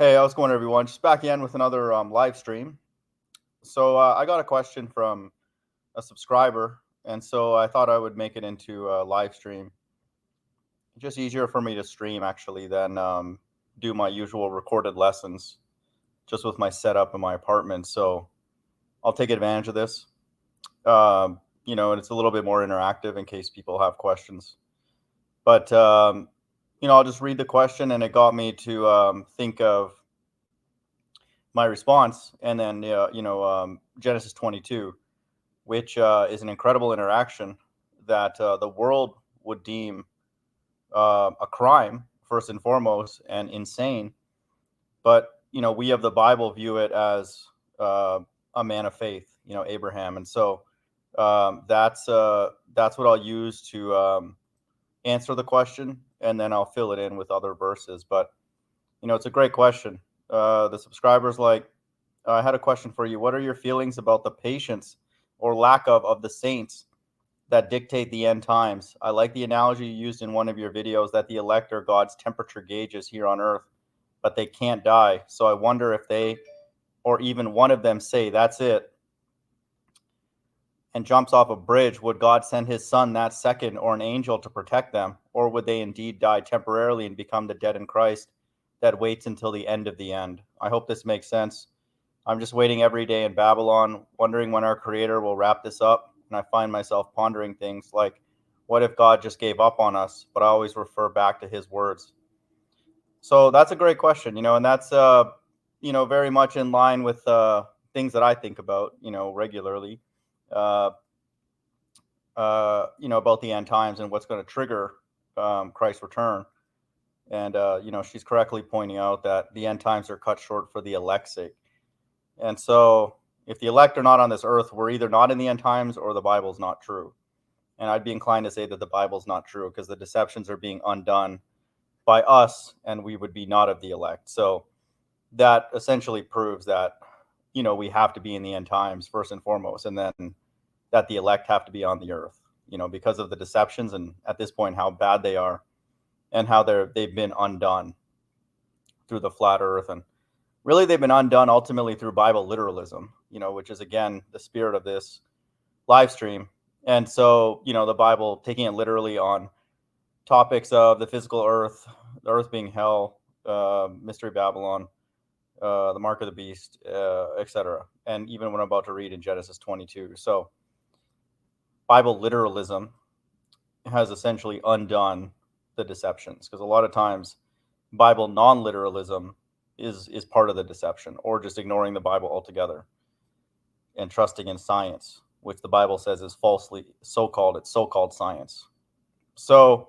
Hey, how's it going, everyone? Just back in with another live stream. So I got a question from a subscriber, and so I thought I would make it into a live stream. Just easier for me to stream actually than do my usual recorded lessons, just with my setup in my apartment. So I'll take advantage of this. And it's a little bit more interactive in case people have questions. But I'll just read the question, and it got me to think of my response, and then Genesis 22, which is an incredible interaction that the world would deem a crime first and foremost and insane, but we of the Bible view it as a man of faith, Abraham, and so that's what I'll use to answer the question, and then I'll fill it in with other verses. But it's a great question. The subscribers like, I had a question for you. What are your feelings about the patience or lack of the saints that dictate the end times? I like the analogy you used in one of your videos that the elect are God's temperature gauges here on earth, but they can't die. So I wonder if they, or even one of them, say, that's it, and jumps off a bridge, would God send his son that second, or an angel to protect them? Or would they indeed die temporarily and become the dead in Christ that waits until the end of the end? I hope this makes sense. I'm just waiting every day in Babylon, wondering when our Creator will wrap this up. And I find myself pondering things like, what if God just gave up on us? But I always refer back to his words. So that's a great question, and that's, very much in line with things that I think about, regularly, uh, about the end times and what's going to trigger Christ's return. And, she's correctly pointing out that the end times are cut short for the elect's sake. And so if the elect are not on this earth, we're either not in the end times or the Bible's not true. And I'd be inclined to say that the Bible's not true because the deceptions are being undone by us, and we would be not of the elect. So that essentially proves that, we have to be in the end times first and foremost, and then that the elect have to be on the earth, because of the deceptions and at this point how bad they are and how they've been undone through the flat earth. And really, they've been undone ultimately through Bible literalism, which is, again, the spirit of this live stream. And so, the Bible taking it literally on topics of the physical earth, the earth being hell, Mystery Babylon, the mark of the beast, etc. And even what I'm about to read in Genesis 22. So Bible literalism has essentially undone the deceptions, because a lot of times Bible non-literalism is part of the deception, or just ignoring the Bible altogether and trusting in science, which the Bible says is falsely so-called science. So,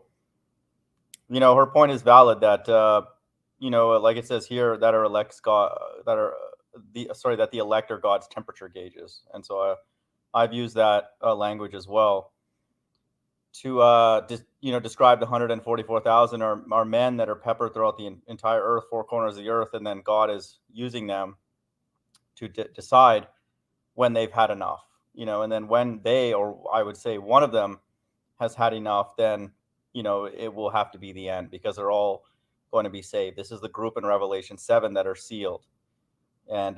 her point is valid that, like it says here, that our elects God, that the elect are God's temperature gauges. And so I've used that language as well to describe the 144,000 are men that are peppered throughout the entire earth, four corners of the earth, and then God is using them to decide when they've had enough, and then when they, or I would say one of them, has had enough, then it will have to be the end, because they're all going to be saved. This is the group in Revelation 7 that are sealed and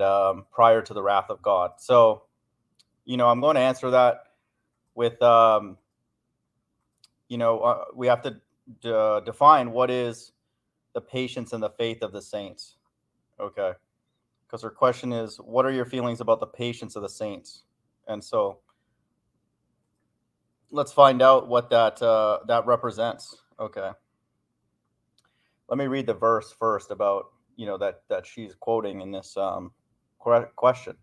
prior to the wrath of God. So I'm going to answer that with we have to define what is the patience and the faith of the saints. Okay. Because her question is, what are your feelings about the patience of the saints? And so let's find out what that represents. Okay. Let me read the verse first about, that she's quoting in this question.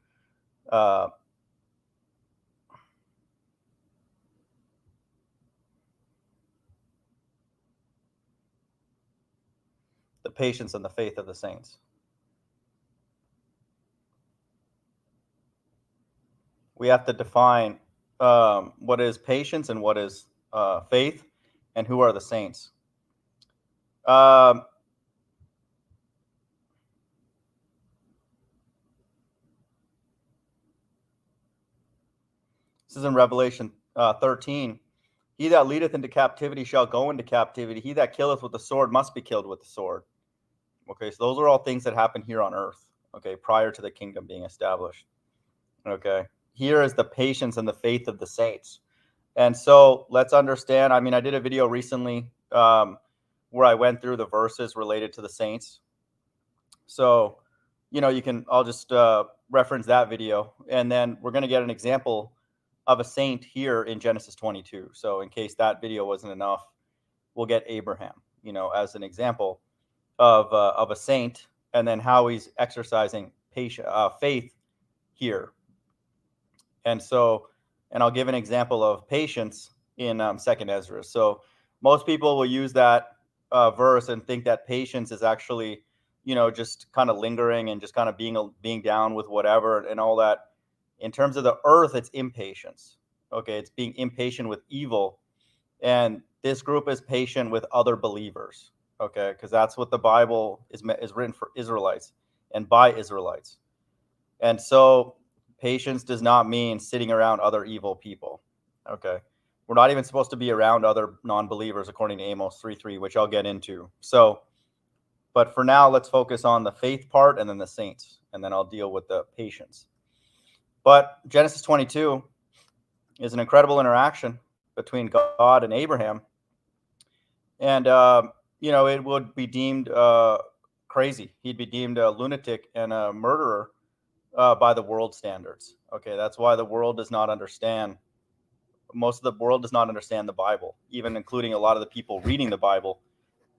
The patience and the faith of the saints. We have to define what is patience and what is faith, and who are the saints. This is in Revelation 13. He that leadeth into captivity shall go into captivity. He that killeth with the sword must be killed with the sword. Okay, so those are all things that happen here on earth, okay, prior to the kingdom being established. Okay, here is the patience and the faith of the saints. And so let's understand. I mean, I did a video recently where I went through the verses related to the saints. So, I'll just reference that video. And then we're going to get an example of a saint here in Genesis 22. So, in case that video wasn't enough, we'll get Abraham, as an example of a saint, and then how he's exercising faith here. And so, and I'll give an example of patience in Second Ezra. So most people will use that verse and think that patience is actually, just kind of lingering and just kind of being down with whatever and all that. In terms of the earth, it's impatience. Okay, it's being impatient with evil, and this group is patient with other believers. Okay, because that's what the Bible is written for Israelites and by Israelites. And so patience does not mean sitting around other evil people. Okay. We're not even supposed to be around other non-believers according to Amos 3:3, which I'll get into. So, but for now, let's focus on the faith part and then the saints, and then I'll deal with the patience. But Genesis 22 is an incredible interaction between God and Abraham. And, it would be deemed crazy. He'd be deemed a lunatic and a murderer by the world standards. Okay, that's why the world does not understand. Most of the world does not understand the Bible, even including a lot of the people reading the Bible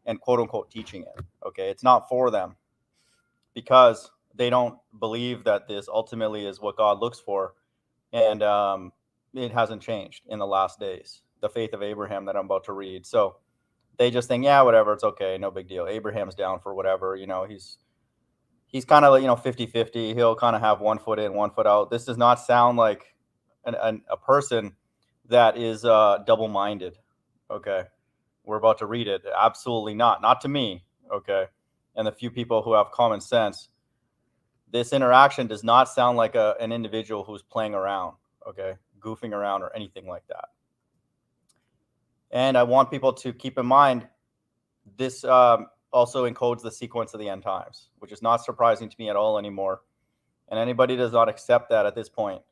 and quote unquote teaching it. Okay, it's not for them because they don't believe that this ultimately is what God looks for, and it hasn't changed in the last days. The faith of Abraham that I'm about to read. So they just think, yeah, whatever, it's okay, no big deal. Abraham's down for whatever. He's kind of like, 50-50. He'll kind of have one foot in, one foot out. This does not sound like a person that is double-minded. Okay. We're about to read it. Absolutely not. Not to me. Okay. And the few people who have common sense, this interaction does not sound like an individual who's playing around. Okay. Goofing around or anything like that. And I want people to keep in mind this also encodes the sequence of the end times, which is not surprising to me at all anymore. And anybody does not accept that at this point,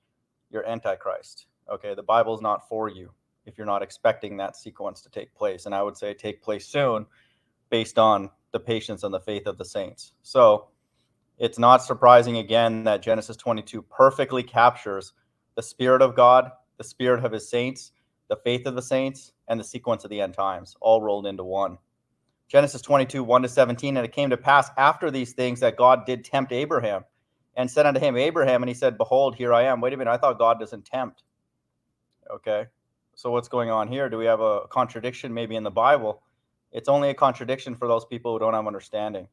you're Antichrist. Okay, the Bible is not for you if you're not expecting that sequence to take place. And I would say take place soon based on the patience and the faith of the saints. So it's not surprising again that Genesis 22 perfectly captures the Spirit of God, the Spirit of his saints, the faith of the saints, and the sequence of the end times, all rolled into one. Genesis 22, 1-17, and it came to pass after these things that God did tempt Abraham and said unto him, Abraham, and he said, behold, here I am. Wait a minute, I thought God doesn't tempt. Okay, so what's going on here? Do we have a contradiction maybe in the Bible? It's only a contradiction for those people who don't have understanding.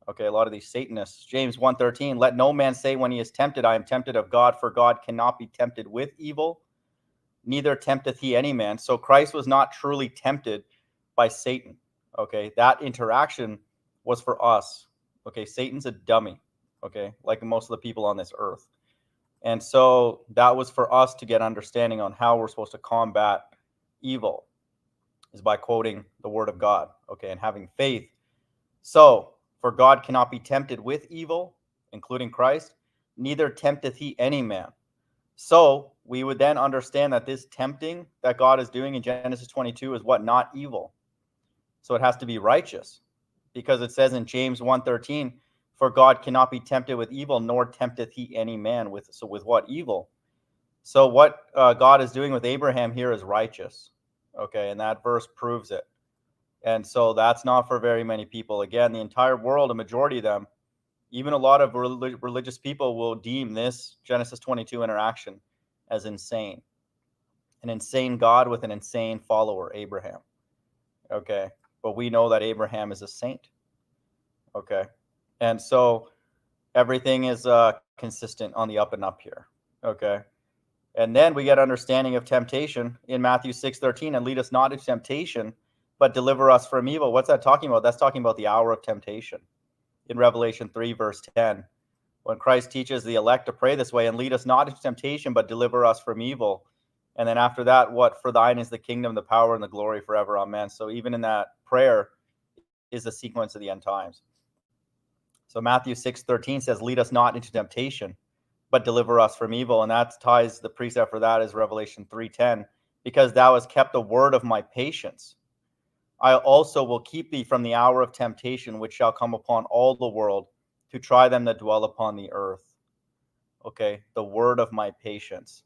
Okay, a lot of these Satanists. James 1:13, let no man say when he is tempted, I am tempted of God, for God cannot be tempted with evil, neither tempteth he any man. So Christ was not truly tempted by Satan. Okay, that interaction was for us. Okay, Satan's a dummy. Okay, like most of the people on this earth. And so that was for us to get understanding on how we're supposed to combat evil, is by quoting the word of God. Okay, and having faith. So, for God cannot be tempted with evil, including Christ, neither tempteth he any man. So we would then understand that this tempting that God is doing in Genesis 22 is what? Not evil. So it has to be righteous, because it says in James 1:13, for God cannot be tempted with evil, nor tempteth he any man with what? Evil. So what God is doing with Abraham here is righteous. Okay, and that verse proves it. And so that's not for very many people. Again, the entire world, a majority of them, even a lot of religious people, will deem this Genesis 22 interaction as insane. An insane God with an insane follower, Abraham. Okay, but we know that Abraham is a saint. Okay, and so everything is consistent on the up and up here. Okay, and then we get understanding of temptation in Matthew 6:13, and lead us not into temptation, but deliver us from evil. What's that talking about? That's talking about the hour of temptation. In Revelation 3, verse 10, when Christ teaches the elect to pray this way, and lead us not into temptation, but deliver us from evil. And then after that, what? For thine is the kingdom, the power, and the glory forever. Amen. So even in that prayer, is the sequence of the end times. So Matthew 6:13 says, lead us not into temptation, but deliver us from evil. And that ties, the precept for that is Revelation 3:10, because thou hast kept the word of my patience. I also will keep thee from the hour of temptation, which shall come upon all the world, to try them that dwell upon the earth. Okay, the word of my patience.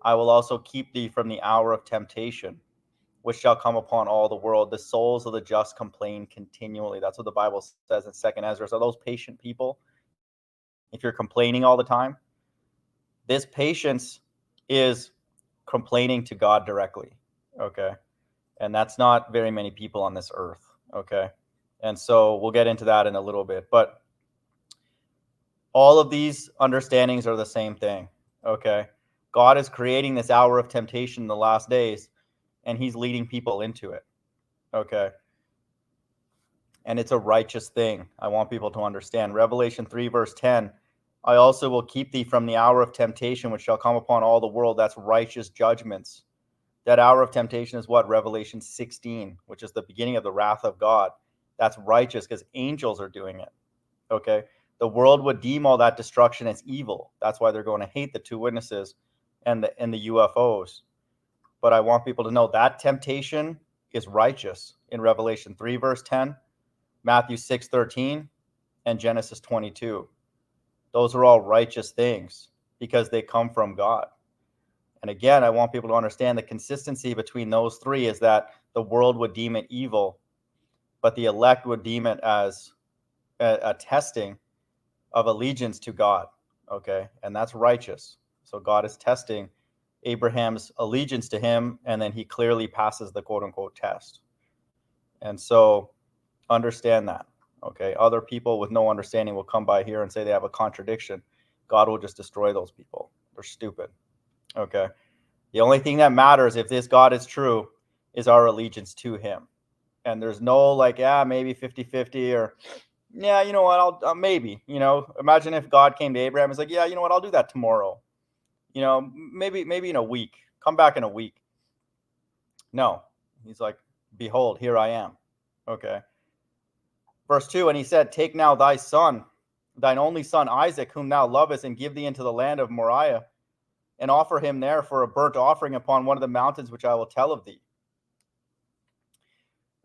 I will also keep thee from the hour of temptation, which shall come upon all the world. The souls of the just complain continually. That's what the Bible says in 2nd Ezra. So those patient people, if you're complaining all the time, this patience is complaining to God directly. Okay. And that's not very many people on this earth. Okay. And so we'll get into that in a little bit. But all of these understandings are the same thing. Okay. God is creating this hour of temptation in the last days, and he's leading people into it. Okay. And it's a righteous thing. I want people to understand. Revelation 3 verse 10, I also will keep thee from the hour of temptation, which shall come upon all the world. That's righteous judgments. That hour of temptation is what? Revelation 16, which is the beginning of the wrath of God. That's righteous because angels are doing it. Okay. The world would deem all that destruction as evil. That's why they're going to hate the two witnesses and the UFOs. But I want people to know that temptation is righteous in Revelation 3 verse 10, Matthew 6:13, and Genesis 22. Those are all righteous things because they come from God. And again, I want people to understand the consistency between those three is that the world would deem it evil, but the elect would deem it as a testing of allegiance to God. Okay. And that's righteous. So God is testing Abraham's allegiance to him, and then he clearly passes the quote unquote test. And so understand that. Okay. Other people with no understanding will come by here and say they have a contradiction. God will just destroy those people. They're stupid. Okay. The only thing that matters if this God is true is our allegiance to him. And there's no like, yeah, maybe 50-50 or yeah, you know what, I'll maybe, imagine if God came to Abraham and was like, yeah, you know what, I'll do that tomorrow. Maybe in a week. Come back in a week. No. He's like, behold, here I am. Okay. Verse 2, and he said, take now thy son, thine only son Isaac, whom thou lovest, and give thee into the land of Moriah, and offer him there for a burnt offering upon one of the mountains which I will tell of thee.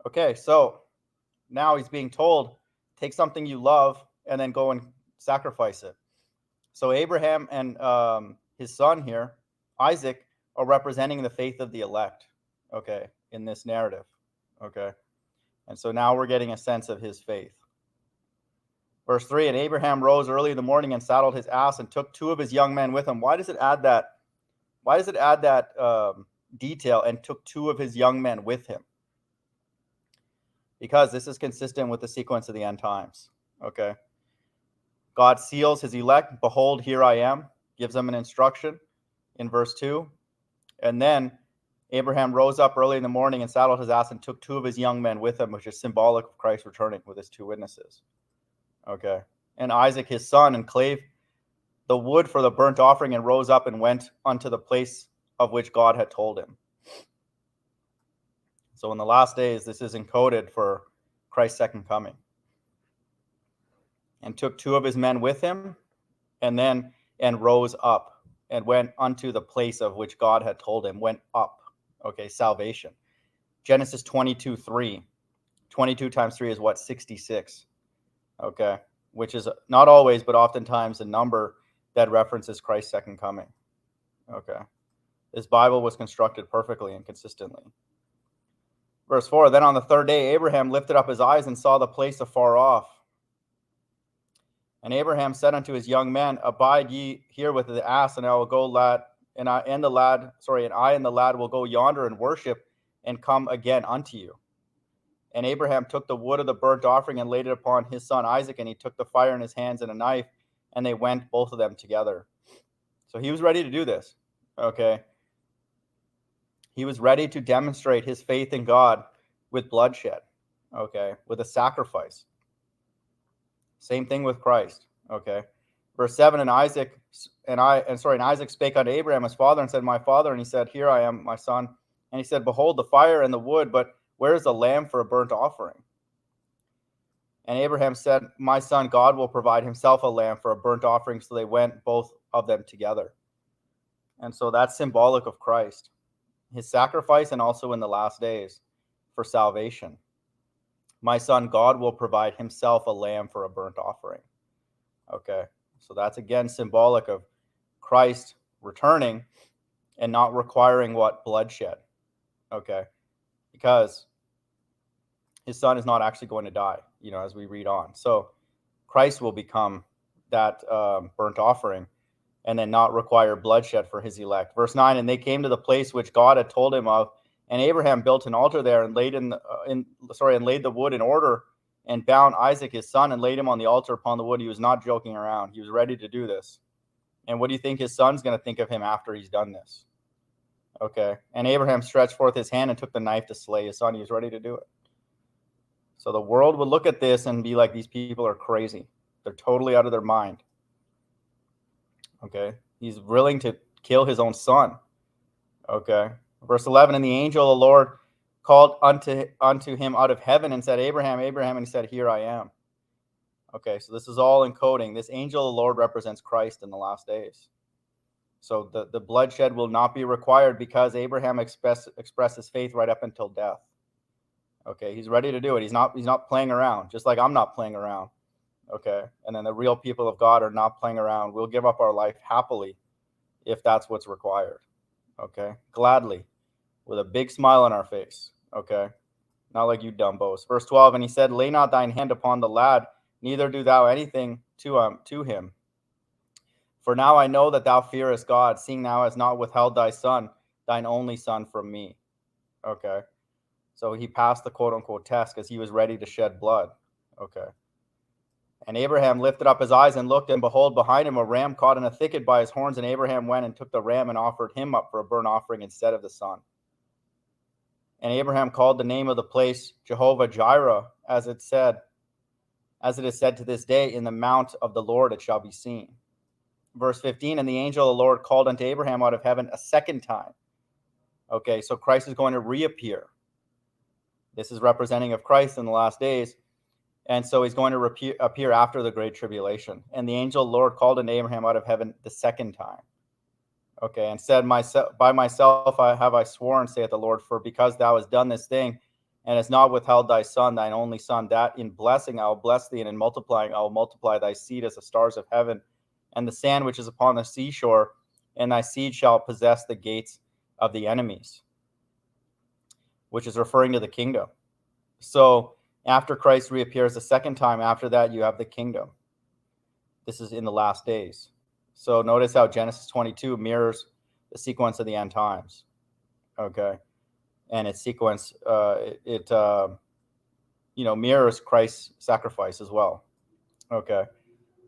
Okay, so now he's being told, take something you love and then go and sacrifice it. So Abraham and his son here, Isaac, are representing the faith of the elect, okay, in this narrative, okay? And so now we're getting a sense of his faith. Verse 3, and Abraham rose early in the morning and saddled his ass and took two of his young men with him. Why does it add that? Why does it add that detail, and took two of his young men with him? Because this is consistent with the sequence of the end times, okay? God seals his elect. Behold, here I am. Gives them an instruction in verse 2. And then Abraham rose up early in the morning and saddled his ass and took two of his young men with him, which is symbolic of Christ returning with his two witnesses. Okay. And Isaac his son, and clave the wood for the burnt offering, and rose up and went unto the place of which God had told him. So in the last days, this is encoded for Christ's second coming. And took two of his men with him, and rose up and went unto the place of which God had told him. Went up. Okay, salvation. Genesis 22:3. 22 times 3 is what? 66. Okay, which is not always, but oftentimes a number that references Christ's second coming. Okay, this Bible was constructed perfectly and consistently. Verse 4, then on the third day, Abraham lifted up his eyes and saw the place afar off. And Abraham said unto his young men, abide ye here with the ass, and I will go, and I and the lad will go yonder and worship, and come again unto you. And Abraham took the wood of the burnt offering and laid it upon his son Isaac, and he took the fire in his hands and a knife, and they went both of them together. So he was ready to do this. Okay. He was ready to demonstrate his faith in God with bloodshed. Okay. With a sacrifice. Same thing with Christ. Okay. Verse 7, and Isaac spake unto Abraham his father, and said, my father. And he said, here I am, my son. And he said, behold the fire and the wood, but where is the lamb for a burnt offering? And Abraham said, my son, God will provide himself a lamb for a burnt offering. So they went, both of them together. And so that's symbolic of Christ, his sacrifice, and also in the last days for salvation. My son, God will provide himself a lamb for a burnt offering. Okay, so that's again symbolic of Christ returning and not requiring what? Bloodshed. Okay, because his son is not actually going to die, as we read on. So Christ will become that burnt offering and then not require bloodshed for his elect. Verse 9, and they came to the place which God had told him of, and Abraham built an altar there and laid laid the wood in order and bound Isaac his son and laid him on the altar upon the wood. He was not joking around. He was ready to do this. And what do you think his son's going to think of him after he's done this? Okay. And Abraham stretched forth his hand and took the knife to slay his son. He was ready to do it. So the world would look at this and be like, these people are crazy. They're totally out of their mind. Okay. He's willing to kill his own son. Okay. Verse 11, and the angel of the Lord called unto him out of heaven and said, Abraham, Abraham, and he said, here I am. Okay, so this is all encoding. This angel of the Lord represents Christ in the last days. So the bloodshed will not be required because Abraham expressed his faith right up until death. Okay, he's ready to do it. He's not playing around, just like I'm not playing around. Okay, and then the real people of God are not playing around. We'll give up our life happily if that's what's required. Okay, gladly, with a big smile on our face. Okay, not like you dumbos. Verse 12, and he said, lay not thine hand upon the lad, neither do thou anything to him. For now I know that thou fearest God, seeing thou hast not withheld thy son, thine only son, from me. Okay, so he passed the quote-unquote test because he was ready to shed blood. Okay, and Abraham lifted up his eyes and looked, and behold, behind him a ram caught in a thicket by his horns, and Abraham went and took the ram and offered him up for a burnt offering instead of the son. And Abraham called the name of the place Jehovah-Jireh, as it is said to this day, in the mount of the Lord it shall be seen. Verse 15, and the angel of the Lord called unto Abraham out of heaven a second time. Okay, so Christ is going to reappear. This is representing of Christ in the last days. And so he's going to appear after the great tribulation. And the angel of the Lord called unto Abraham out of heaven the second time. Okay, and said, by myself have I sworn, saith the Lord, for because thou hast done this thing, and hast not withheld thy son, thine only son, that in blessing I will bless thee, and in multiplying I will multiply thy seed as the stars of heaven, and the sand which is upon the seashore, and thy seed shall possess the gates of the enemies, which is referring to the kingdom. So after Christ reappears the second time, after that you have the kingdom. This is in the last days. So notice how Genesis 22 mirrors the sequence of the end times. Okay, and its sequence mirrors Christ's sacrifice as well. Okay,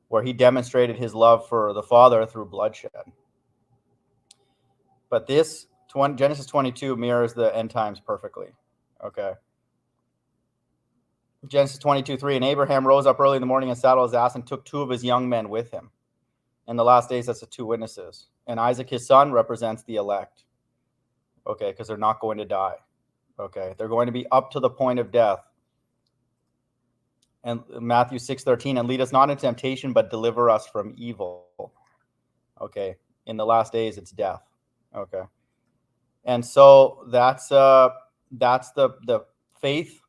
where he demonstrated his love for the Father through bloodshed. But this Genesis 22 mirrors the end times perfectly. Okay. Genesis 22:3, and Abraham rose up early in the morning and saddled his ass and took two of his young men with him. In the last days, that's the two witnesses. And Isaac, his son, represents the elect. Okay, because they're not going to die. Okay, they're going to be up to the point of death. And Matthew 6:13, and lead us not into temptation, but deliver us from evil. Okay, in the last days, it's death. Okay, and so that's the faith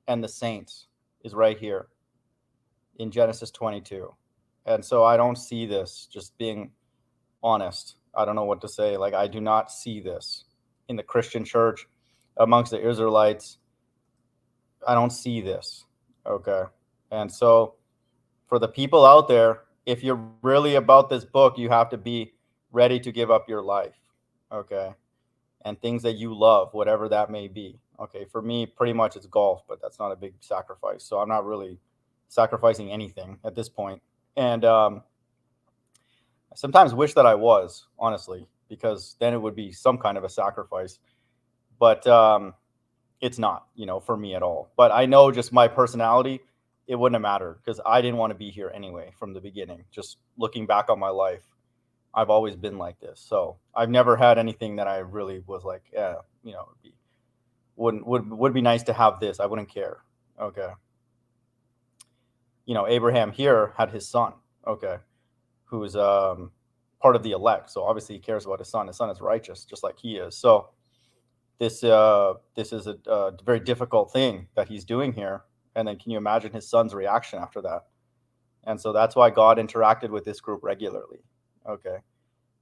and the saints is right here in Genesis 22. And so I don't see this, just being honest. I don't know what to say. Like, I do not see this in the Christian church amongst the Israelites. I don't see this. Okay. And so for the people out there, if you're really about this book, you have to be ready to give up your life. Okay. And things that you love, whatever that may be. Okay. For me, pretty much it's golf, but that's not a big sacrifice. So I'm not really sacrificing anything at this point. And I sometimes wish that I was, honestly, because then it would be some kind of a sacrifice. But it's not, for me at all. But I know just my personality, it wouldn't have mattered because I didn't want to be here anyway from the beginning. Just looking back on my life, I've always been like this. So I've never had anything that I really was like, yeah, would be nice to have this. I wouldn't care. Okay. Abraham here had his son, okay, who's part of the elect. So obviously he cares about his son. His son is righteous, just like he is. So this is a very difficult thing that he's doing here. And then can you imagine his son's reaction after that? And so that's why God interacted with this group regularly. Okay.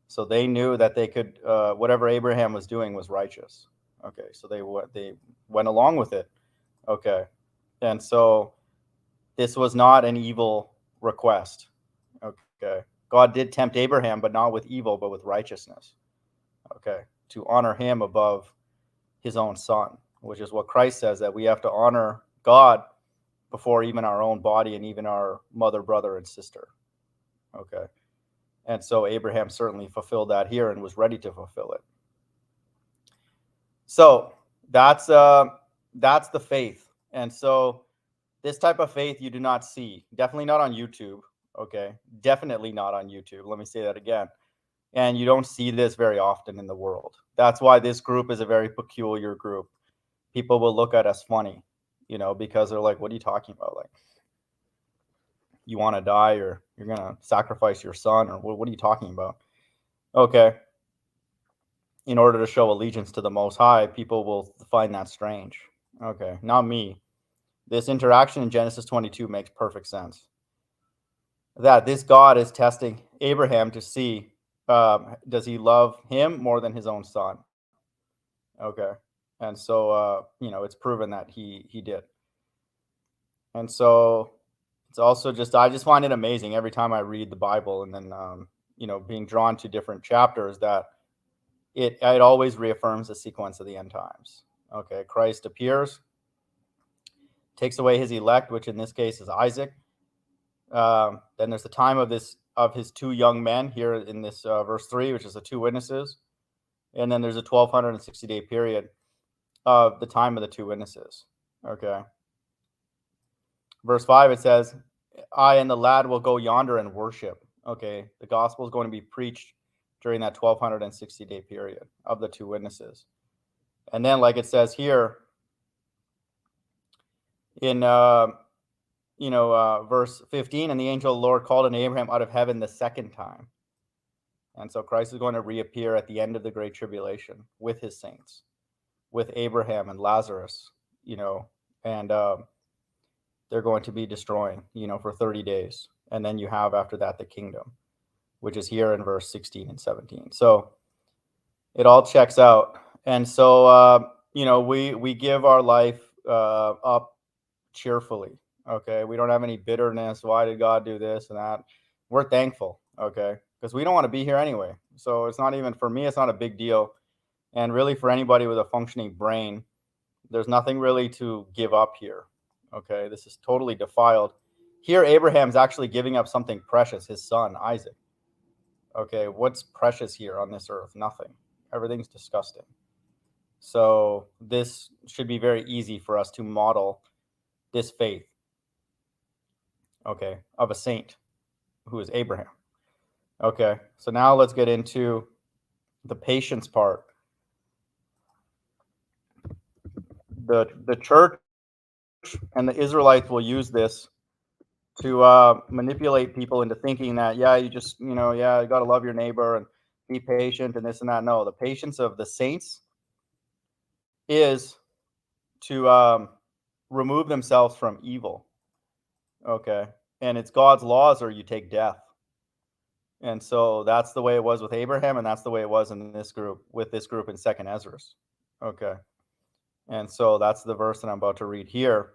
So they knew that they could, whatever Abraham was doing was righteous. Okay. So they went along with it. Okay. And so this was not an evil request. Okay. God did tempt Abraham, but not with evil, but with righteousness. Okay. To honor him above his own son, which is what Christ says, that we have to honor God before even our own body and even our mother, brother, and sister. Okay. And so Abraham certainly fulfilled that here and was ready to fulfill it. So that's the faith. And so this type of faith you do not see. Definitely not on YouTube. Okay. Definitely not on YouTube. Let me say that again. And you don't see this very often in the world. That's why this group is a very peculiar group. People will look at us funny, because they're like, what are you talking about? Like, you want to die, or you're going to sacrifice your son, or what are you talking about? Okay. In order to show allegiance to the Most High, people will find that strange. Okay. Not me. This interaction in Genesis 22 makes perfect sense. That this God is testing Abraham to see, does he love him more than his own son? Okay. And so, it's proven that he did. And so it's also I just find it amazing every time I read the Bible, and then, being drawn to different chapters, that it always reaffirms the sequence of the end times. Okay. Christ appears, takes away his elect, which in this case is Isaac. Then there's the time of his two young men here in this verse 3, which is the two witnesses. And then there's a 1260-day period of the time of the two witnesses. Okay. Verse 5, it says, I and the lad will go yonder and worship. Okay. The gospel is going to be preached during that 1260-day period of the two witnesses. And then, like it says here in verse 15, and the angel of the Lord called unto Abraham out of heaven the second time. And so Christ is going to reappear at the end of the Great Tribulation with his saints, with Abraham and Lazarus, and they're going to be destroying, for 30 days. And then you have after that the kingdom, which is here in verse 16 and 17. So it all checks out. And so, we give our life up cheerfully. Okay. We don't have any bitterness. Why did God do this and that? We're thankful. Okay. Because we don't want to be here anyway. So it's not even, for me, it's not a big deal. And really, for anybody with a functioning brain, there's nothing really to give up here. Okay. This is totally defiled. Here, Abraham's actually giving up something precious, his son, Isaac. Okay. What's precious here on this earth? Nothing. Everything's disgusting. So this should be very easy for us to model this faith, okay, of a saint who is Abraham. Okay, so now let's get into the patience part. The church and the Israelites will use this to manipulate people into thinking that, you just, you got to love your neighbor and be patient and this and that. No, the patience of the saints is to remove themselves from evil. Okay. And it's God's laws or you take death. And so that's the way it was with Abraham, and that's the way it was in this group, with this group in 2nd Ezra. Okay. And so that's the verse that I'm about to read here.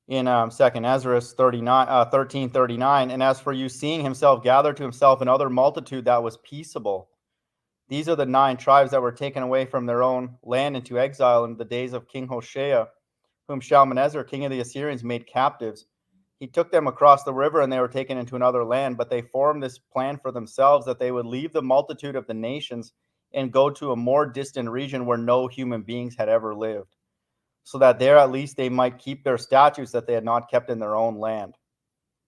In 2nd Ezra 13:39, and as for you, seeing himself gather to himself another multitude that was peaceable. These are the 9 tribes that were taken away from their own land into exile in the days of King Hoshea, whom Shalmaneser, king of the Assyrians, made captives. He took them across the river and they were taken into another land, but they formed this plan for themselves that they would leave the multitude of the nations and go to a more distant region where no human beings had ever lived, so that there at least they might keep their statutes that they had not kept in their own land.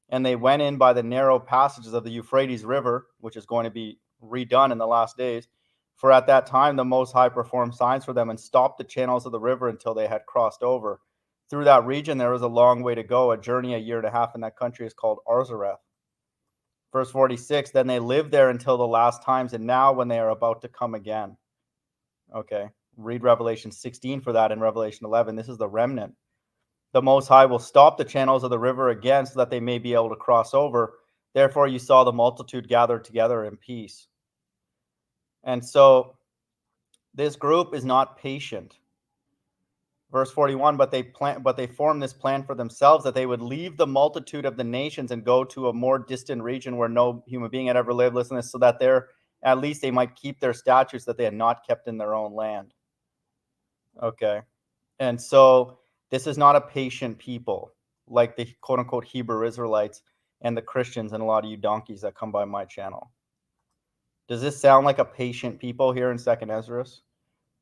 And they went in by the narrow passages of the Euphrates River, which is going to be redone in the last days. For at that time, the Most High performed signs for them and stopped the channels of the river until they had crossed over. through that region, there was a long way to go, a journey, a year and a half in that country is called Arzareth. Verse 46, then they lived there until the last times, and now when they are about to come again. Okay, read Revelation 16 for that, and Revelation 11. This is the remnant. The Most High will stop the channels of the river again so that they may be able to cross over. Therefore you saw the multitude gathered together in peace. And so this group is not patient. Verse 41, but they formed this plan for themselves, that they would leave the multitude of the nations and go to a more distant region where no human being had ever lived. Listen to this, so that there at least they might keep their statutes that they had not kept in their own land. Okay. And so this is not a patient people like the quote unquote Hebrew Israelites and the Christians and a lot of you donkeys that come by my channel. Does this sound like a patient people here in 2nd Ezra?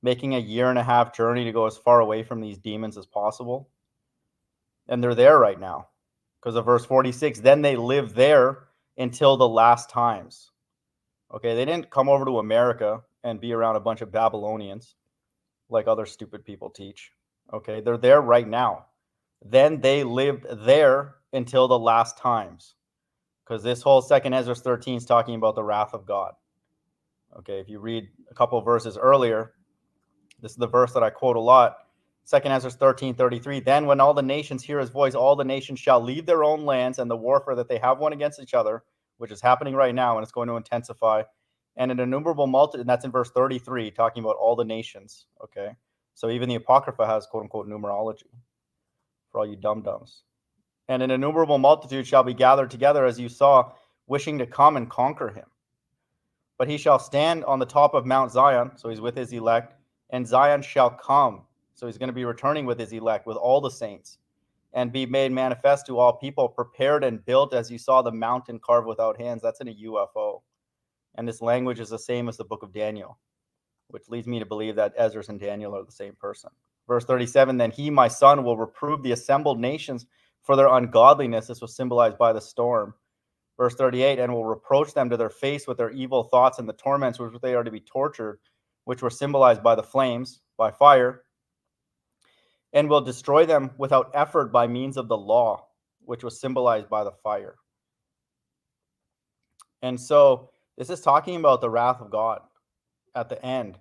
Making a year and a half journey to go as far away from these demons as possible? And they're there right now because of verse 46. Then they live there until the last times. Okay, they didn't come over to America and be around a bunch of Babylonians like other stupid people teach. Okay, they're there right now. Then they lived there until the last times, because this whole 2nd Ezra 13 is talking about the wrath of God. Okay, if you read a couple of verses earlier, this is the verse that I quote a lot. 2nd Ezra 13:33. Then when all the nations hear his voice, all the nations shall leave their own lands and the warfare that they have one against each other, which is happening right now and it's going to intensify. And an innumerable multitude, and that's in verse 33, talking about all the nations. Okay, so even the Apocrypha has quote unquote numerology for all you dum-dums. And an innumerable multitude shall be gathered together, as you saw, wishing to come and conquer him. But he shall stand on the top of Mount Zion, so he's with his elect, and Zion shall come. So he's going to be returning with his elect, with all the saints, and be made manifest to all people, prepared and built, as you saw the mountain carved without hands. That's in a UFO. And this language is the same as the book of Daniel, which leads me to believe that Ezra and Daniel are the same person. Verse 37, then he, my son, will reprove the assembled nations for their ungodliness. This was symbolized by the storm. Verse 38, and will reproach them to their face with their evil thoughts and the torments which they are to be tortured, which were symbolized by the flames, by fire, and will destroy them without effort by means of the law, which was symbolized by the fire. And so this is talking about the wrath of God at the end.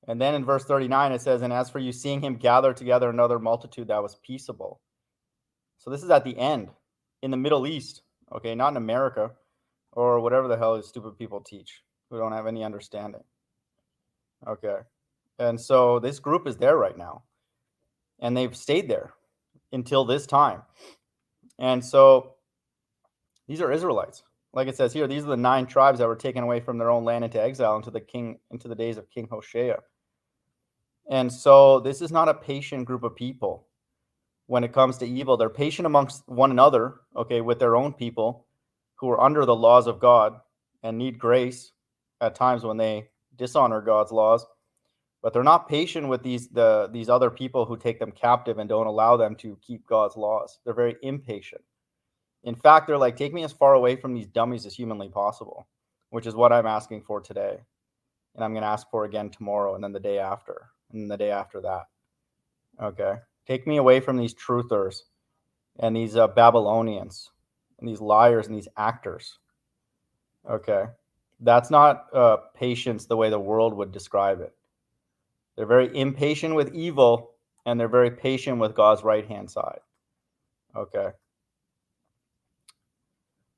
And then in verse 39, it says, and as for you seeing him gather together another multitude that was peaceable. So this is at the end, in the Middle East, okay, not in America or whatever the hell these stupid people teach who don't have any understanding. Okay. And so this group is there right now, and they've stayed there until this time. And so these are Israelites. Like it says here, these are the 9 tribes that were taken away from their own land into exile into the days of King Hoshea. And so this is not a patient group of people when it comes to evil. They're patient amongst one another, okay, with their own people who are under the laws of God and need grace at times when they dishonor God's laws. But they're not patient with these other people who take them captive and don't allow them to keep God's laws. They're very impatient. In fact, they're like, take me as far away from these dummies as humanly possible, which is what I'm asking for today. And I'm going to ask for again tomorrow, and then the day after, and the day after that. Okay. Take me away from these truthers and these Babylonians and these liars and these actors. Okay. That's not patience the way the world would describe it. They're very impatient with evil, and they're very patient with God's right-hand side. Okay.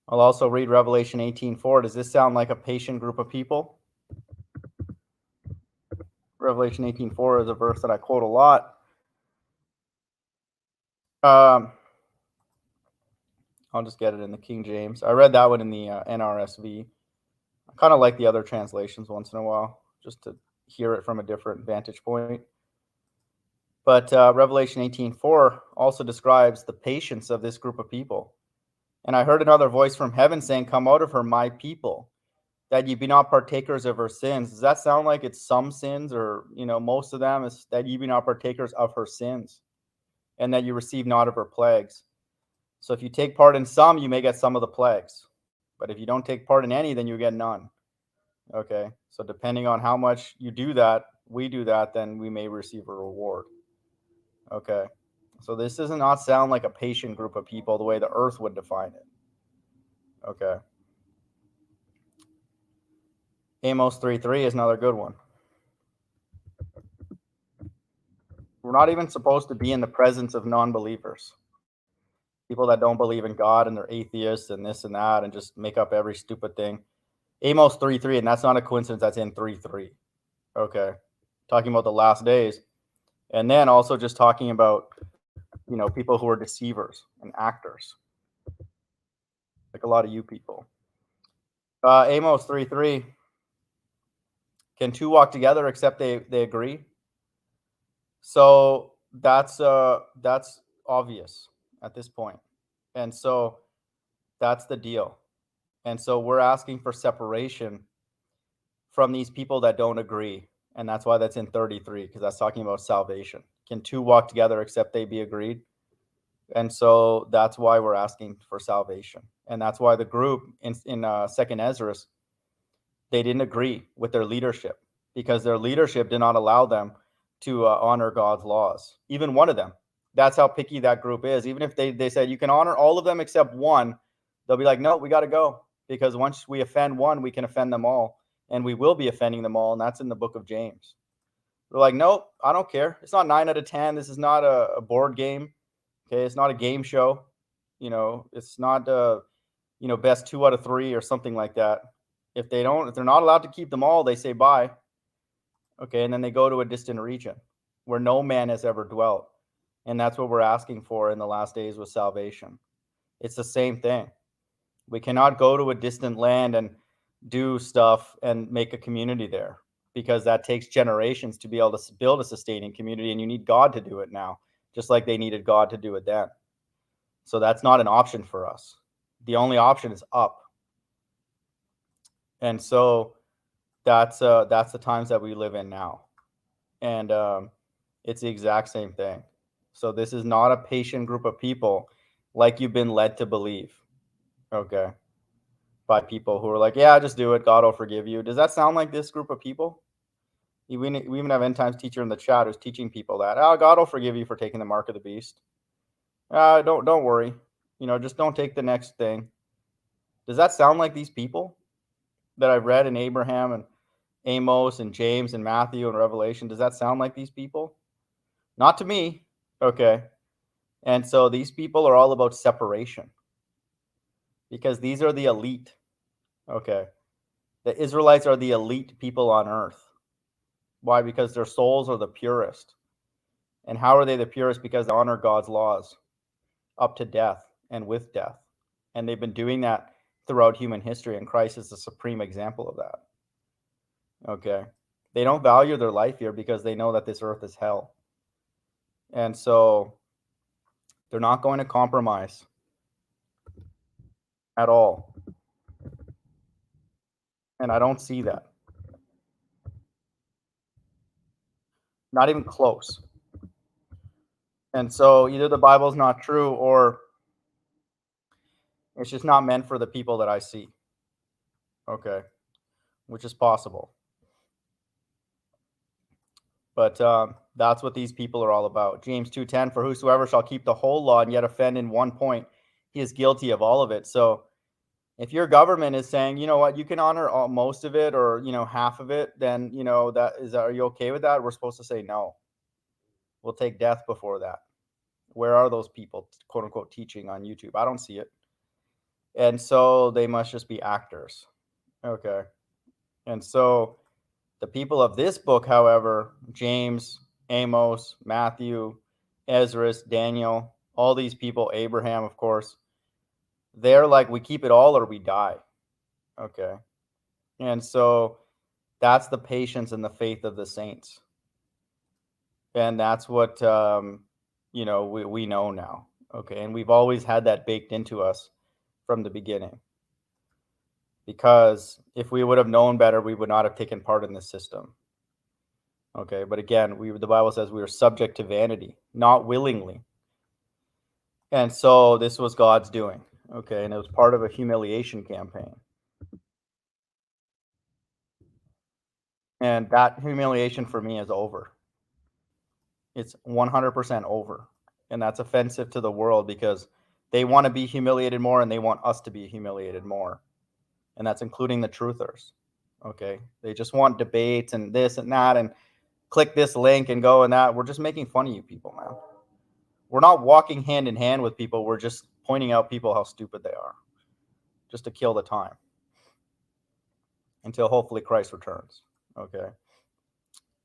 I'll also read Revelation 18:4. Does this sound like a patient group of people? Revelation 18:4 is a verse that I quote a lot. I'll just get it in the King James. I read that one in the NRSV. I kind of like the other translations once in a while, just to hear it from a different vantage point. But Revelation 18:4 also describes the patience of this group of people. And I heard another voice from heaven saying, come out of her, my people, that ye be not partakers of her sins. Does that sound like it's some sins, or, most of them is that ye be not partakers of her sins, and that you receive not of her plagues? So if you take part in some, you may get some of the plagues. But if you don't take part in any, then you get none. Okay, so depending on how much you do that, we do that, then we may receive a reward. Okay, So this does not sound like a patient group of people the way the earth would define it. Okay. Amos 3:3 is another good one. We're not even supposed to be in the presence of non-believers. People that don't believe in God and they're atheists and this and that and just make up every stupid thing. Amos 3:3, and that's not a coincidence, that's in 3:3. Okay. Talking about the last days. And then also just talking about, people who are deceivers and actors. Like a lot of you people. Amos 3:3. Can two walk together except they agree? So that's obvious at this point. And so that's the deal. And so we're asking for separation from these people that don't agree. And that's why that's in 33, because that's talking about salvation. Can two walk together except they be agreed? And so that's why we're asking for salvation. And that's why the group in Second Ezra, they didn't agree with their leadership, because their leadership did not allow them to honor God's laws. Even one of them. That's how picky that group is. Even if they said you can honor all of them except one, they'll be like, no, we got to go. Because once we offend one, we can offend them all. And we will be offending them all. And that's in the book of James. They're like, nope, I don't care. It's not 9 out of 10. This is not a board game. Okay, it's not a game show. It's not best 2 out of 3 or something like that. If they're not allowed to keep them all, they say bye. Okay, and then they go to a distant region where no man has ever dwelt. And that's what we're asking for in the last days with salvation. It's the same thing. We cannot go to a distant land and do stuff and make a community there, because that takes generations to be able to build a sustaining community, and you need God to do it now, just like they needed God to do it then. So that's not an option for us. The only option is up. And so that's the times that we live in now. And it's the exact same thing. So this is not a patient group of people like you've been led to believe. Okay. By people who are like, yeah, just do it. God will forgive you. Does that sound like this group of people? We even have end times teacher in the chat who's teaching people that, God will forgive you for taking the mark of the beast. Don't worry. Just don't take the next thing. Does that sound like these people that I've read in Abraham and Amos and James and Matthew and Revelation? Does that sound like these people? Not to me. Okay. And so these people are all about separation, because these are the elite. Okay. The Israelites are the elite people on earth. Why? Because their souls are the purest. And how are they the purest? Because they honor God's laws up to death and with death. And they've been doing that throughout human history, and Christ is the supreme example of that. Okay. They don't value their life here because they know that this earth is hell. And so they're not going to compromise at all. And I don't see that. Not even close. And so either the Bible's not true, or it's just not meant for the people that I see. Okay. Which is possible. But that's what these people are all about. James 2:10, for whosoever shall keep the whole law and yet offend in one point, he is guilty of all of it. So if your government is saying, you know what, you can honor most of it, or half of it, then are you okay with that? We're supposed to say no. We'll take death before that. Where are those people, quote unquote, teaching on YouTube? I don't see it. And so they must just be actors. Okay. And so the people of this book, however, James, Amos, Matthew, Ezra, Daniel, all these people, Abraham, of course, they're like, we keep it all or we die. Okay. And so that's the patience and the faith of the saints. And that's what, we know now. Okay. And we've always had that baked into us from the beginning. Because if we would have known better, we would not have taken part in this system. Okay. But again, the Bible says we are subject to vanity, not willingly. And so this was God's doing. Okay. And it was part of a humiliation campaign. And that humiliation for me is over. It's 100% over. And that's offensive to the world because they want to be humiliated more and they want us to be humiliated more. And that's including the truthers. Okay. They just want debates and this and that and click this link and go and that. We're just making fun of you people, man. We're not walking hand in hand with people. We're just pointing out people how stupid they are just to kill the time until hopefully Christ returns. Okay.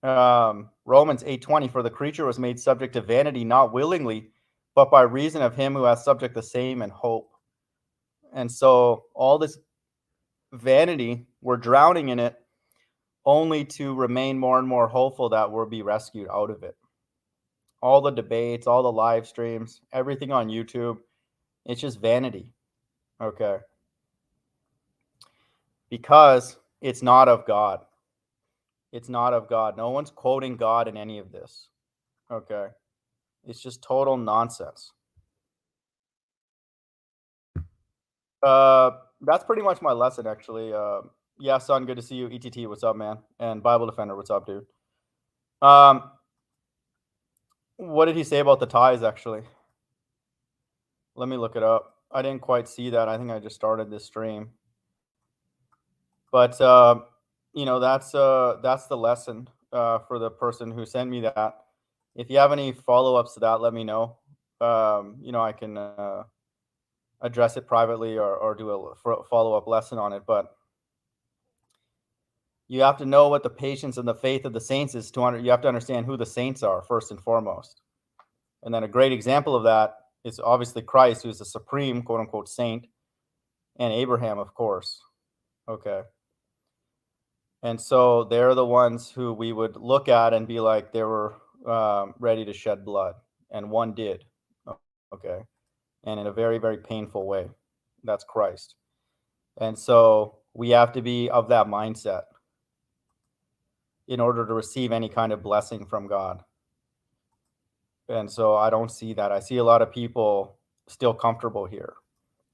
Romans 8:20, for the creature was made subject to vanity, not willingly, but by reason of him who has subject the same in hope. And so all this vanity, we're drowning in it only to remain more and more hopeful that we'll be rescued out of it. All the debates, all the live streams, everything on YouTube, it's just vanity. Okay. Because it's not of God. It's not of God. No one's quoting God in any of this. Okay. It's just total nonsense. That's pretty much my lesson, actually. Yeah, son, good to see you. ETT, what's up, man? And Bible Defender, what's up, dude? What did he say about the ties, actually? Let me look it up. I didn't quite see that. I think I just started this stream. But that's the lesson for the person who sent me that. If you have any follow-ups to that, let me know. I can address it privately or do a follow-up lesson on it. But you have to know what the patience and the faith of the saints is. You have to understand who the saints are first and foremost. And then a great example of that is obviously Christ, who's the supreme quote unquote saint, and Abraham, of course. Okay. And so they're the ones who we would look at and be like, they were ready to shed blood. And one did. Okay. And in a very, very painful way. That's Christ. And so we have to be of that mindset in order to receive any kind of blessing from God. And so I don't see that. I see a lot of people still comfortable here,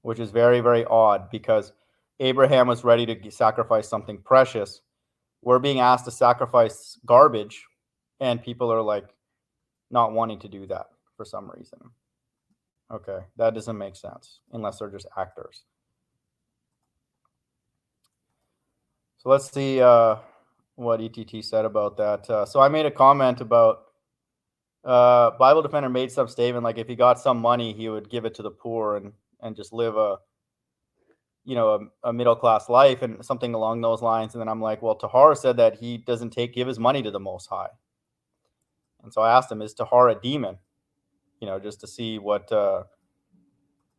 which is very, very odd because Abraham was ready to sacrifice something precious. We're being asked to sacrifice garbage, and people are like not wanting to do that for some reason. Okay, that doesn't make sense unless they're just actors. So let's see what ETT said about that. So I made a comment about Bible Defender made some statement like if he got some money, he would give it to the poor and just live a middle class life and something along those lines. And then I'm like, well, Tahar said that he doesn't give his money to the Most High. And so I asked him, is Tahar a demon? Just to see what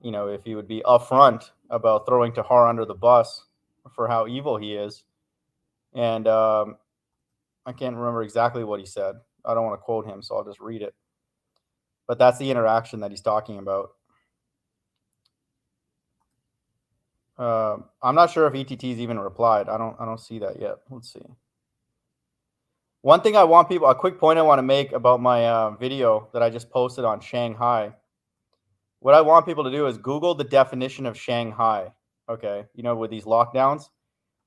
if he would be upfront about throwing Tahar under the bus for how evil he is. And I can't remember exactly what he said. I don't want to quote him, so I'll just read it. But that's the interaction that he's talking about. I'm not sure if ETT's even replied. I don't see that yet. Let's see. One thing I want people, a quick point I want to make about my video that I just posted on Shanghai. What I want people to do is Google the definition of Shanghai. Okay, with these lockdowns.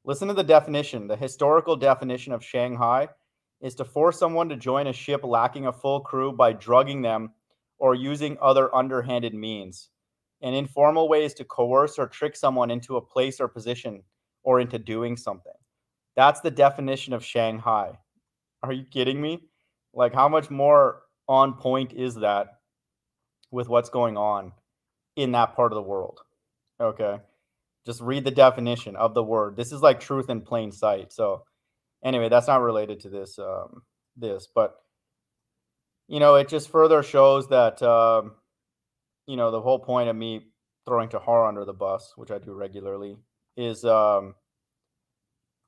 Listen to the definition. The historical definition of Shanghai is to force someone to join a ship lacking a full crew by drugging them or using other underhanded means. And informal ways to coerce or trick someone into a place or position or into doing something. That's the definition of Shanghai. Are you kidding me? Like, how much more on point is that with what's going on in that part of the world? Okay. Just read the definition of the word. This is like truth in plain sight. So anyway, that's not related to this, but it just further shows that, the whole point of me throwing Tahar under the bus, which I do regularly, is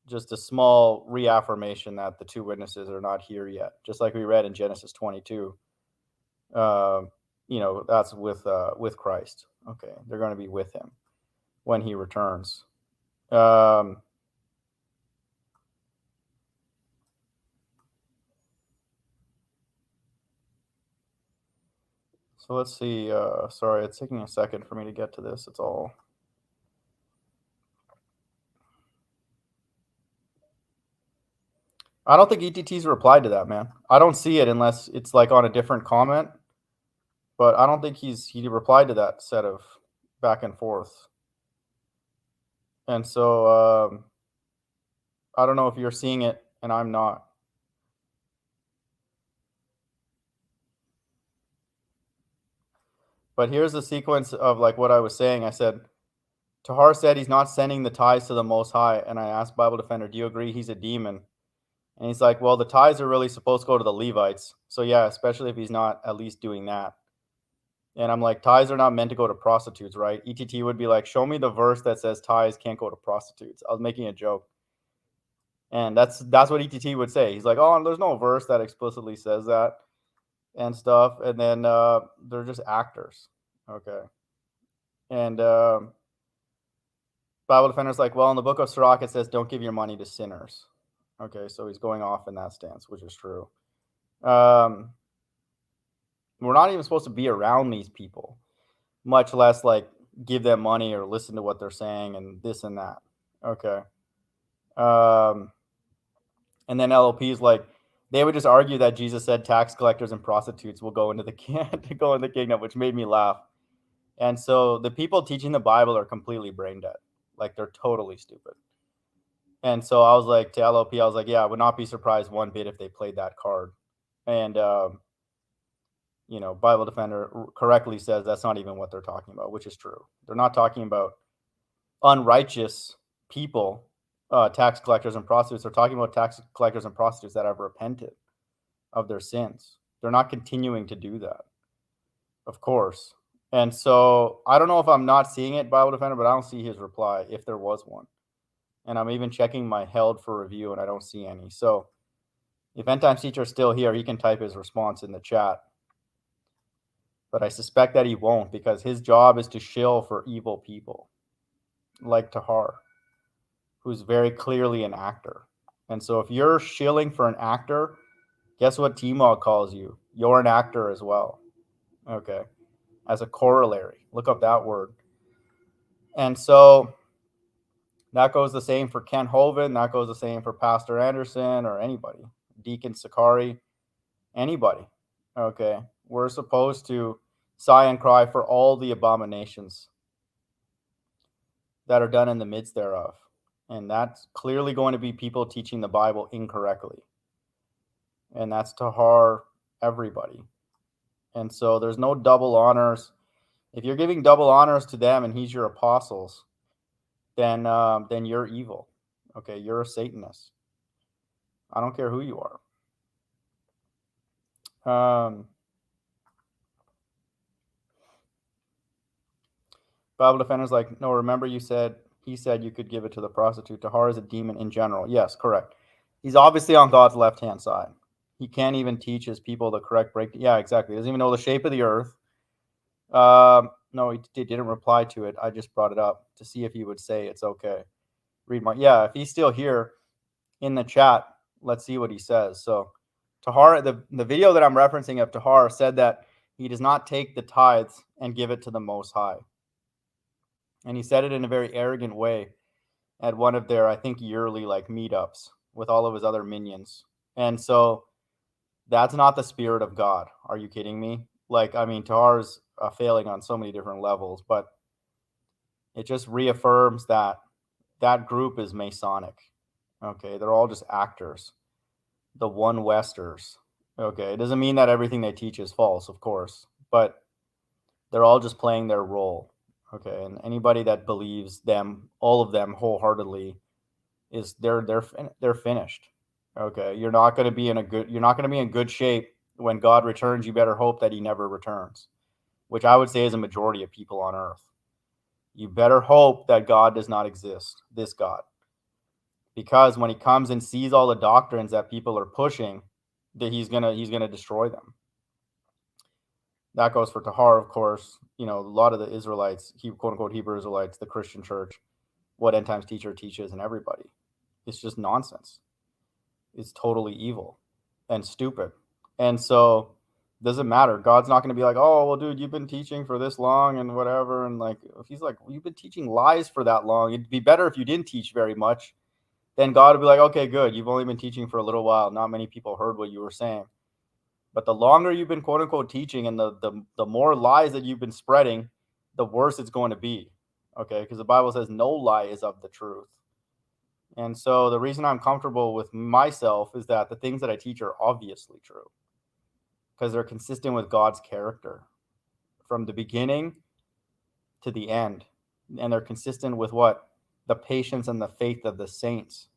just a small reaffirmation that the two witnesses are not here yet. Just like we read in Genesis 22, that's with Christ. Okay, they're going to be with him when he returns. So let's see. Sorry, it's taking a second for me to get to this. It's all. I don't think ETT's replied to that, man. I don't see it unless it's like on a different comment. But I don't think he replied to that set of back and forth. And so I don't know if you're seeing it and I'm not. But here's the sequence of like what I was saying. I said, Tahar said he's not sending the tithes to the Most High. And I asked Bible Defender, do you agree he's a demon? And he's like, well, the tithes are really supposed to go to the Levites. So yeah, especially if he's not at least doing that. And I'm like, tithes are not meant to go to prostitutes, right? ETT would be like, show me the verse that says tithes can't go to prostitutes. I was making a joke. And that's what ETT would say. He's like, oh, there's no verse that explicitly says that and stuff. And then they're just actors. Okay. And Bible Defender's like, well, in the book of Sirach, it says, don't give your money to sinners. Okay, so he's going off in that stance, which is true. We're not even supposed to be around these people, much less like give them money or listen to what they're saying and this and that. Okay. And then LLP is like, they would just argue that Jesus said tax collectors and prostitutes will go into the kingdom, which made me laugh. And so the people teaching the Bible are completely brain dead. Like they're totally stupid. And so I was like, to LLP, I was like, yeah, I would not be surprised one bit if they played that card. And, Bible Defender correctly says that's not even what they're talking about, which is true. They're not talking about unrighteous people, tax collectors and prostitutes. They're talking about tax collectors and prostitutes that have repented of their sins. They're not continuing to do that, of course. And so I don't know if I'm not seeing it, Bible Defender, but I don't see his reply if there was one. And I'm even checking my held for review and I don't see any. So if End Times Teacher is still here, he can type his response in the chat. But I suspect that he won't because his job is to shill for evil people like Tahar, who's very clearly an actor. And so if you're shilling for an actor, guess what TMoG calls you? You're an actor as well. Okay. As a corollary. Look up that word. And so that goes the same for Ken Hovind. That goes the same for Pastor Anderson or anybody. Deacon Sakari. Anybody. Okay. We're supposed to sigh and cry for all the abominations that are done in the midst thereof. And that's clearly going to be people teaching the Bible incorrectly. And that's Tahar everybody. And so there's no double honors. If you're giving double honors to them and he's your apostles, then you're evil. Okay, you're a Satanist. I don't care who you are. Bible Defender's like, no, remember he said you could give it to the prostitute. Tahar is a demon in general. Yes, correct. He's obviously on God's left-hand side. He can't even teach his people the correct break. Yeah, exactly. He doesn't even know the shape of the earth. No, he didn't reply to it. I just brought it up to see if he would say it's okay. Read my, yeah, if he's still here in the chat, let's see what he says. So Tahar, the video that I'm referencing of Tahar said that he does not take the tithes and give it to the Most High. And he said it in a very arrogant way at one of their, I think, yearly like meetups with all of his other minions. And so that's not the spirit of God. Are you kidding me? Like, I mean, Tahar's failing on so many different levels, but it just reaffirms that that group is Masonic. Okay, they're all just actors. The One Westers. Okay, it doesn't mean that everything they teach is false, of course, but they're all just playing their role. Okay, and anybody that believes them, all of them wholeheartedly, is they're finished. Okay, you're not going to be in good shape when God returns. You better hope that he never returns, which I would say is a majority of people on earth. You better hope that God does not exist, this God. Because when he comes and sees all the doctrines that people are pushing, that he's gonna destroy them. That goes for Tahar, of course. A lot of the Israelites, quote unquote Hebrew Israelites, the Christian church, what End Times Teacher teaches, and everybody. It's just nonsense. It's totally evil and stupid. And so doesn't matter. God's not going to be like, oh, well, dude, you've been teaching for this long and whatever. And like, if he's like, you've been teaching lies for that long, it'd be better if you didn't teach very much. Then God would be like, okay, good. You've only been teaching for a little while. Not many people heard what you were saying. But the longer you've been quote unquote teaching and the more lies that you've been spreading, the worse it's going to be. Okay, because the Bible says no lie is of the truth. And so the reason I'm comfortable with myself is that the things that I teach are obviously true because they're consistent with God's character from the beginning to the end. And they're consistent with what? The patience and the faith of the saints,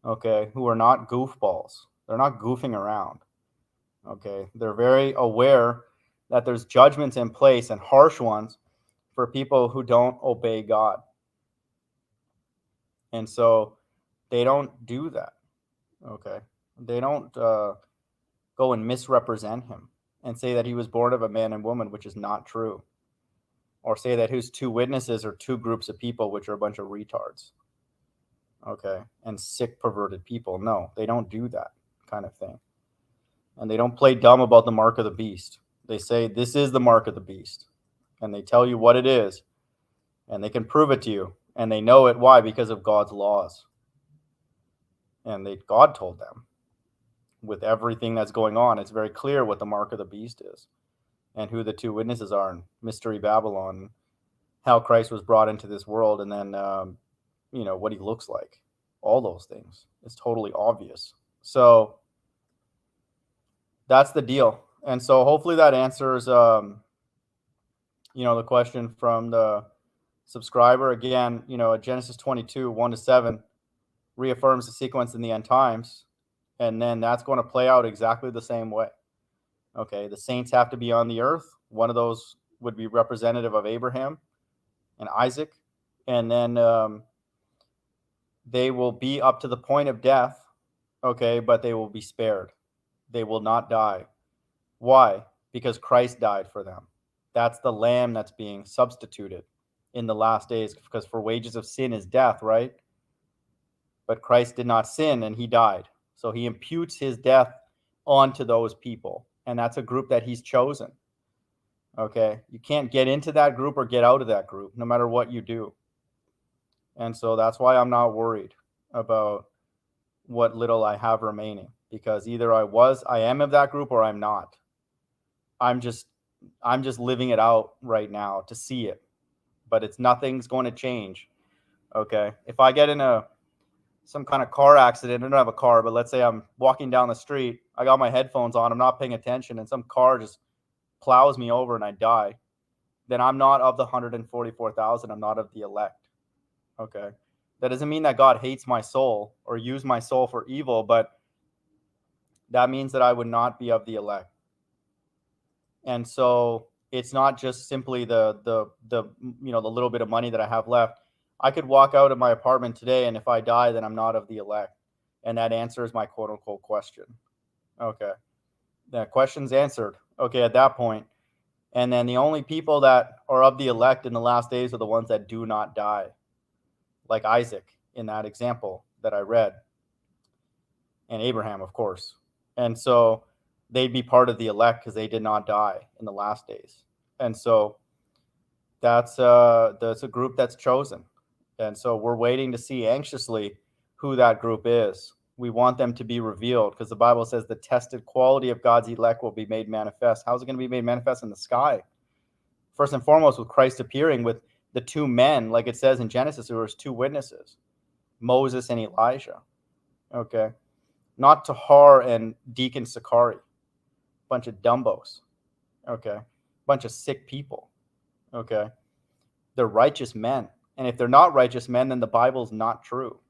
okay, who are not goofballs. They're not goofing around, okay? They're very aware that there's judgments in place and harsh ones for people who don't obey God. And so they don't do that, okay? They don't go and misrepresent him and say that he was born of a man and woman, which is not true. Or say that his two witnesses are two groups of people, which are a bunch of retards, okay, and sick, perverted people. No, they don't do that kind of thing. And they don't play dumb about the mark of the beast. They say, this is the mark of the beast. And they tell you what it is. And they can prove it to you. And they know it. Why? Because of God's laws. And God told them. With everything that's going on, it's very clear what the mark of the beast is. And who the two witnesses are in Mystery Babylon, how Christ was brought into this world, and then, what he looks like. All those things. It's totally obvious. So that's the deal. And so hopefully that answers, the question from the subscriber. Again, Genesis 22, 1-7 reaffirms the sequence in the end times. And then that's going to play out exactly the same way. Okay, the saints have to be on the earth. One of those would be representative of Abraham and Isaac. And then they will be up to the point of death, okay, but they will be spared. They will not die. Why? Because Christ died for them. That's the lamb that's being substituted in the last days, because for wages of sin is death, right? But Christ did not sin and he died. So he imputes his death onto those people. And that's a group that he's chosen. Okay. You can't get into that group or get out of that group, no matter what you do. And so that's why I'm not worried about what little I have remaining, because either I am of that group or I'm not. I'm just living it out right now to see it, but nothing's going to change. Okay. If I get in some kind of car accident, I don't have a car, but let's say I'm walking down the street, I got my headphones on, I'm not paying attention, and some car just plows me over and I die, then I'm not of the 144,000. I'm not of the elect. Okay. That doesn't mean that God hates my soul or use my soul for evil, but that means that I would not be of the elect. And so it's not just simply the little bit of money that I have left. I could walk out of my apartment today, and if I die, then I'm not of the elect. And that answers my quote unquote question. Okay. That question's answered. Okay, at that point. And then the only people that are of the elect in the last days are the ones that do not die. Like Isaac in that example that I read. And Abraham, of course. And so they'd be part of the elect because they did not die in the last days. And so that's a group that's chosen. And so we're waiting to see anxiously who that group is. We want them to be revealed because the Bible says the tested quality of God's elect will be made manifest. How's it going to be made manifest in the sky? First and foremost, with Christ appearing with the two men, like it says in Genesis, there was two witnesses, Moses and Elijah. Okay. Not Tahar and Deacon Sakari. Bunch of dumbos. Okay. Bunch of sick people. Okay. They're righteous men. And if they're not righteous men, then the Bible's not true.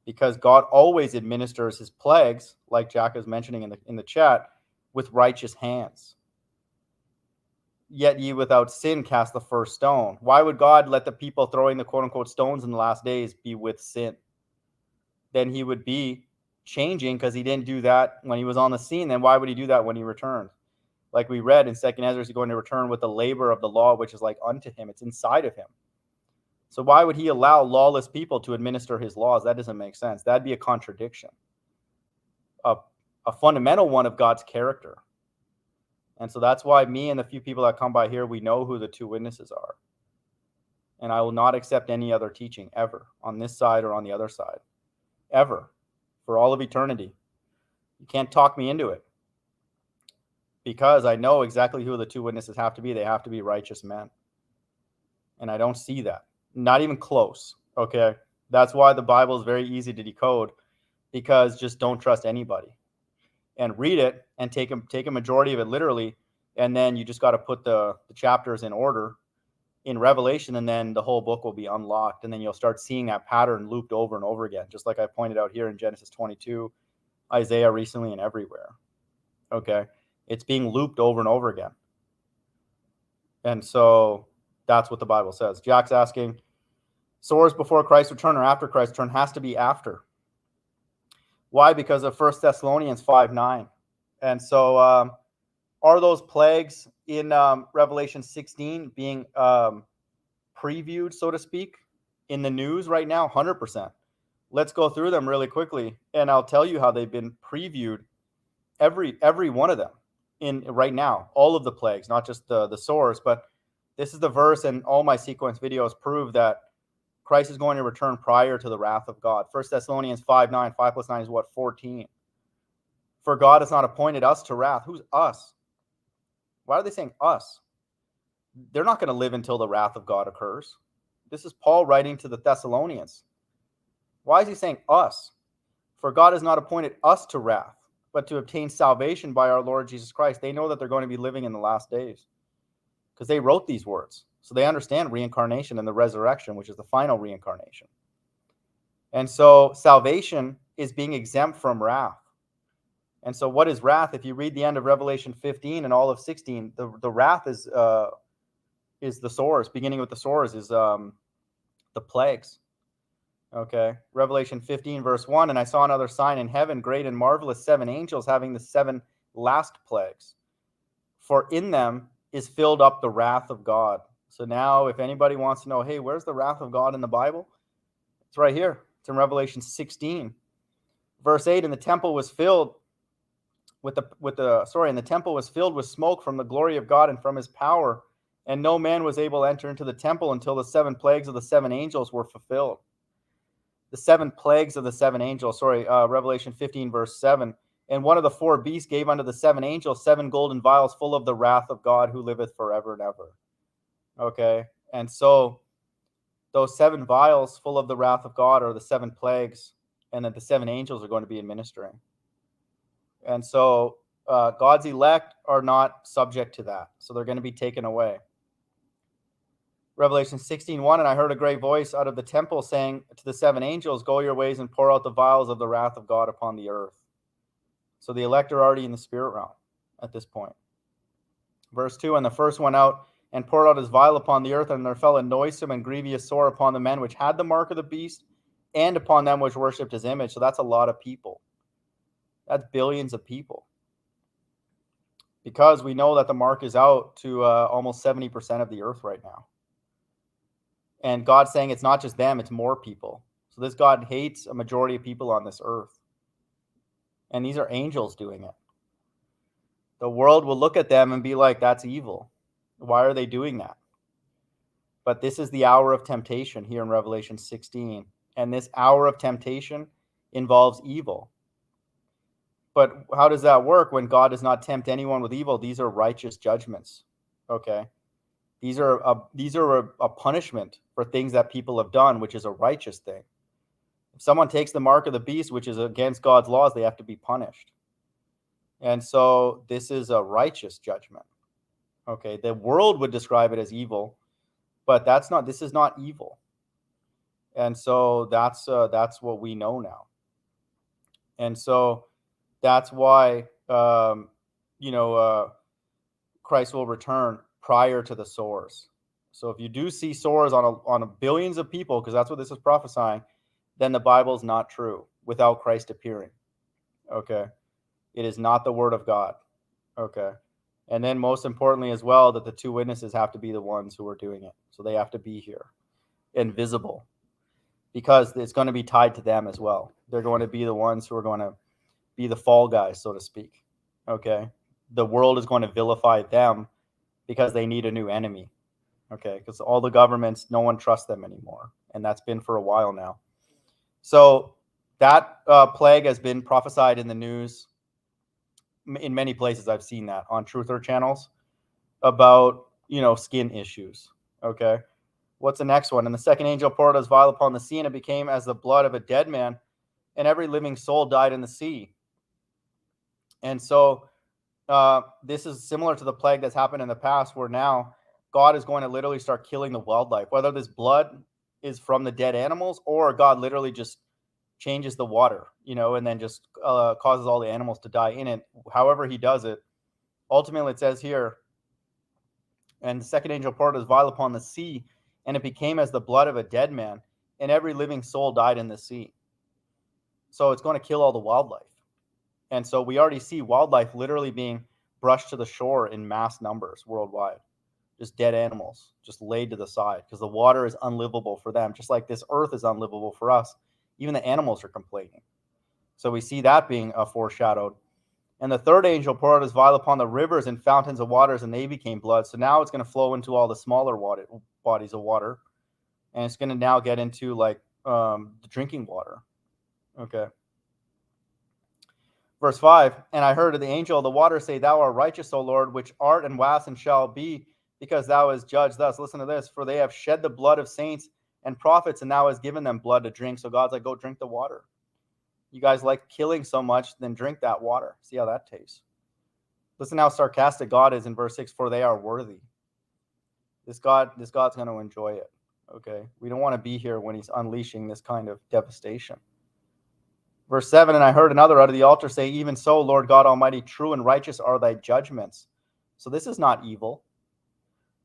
Because God always administers his plagues, like Jack is mentioning in the chat, with righteous hands. Yet ye without sin cast the first stone. Why would God let the people throwing the quote-unquote stones in the last days be with sin? Then he would be changing because he didn't do that when he was on the scene. Then why would he do that when he returned? Like we read in 2nd Ezra, he's going to return with the labor of the law, which is like unto him. It's inside of him. So why would he allow lawless people to administer his laws? That doesn't make sense. That'd be a contradiction. A fundamental one of God's character. And so that's why me and the few people that come by here, we know who the two witnesses are. And I will not accept any other teaching ever on this side or on the other side. Ever. For all of eternity. You can't talk me into it. because I know exactly who the two witnesses have to be. They have to be righteous men. And I don't see that. Not even close. Okay. That's why the Bible is very easy to decode, because just don't trust anybody and read it and take a majority of it literally. And then you just got to put the chapters in order in Revelation, and then the whole book will be unlocked. And then you'll start seeing that pattern looped over and over again, just like I pointed out here in Genesis 22, Isaiah recently, and everywhere. Okay. It's being looped over and over again. And so that's what the Bible says. Jack's asking, sores before Christ's return or after Christ's return? Has to be after. Why? Because of 1 Thessalonians 5:9. And so are those plagues in Revelation 16 being previewed, so to speak, in the news right now? 100%. Let's go through them really quickly, and I'll tell you how they've been previewed, every one of them in right now, all of the plagues, not just the sores. But this is the verse, and all my sequence videos prove that Christ is going to return prior to the wrath of God. 1 Thessalonians 5:9. 5 plus 9 is what? 14. For God has not appointed us to wrath. Who's us? Why are they saying us? They're not going to live until the wrath of God occurs. This is Paul writing to the Thessalonians. Why is he saying us? For God has not appointed us to wrath, but to obtain salvation by our Lord Jesus Christ. They know that they're going to be living in the last days because they wrote these words. So they understand reincarnation and the resurrection, which is the final reincarnation. And so salvation is being exempt from wrath. And so what is wrath? If you read the end of Revelation 15 and all of 16, the wrath is the sores. Beginning with the sores is the plagues. Okay. Revelation 15 verse 1, and I saw another sign in heaven, great and marvelous, 7 angels having the 7 last plagues. For in them is filled up the wrath of God. So now if anybody wants to know, hey, where's the wrath of God in the Bible? It's right here. It's in Revelation 16. Verse 8, and the temple was filled and the temple was filled with smoke from the glory of God and from his power, and no man was able to enter into the temple until the 7 plagues of the 7 angels were fulfilled. The 7 plagues of the 7 angels, Revelation 15 verse 7. And one of the 4 beasts gave unto the 7 angels 7 golden vials full of the wrath of God, who liveth forever and ever. Okay. And so those 7 vials full of the wrath of God are the 7 plagues, and that the 7 angels are going to be administering. And so God's elect are not subject to that. So they're going to be taken away. Revelation 16:1, and I heard a great voice out of the temple saying to the 7 angels, go your ways and pour out the vials of the wrath of God upon the earth. So the elect are already in the spirit realm at this point. Verse 2, and the first went out and poured out his vial upon the earth, and there fell a noisome and grievous sore upon the men which had the mark of the beast, and upon them which worshipped his image. So that's a lot of people. That's billions of people. Because we know that the mark is out to almost 70% of the earth right now. And God's saying it's not just them, it's more people. So this God hates a majority of people on this earth. And these are angels doing it. The world will look at them and be like, that's evil. Why are they doing that? But this is the hour of temptation here in Revelation 16. And this hour of temptation involves evil. But how does that work when God does not tempt anyone with evil? These are righteous judgments. Okay. These are a punishment for things that people have done, which is a righteous thing. If someone takes the mark of the beast, which is against God's laws, they have to be punished. And so this is a righteous judgment. Okay. The world would describe it as evil, but this is not evil. And so that's what we know now. And so that's why, Christ will return prior to the sores. So if you do see sores on a billions of people, because that's what this is prophesying, then the Bible is not true without Christ appearing. Okay. It is not the word of God. Okay. And then most importantly as well, that the 2 witnesses have to be the ones who are doing it. So they have to be here and visible, because it's going to be tied to them as well. They're going to be the ones who are going to be the fall guys, so to speak. Okay. The world is going to vilify them because they need a new enemy. Okay. Because all the governments, no one trusts them anymore. And that's been for a while now. So that plague has been prophesied in the news in many places I've seen that on truther channels about, skin issues. Okay. What's the next one? And the second angel poured his vial upon the sea, and it became as the blood of a dead man, and every living soul died in the sea. And so this is similar to the plague that's happened in the past, where now God is going to literally start killing the wildlife, whether this blood is from the dead animals or God literally just changes the water, and then just causes all the animals to die in it. However he does it, ultimately it says here, and the second angel poured his vial upon the sea, and it became as the blood of a dead man, and every living soul died in the sea. So it's going to kill all the wildlife. And so we already see wildlife literally being brushed to the shore in mass numbers worldwide. Just dead animals, just laid to the side, because the water is unlivable for them, just like this earth is unlivable for us. Even the animals are complaining. So we see that being foreshadowed. And the third angel poured out his vial upon the rivers and fountains of waters, and they became blood. So now it's going to flow into all the smaller bodies of water, and it's going to now get into like the drinking water. Okay. Verse 5, and I heard of the angel of the water say, Thou art righteous, O Lord, which art and wast and shall be, because thou hast judged thus. Listen to this. For they have shed the blood of saints and prophets, and thou hast given them blood to drink. So God's like, go drink the water. You guys like killing so much, then drink that water. See how that tastes. Listen how sarcastic God is in verse 6, for they are worthy. This God's going to enjoy it. Okay. We don't want to be here when he's unleashing this kind of devastation. Verse 7, and I heard another out of the altar say, Even so, Lord God Almighty, true and righteous are thy judgments. So this is not evil.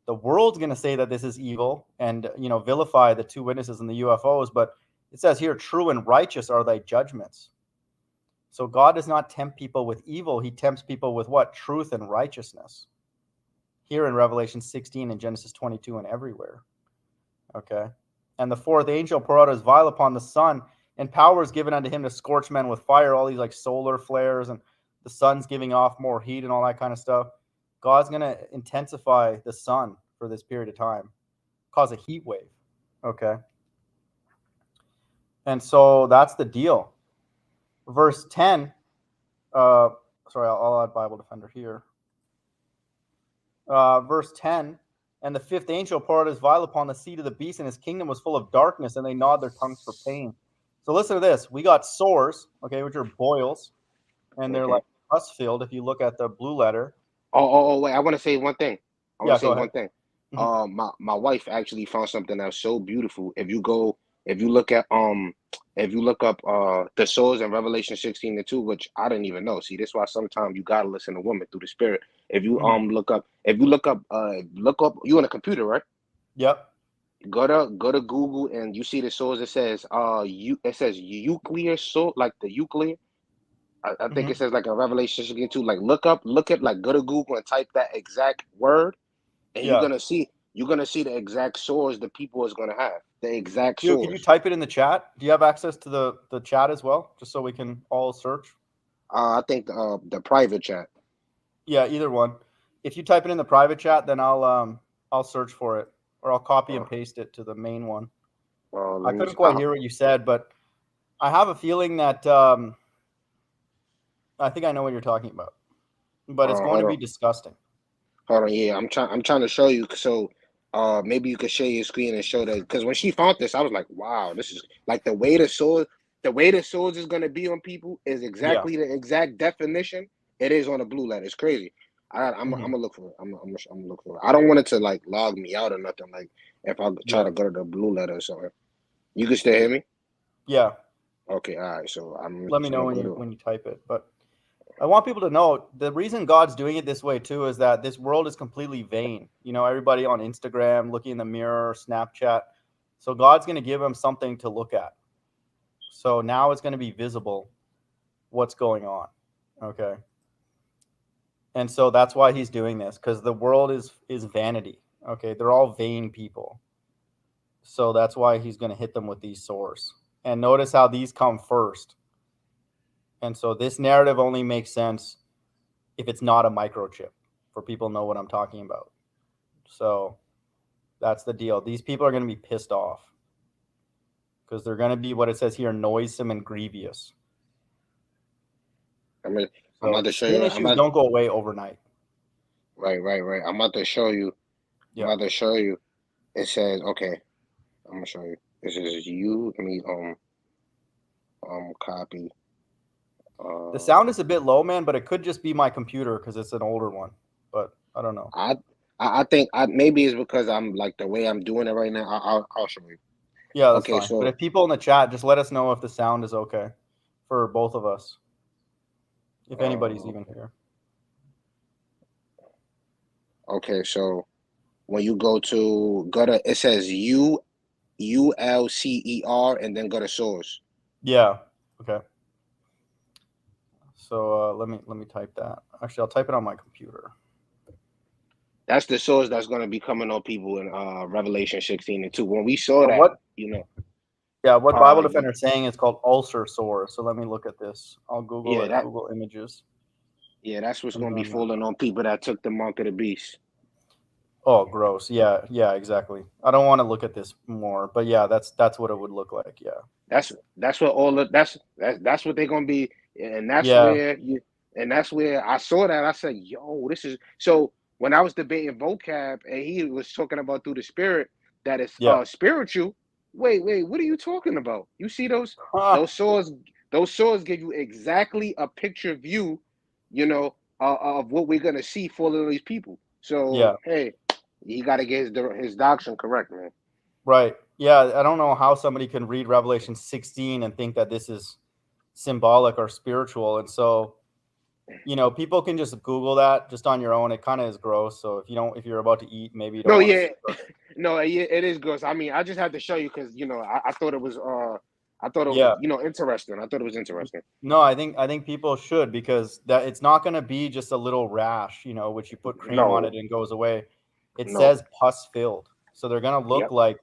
The world's going to say that this is evil and, vilify the two witnesses and the UFOs, but it says here, true and righteous are thy judgments. So God does not tempt people with evil. He tempts people with what? Truth and righteousness. Here in Revelation 16 and Genesis 22 and everywhere. Okay. And the fourth angel poured out his vial upon the sun, and power is given unto him to scorch men with fire, all these like solar flares, and the sun's giving off more heat and all that kind of stuff. God's going to intensify the sun for this period of time, cause a heat wave. Okay. And so that's the deal. Verse 10, I'll add Bible Defender here. Verse 10, and the fifth angel poured his vial upon the seat of the beast, and his kingdom was full of darkness, and they gnawed their tongues for pain. So listen to this. We got sores, okay, which are boils, and they're like pus filled if you look at the blue letter. Oh, wait, I want to say one thing. Go ahead. My wife actually found something that's so beautiful. If you look up the souls in Revelation 16:2, which I didn't even know. See, this is why sometimes you gotta listen to women through the spirit. If you look up you on a computer, right? Yep. Go to Google and you see the souls. It says it says nuclear soul, like the nuclear. I think it says like a Revelation 16:2. Like look at like go to Google and type that exact word, and you're gonna see the exact source the people is gonna have. The exact source. Can you type it in the chat? Do you have access to the chat as well, just so we can all search? I think the private chat. Yeah, either one. If you type it in the private chat, then I'll search for it, or I'll copy and paste it to the main one. I couldn't quite hear what you said, but I have a feeling that I think I know what you're talking about, but it's going to be disgusting. Hold on, yeah, I'm trying to show you. So, maybe you could share your screen and show that. Because when she found this, I was like, wow, this is like the way the sword is gonna be on people is exactly the exact definition it is on the blue letter. It's crazy. I'm gonna look for it. I'm gonna look for it. I don't want it to like log me out or nothing. Like if I try to go to the blue letter or something. You can still hear me? Yeah. Okay. All right. So let me know when you type it, but. I want people to know the reason God's doing it this way too is that this world is completely vain. Everybody on Instagram looking in the mirror, Snapchat. So God's going to give them something to look at. So now it's going to be visible what's going on. Okay. And so that's why he's doing this, because the world is vanity. Okay. They're all vain people. So that's why he's going to hit them with these sores. And notice how these come first. And so this narrative only makes sense if it's not a microchip, for people know what I'm talking about. So that's the deal. These people are going to be pissed off because they're going to be, what it says here, noisome and grievous. I'm I'm So about to show skin you. I'm issues about don't go away overnight. right, right, right. I'm about to show you. I'm Yeah. about to show you. It says, okay, I'm gonna show you. This is you. Let me copy. The sound Uh, is a bit low, man, but it could just be my computer because it's an older one. But I don't know. I think maybe it's because I'm like the way I'm doing it right now. I'll show you. Yeah, that's Okay, fine. But so if people in the chat, just let us know if the sound is okay for both of us, if anybody's even here. okay, so when you go to it says ULCER and then go to source. Yeah. Okay. So let me type that. Actually, I'll type it on my computer. That's the source that's going to be coming on people in Revelation 16 and 2. When we saw So that, what? you know, Yeah, what Bible Defender is saying is called ulcer sore. So let me look at this. I'll Google yeah, it. Google images. yeah, that's what's And going to be then, falling on people that took the mark of the beast. oh, gross. Yeah, yeah, exactly. I don't want to look at this more, but yeah, that's what it would look like. Yeah. That's what all of that's what they're going to be, and that's Yeah. where I saw that. I said, yo, this is so. When I was debating vocab and he was talking about through the spirit that it's Yeah. spiritual. Wait, what are you talking about? You see those swords? Those swords give you exactly a picture view, you know, of what we're gonna see falling on these people. So Yeah. hey, he got to get his doctrine correct, man. Right. Yeah. I don't know how somebody can read Revelation 16 and think that this is symbolic or spiritual. And so, people can just Google that just on your own. It kind of is gross. So if you're about to eat, maybe you don't No, want to yeah, see it. no, yeah, it is gross. I mean, I just had to show you because I thought it was Yeah. interesting. I thought it was interesting. No, I think people should, because that it's not going to be just a little rash, which you put cream on No, it and goes away. It no, says pus filled. So they're going to look yep,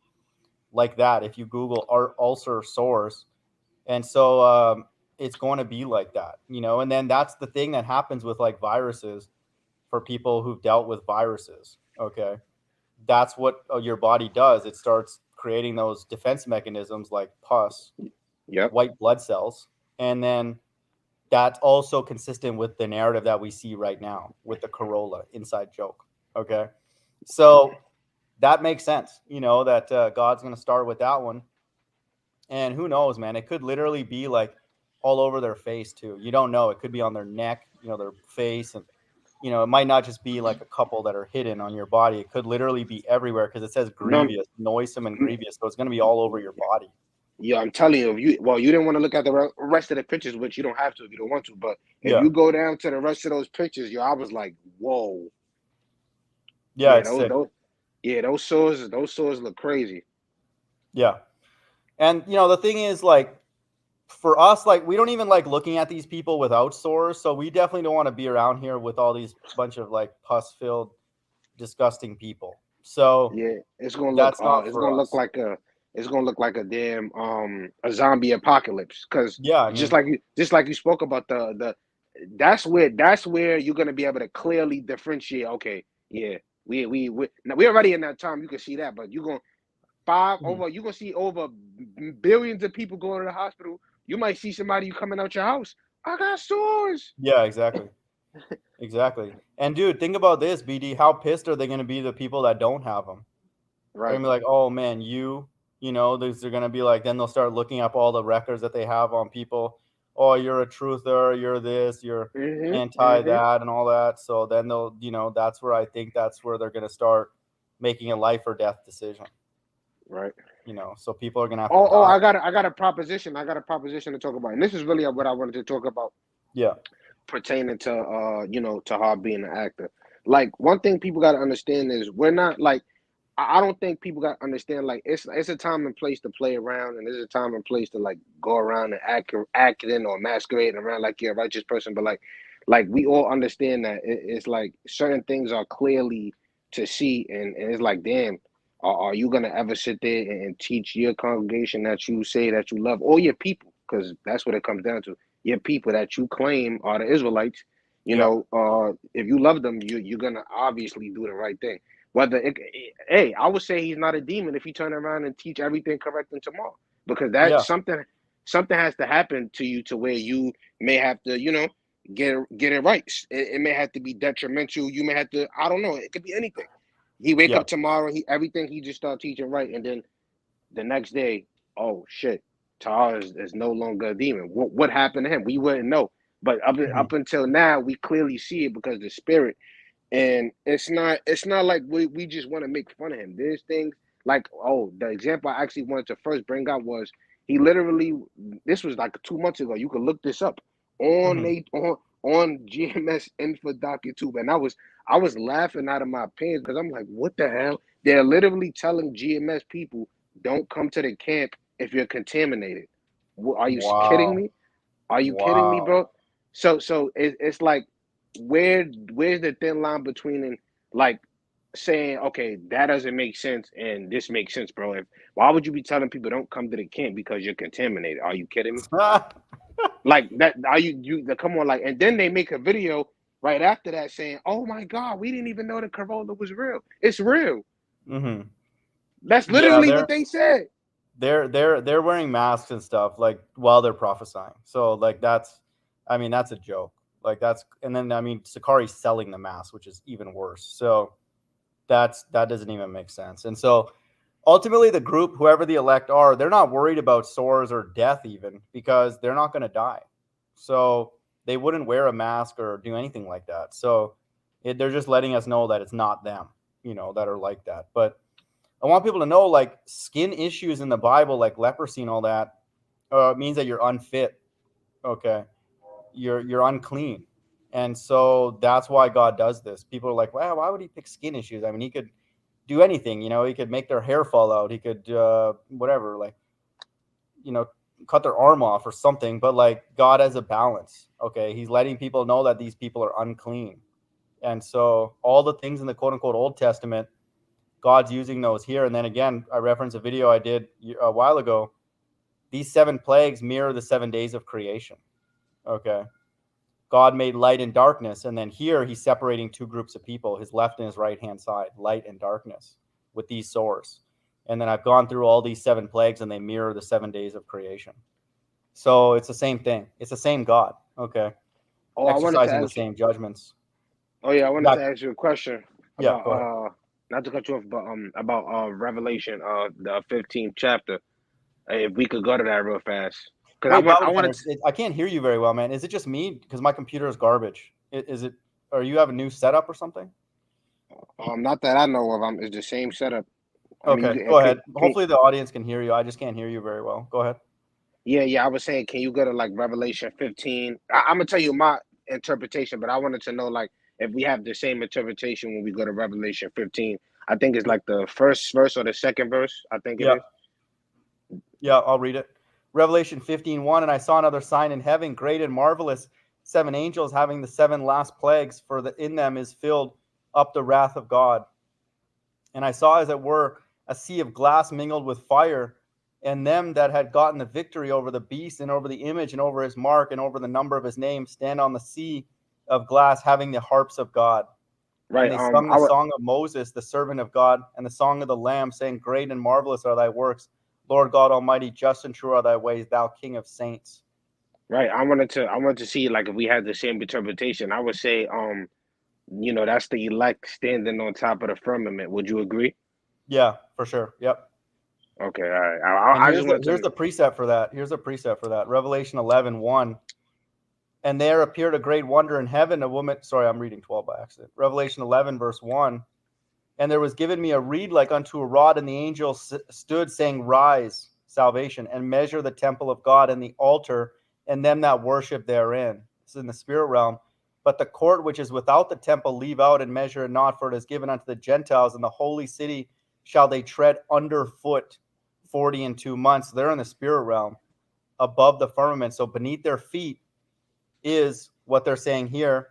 like that if you Google ulcer sores. And so it's going to be like that, and then that's the thing that happens with like viruses for people who've dealt with viruses. Okay. That's what your body does. It starts creating those defense mechanisms like pus, yep. white blood cells. And then that's also consistent with the narrative that we see right now with the Corolla inside joke. Okay. So that makes sense, that God's going to start with that one. And who knows, man? It could literally be like all over their face too. You don't know. It could be on their neck, their face, and it might not just be like a couple that are hidden on your body. It could literally be everywhere because it says No, grievous, noisome, and grievous. So it's going to be all over your body. yeah, I'm telling you, you didn't want to look at the rest of the pictures, which you don't have to if you don't want to. But if Yeah. you go down to the rest of those pictures, I was like, whoa, Yeah, yeah, it's sick. those swords look crazy. Yeah. And the thing is, like, for us, like, we don't even like looking at these people without sores. So we definitely don't want to be around here with all these bunch of like pus filled, disgusting people. So Yeah, that's not for us. it's gonna look like a damn a zombie apocalypse. Because Yeah, I just mean, like you spoke about the that's where you're gonna be able to clearly differentiate. Okay, yeah, now we're already in that time. You can see that, but you're gonna you're gonna see over billions of people going to the hospital. You might see somebody coming out your house. I got sores. yeah, exactly. Exactly. And dude, think about this, BD. How pissed are they going to be, the people that don't have them? They're Right. going to be like, oh man, they're going to be like, then they'll start looking up all the records that they have on people. Oh, you're a truther, you're this, you're anti Mm-hmm. that, and all that. So then that's where I think that's where they're going to start making a life or death decision. Right. So people are going to have to Oh, die. I got a proposition. I got a proposition to talk about, and this is really what I wanted to talk about Yeah. pertaining to to her being an actor. Like one thing people got to understand is we're not like I don't think people got to understand like it's a time and place to play around, and there's a time and place to like go around and acting or masquerading around like you're a righteous person. But like we all understand that it's like certain things are clearly to see, and it's like damn. Are you gonna ever sit there and teach your congregation that you say that you love, or your people? Because that's what it comes down to. Your people that you claim are the Israelites. Yeah. If you love them, you're gonna obviously do the right thing. Hey, I would say he's not a demon if he turn around and teach everything correct in tomorrow, because Yeah. that's something has to happen to you to where you may have to, get it right. It may have to be detrimental. You may have to, I don't know. It could be anything. He wake Yeah. up tomorrow, everything he just start teaching right, and then the next day, oh shit, Tar is no longer a demon. What happened to him? We wouldn't know. But Mhm. up until now, we clearly see it because the spirit. And it's not like we just want to make fun of him. There's things like, oh, the example I actually wanted to first bring up was he literally, this was like 2 months ago. You could look this up on Mhm. they on GMS Info YouTube, and I was laughing out of my pants because I'm like, what the hell? They're literally telling GMS people, don't come to the camp if you're contaminated. Are you kidding Wow. me? Are you kidding me, Wow. bro? So it's like, where's the thin line between like saying, okay, that doesn't make sense and this makes sense, bro? Why would you be telling people don't come to the camp because you're contaminated? Are you kidding me? Like that? Are come on, like, and then they make a video right after that saying, oh my God, we didn't even know the corona was real. It's real. Hmm. That's Yeah, literally what they said. they're wearing masks and stuff like while they're prophesying. So like that's, I mean, that's a joke. Like that's, and then I mean Sakari's selling the mask, which is even worse. So that doesn't even make sense. And so ultimately the group, whoever the elect are, they're not worried about sores or death even because they're not going to die. So they wouldn't wear a mask or do anything like that. So they're just letting us know that it's not them, that are like that. But I want people to know, like, skin issues in the Bible, like leprosy and all that, means that you're unfit. Okay, you're unclean, and so that's why God does this. People are like, "Wow, why would He pick skin issues? I mean, He could do anything. He could make their hair fall out. He could whatever, like, you know, cut their arm off or something. But like, God has a balance. Okay, He's letting people know that these people are unclean, and so all the things in the quote unquote Old Testament, God's using those here. And then again, I referenced a video I did a while ago. These 7 plagues mirror the 7 days of creation. Okay. God made light and darkness. And then here he's separating 2 groups of people, his left and his right hand side, light and darkness, with these swords. And then I've gone through all these 7 plagues and they mirror the 7 days of creation. So it's the same thing. It's the same God. Okay. Oh, I wanted to Exercising the ask you. same judgments. Oh yeah, I wanted Yeah. to ask you a question Yeah. about Go ahead. not to cut you off, but about Revelation the 15th chapter. If we could go to that real fast, because Wait, I Bible wanted Defenders, I can't hear you very well, man. Is it just me? Because my computer is garbage. Is it, or you have a new setup or something? not that I know of. It's the same setup. I mean, Okay, go ahead. Hopefully the audience can hear you. I just can't hear you very well. Go ahead. yeah. I was saying, can you go to like Revelation 15? I'm gonna tell you my interpretation, but I wanted to know like if we have the same interpretation when we go to Revelation 15. I think it's like the first verse or the second verse. I think it Yeah, is. yeah, I'll read it. Revelation 15:1, and I saw another sign in heaven, great and marvelous, 7 angels having the 7 last plagues, for in them is filled up the wrath of God. And I saw, as it were, a sea of glass mingled with fire, and them that had gotten the victory over the beast and over the image and over his mark and over the number of his name stand on the sea of glass, having the harps of God. And Right. they sung the song of Moses, the servant of God, and the song of the Lamb, saying, great and marvelous are thy works, Lord God Almighty, just and true are thy ways, thou King of saints. Right. I wanted to see like if we had the same interpretation. I would say that's the elect standing on top of the firmament. Would you agree? Yeah, for sure. Yep. Okay, all right. And I just wanted here's to. the precept for that. Here's a precept for that. Revelation 11:1. And there appeared a great wonder in heaven, a woman. Sorry, I'm reading 12 by accident. Revelation 11, verse 1. And there was given me a reed like unto a rod, and the angel stood, saying, rise, salvation, and measure the temple of God and the altar, and them that worship therein. This is in the spirit realm. But the court which is without the temple leave out and measure it not, for it is given unto the Gentiles, and the holy city shall they tread underfoot 40 and 2 months. They're in the spirit realm above the firmament. So beneath their feet is what they're saying here,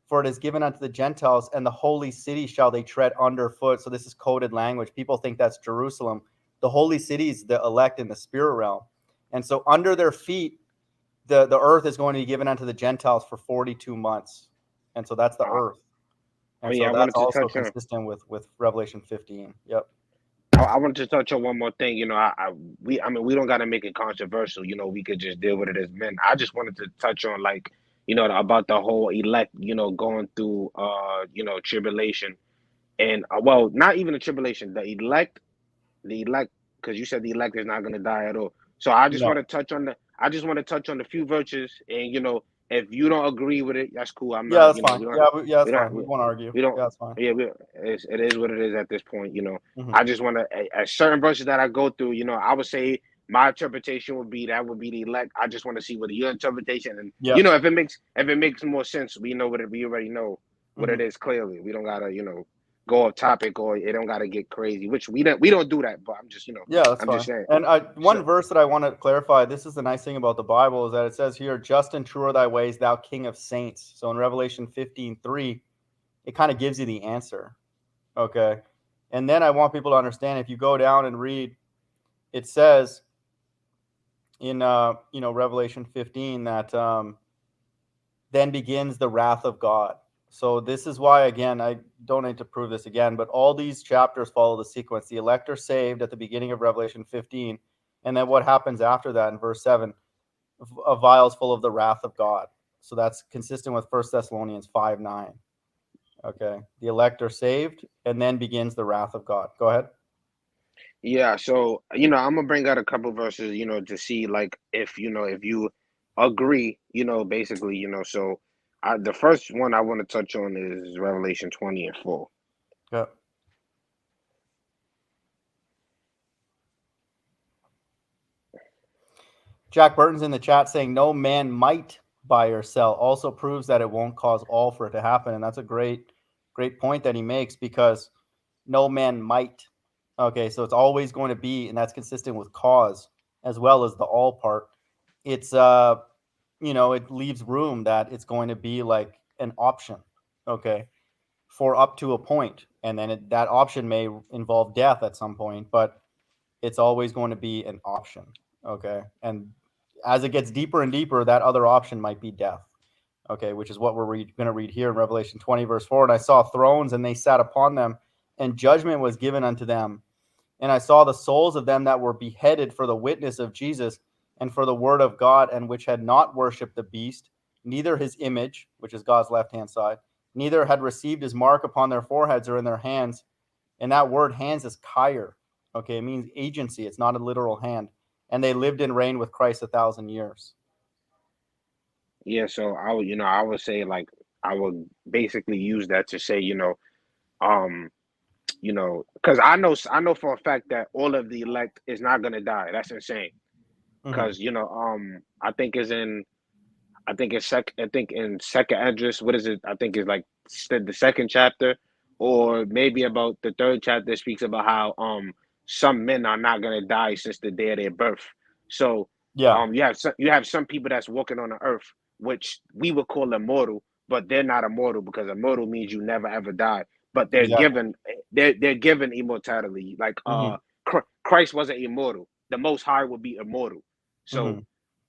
for it is given unto the Gentiles, and the holy city shall they tread underfoot. So this is coded language. People think that's Jerusalem. The holy city is the elect in the spirit realm. And so under their feet, the earth is going to be given unto the Gentiles for 42 months. And so that's the Uh, earth. oh And yeah, so I that's wanted to also touch on. consistent with Revelation 15. Yep. I wanted to touch on one more thing. I mean, we don't got to make it controversial. We could just deal with it as men. I just wanted to touch on like, about the whole elect, going through, tribulation. And well, not even a tribulation, the elect, because you said the elect is not going to die at all. So No. I just want to touch on the few virtues, and if you don't agree with it, that's cool. I'm Yeah, not, that's fine. we don't, Yeah, that's we don't, fine. We won't argue. we don't, Yeah, that's fine. yeah, it is what it is at this point. Hmm. I just want to, at certain verses that I go through, I would say my interpretation would be that would be the elect. I just want to see what your interpretation, and Yeah. if it makes more sense, we already know what Hmm. it is clearly. We don't gotta, go off topic, or it don't gotta get crazy, which we don't do that. But Yeah, that's I'm just fine. saying. And one So verse that I want to clarify, this is the nice thing about the Bible, is that it says here, just and true are thy ways, thou King of saints. So in Revelation 15:3, it kind of gives you the answer. Okay. And then I want people to understand, if you go down and read, it says in Revelation 15 that then begins the wrath of God. So this is why, again, I don't need to prove this again, but all these chapters follow the sequence. The elect are saved at the beginning of Revelation 15, and then what happens after that in verse 7, a vials full of the wrath of God. So that's consistent with 1 Thessalonians 5:9. Okay. The elect are saved, and then begins the wrath of God. Go ahead. yeah, so I'm gonna bring out a couple verses, to see like if you agree, basically, so the first one I want to touch on is Revelation 20:4. Yeah. Jack Burton's in the chat saying no man might buy or sell, also proves that it won't cause all for it to happen. And that's a great point that he makes, because no man might. Okay, so it's always going to be, and that's consistent with cause as well as the all part. It's it leaves room that it's going to be like an option. Okay, for up to a point, and then that option may involve death at some point, but it's always going to be an option. Okay. And as it gets deeper and deeper, that other option might be death. Okay. Which is what we're going to read here in Revelation 20, verse 4. And I saw thrones, and they sat upon them, and judgment was given unto them. And I saw the souls of them that were beheaded for the witness of Jesus and for the word of God, and which had not worshipped the beast, neither his image, which is God's left hand side, neither had received his mark upon their foreheads or in their hands. And that word hands is Kyr. Okay, it means agency. It's not a literal hand. And they lived and reigned with Christ 1,000 years. Yeah, so I would say like I would basically use that to say, um, because I know for a fact that all of the elect is not gonna die. That's insane. Hmm. Because I think is in I think in second address, what is it? I think it's like the second chapter, or maybe about the third chapter, speaks about how some men are not gonna die since the day of their birth. So Yeah, you have some people that's walking on the earth, which we would call immortal, but they're not immortal, because immortal means you never ever die. But exactly. they're given immortality. Like Hmm. Christ wasn't immortal. The Most High will be immortal. So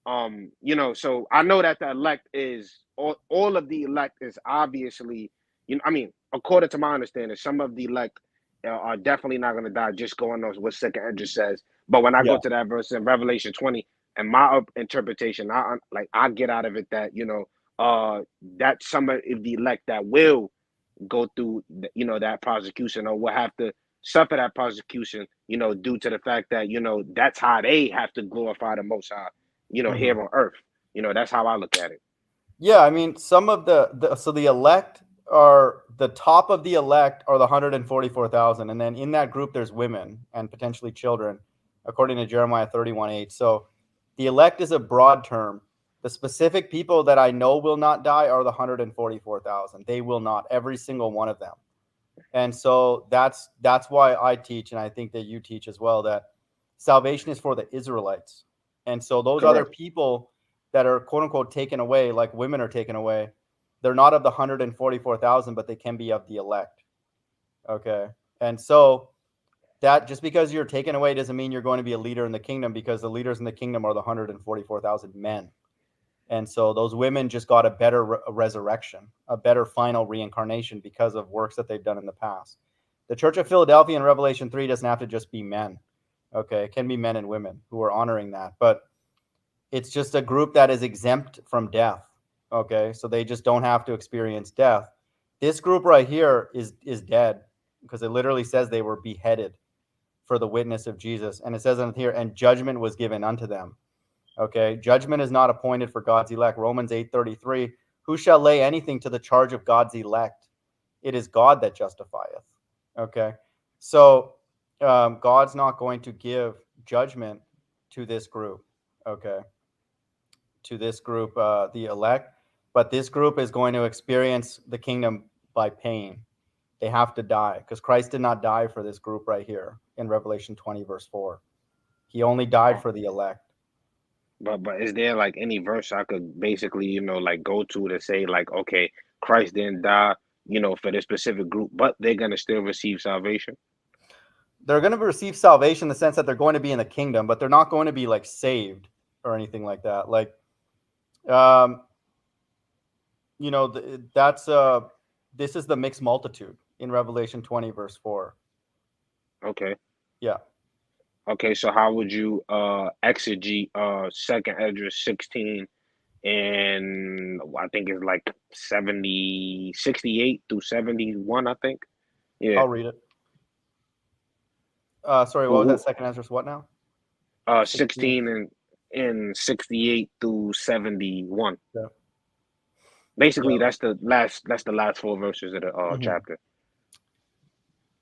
Hmm. so I know that the elect is all of the elect is obviously, I mean, according to my understanding, some of the elect are definitely not going to die, just going on what second Edges says. But when I Yeah. go to that verse in Revelation 20, and my interpretation, I get out of it that that some of the elect that will go through that prosecution, or will have to suffer that prosecution, due to the fact that that's how they have to glorify the Most High, Hmm. here on earth. That's how I look at it. Yeah, I mean, some of so the elect are the top of the elect are the 144,000. And then in that group, there's women and potentially children, according to Jeremiah 31:8. So the elect is a broad term. The specific people that I know will not die are the 144,000. They will not, every single one of them. And so that's why I teach, and I think that you teach as well, that salvation is for the Israelites. And so those other Correct. people that are quote unquote taken away, like women are taken away, they're not of the 144,000, but they can be of the elect. Okay. And so that just because you're taken away doesn't mean you're going to be a leader in the kingdom, because the leaders in the kingdom are the 144,000 men. And so those women just got a better resurrection, a better final reincarnation because of works that they've done in the past. The Church of Philadelphia in Revelation 3 doesn't have to just be men. Okay. It can be men and women who are honoring that. But it's just a group that is exempt from death. Okay, so they just don't have to experience death. This group right here is dead, because it literally says they were beheaded for the witness of Jesus. And it says in here, and judgment was given unto them. Okay, judgment is not appointed for God's elect. Romans 8:33, who shall lay anything to the charge of God's elect? It is God that justifieth. Okay, so God's not going to give judgment to this group. Okay, to this group, the elect, but this group is going to experience the kingdom by pain. They have to die, because Christ did not die for this group right here in Revelation 20, verse 4. He only died for the elect. But is there like any verse I could basically, like go to say like, okay, Christ didn't die, for this specific group, but they're gonna still receive salvation? They're going to receive salvation in the sense that they're going to be in the kingdom, but they're not going to be like saved or anything like that. Like, that's this is the mixed multitude in Revelation 20, verse 4. Okay. Yeah. Okay, so how would you exegete second Esdras 16 and I think it's like 68 through 71, I think. Yeah. I'll read it. Sorry, what was that second Esdras? What now? 16 and 68 through 71. Yeah. Basically, Yeah. that's the last 4 verses of the chapter.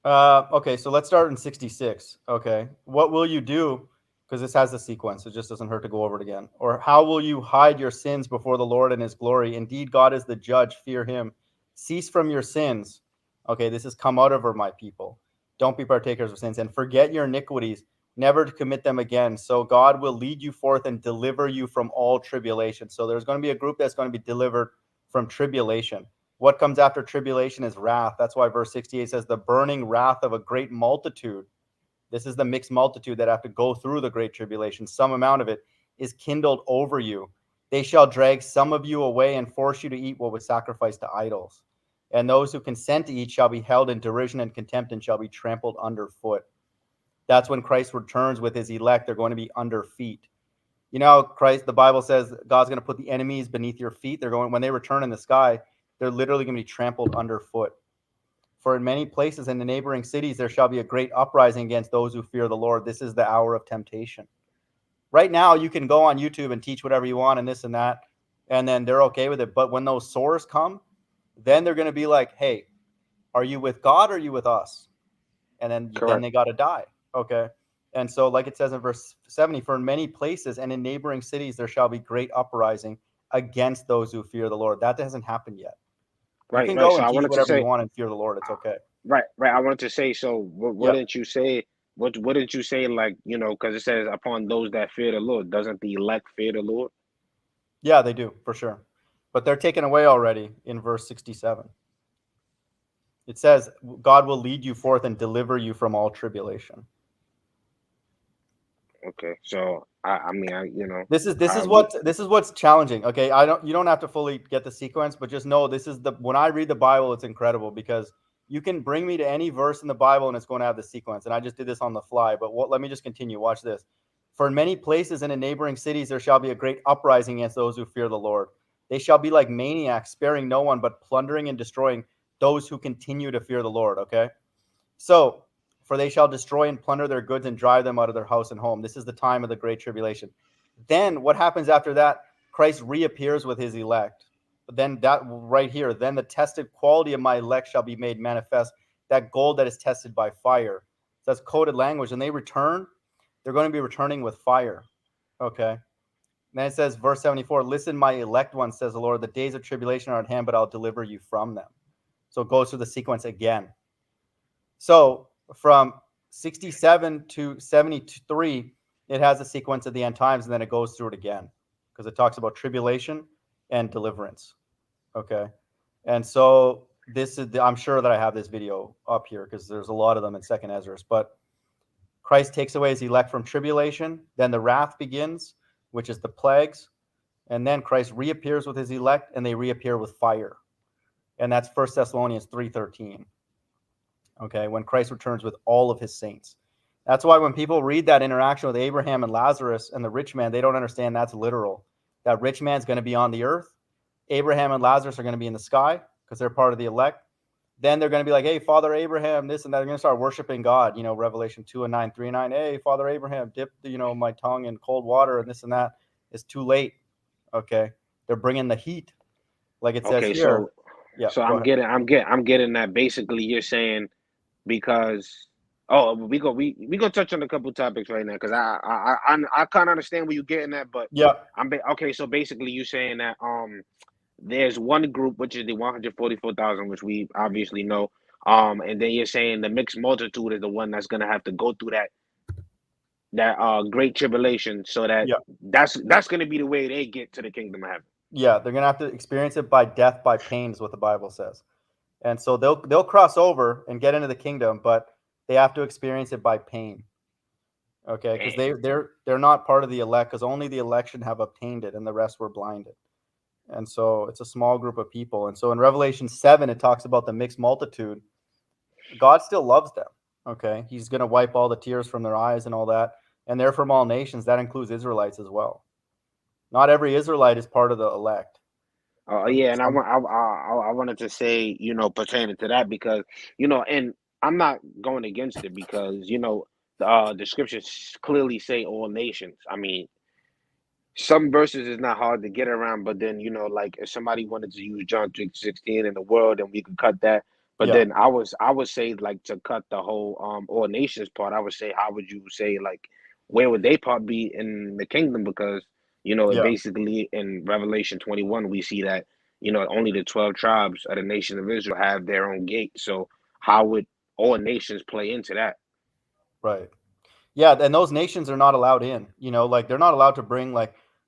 Okay, so let's start in 66. Okay, what will you do? Because this has a sequence, it just doesn't hurt to go over it again. Or how will you hide your sins before the Lord and his glory? Indeed, God is the judge, fear him. Cease from your sins. Okay, this is come out of her, my people. Don't be partakers of sins, and forget your iniquities, never to commit them again. So God will lead you forth and deliver you from all tribulation. So there's going to be a group that's going to be delivered from tribulation. What comes after tribulation is wrath. That's why verse 68 says the burning wrath of a great multitude. This is the mixed multitude that have to go through the great tribulation. Some amount of it is kindled over you. They shall drag some of you away and force you to eat what was sacrificed to idols. And those who consent to eat shall be held in derision and contempt and shall be trampled underfoot. That's when Christ returns with his elect. They're going to be under feet. You know, Christ, the Bible says God's going to put the enemies beneath your feet. They're going, when they return in the sky, they're literally going to be trampled underfoot. For in many places in the neighboring cities, there shall be a great uprising against those who fear the Lord. This is the hour of temptation. Right now, you can go on YouTube and teach whatever you want and this and that, and then they're okay with it. But when those sores come, then they're going to be like, hey, are you with God or are you with us? And then they got to die. Okay. And so, like it says in verse 70, for in many places and in neighboring cities, there shall be great uprising against those who fear the Lord. That hasn't happened yet. You can go and teach whatever you want and fear the Lord. It's okay. Right. I wanted to say, so what didn't you say? What didn't you say, like, because it says upon those that fear the Lord, doesn't the elect fear the Lord? Yeah, they do, for sure. But they're taken away already in verse 67. It says, God will lead you forth and deliver you from all tribulation. Okay, so I mean, this is what's challenging. Okay, you don't have to fully get the sequence, but just know this is when I read the Bible, it's incredible because you can bring me to any verse in the Bible and it's going to have the sequence. And I just did this on the fly, but let me just continue. Watch this. For in many places and in neighboring cities there shall be a great uprising against those who fear the Lord. They shall be like maniacs, sparing no one, but plundering and destroying those who continue to fear the Lord. Okay, so. For they shall destroy and plunder their goods and drive them out of their house and home. This is the time of the great tribulation. Then what happens after that? Christ reappears with his elect. Then that right here, then the tested quality of my elect shall be made manifest, that gold that is tested by fire. That's coded language. And they return, they're going to be returning with fire. Okay. And then it says, verse 74, listen, my elect ones, says the Lord, the days of tribulation are at hand, but I'll deliver you from them. So it goes through the sequence again. So from 67 to 73, it has a sequence of the end times, and then it goes through it again because it talks about tribulation and deliverance. Okay. And so this is, I'm sure that I have this video up here because there's a lot of them in second Esdras, but Christ takes away his elect from tribulation. Then the wrath begins, which is the plagues. And then Christ reappears with his elect and they reappear with fire. And that's 1 Thessalonians 3:13. Okay, when Christ returns with all of his saints. That's why when people read that interaction with Abraham and Lazarus and the rich man, they don't understand that's literal. That rich man's going to be on the earth, Abraham and Lazarus are going to be in the sky because they're part of the elect. Then they're going to be like, hey, Father Abraham, this and that. They're going to start worshiping God. Revelation 2:9, 3:9. Hey, Father Abraham, dip, my tongue in cold water and this and that. It's too late. Okay. They're bringing the heat, like it says Okay, here. Yeah, so go ahead. I'm getting that basically you're saying because we gonna touch on a couple topics right now because I kind of understand where you're getting at, but Yeah, okay. So basically, you're saying that there's one group which is the 144,000, which we obviously know, and then you're saying the mixed multitude is the one that's gonna have to go through that great tribulation, so yeah, that's gonna be the way they get to the kingdom of heaven. yeah. They're going to have to experience it by death, by pain, is what the Bible says. And so they'll cross over and get into the kingdom, but they have to experience it by pain. Okay, because Damn. they're not part of the elect, because only the election have obtained it, and the rest were blinded. And so it's a small group of people. And so in Revelation 7, it talks about the mixed multitude. God still loves them. Okay, He's going to wipe all the tears from their eyes and all that, and they're from all nations. That includes Israelites as well. Not every Israelite is part of the elect. Okay, Yeah, and I wanted to say, pertaining to that because, and I'm not going against it because, the scriptures clearly say all nations. I mean, some verses is not hard to get around, but then, like if somebody wanted to use John 3:16 in the world, then we could cut that. But yeah, then I would say like to cut the whole all nations part, I would say how would you say like where would they part be in the kingdom? Because it yeah, basically in Revelation 21 we see that only the 12 tribes of the nation of Israel have their own gate. So how would all nations play into that? right. Yeah, and those nations are not allowed in. Like they're not allowed to bring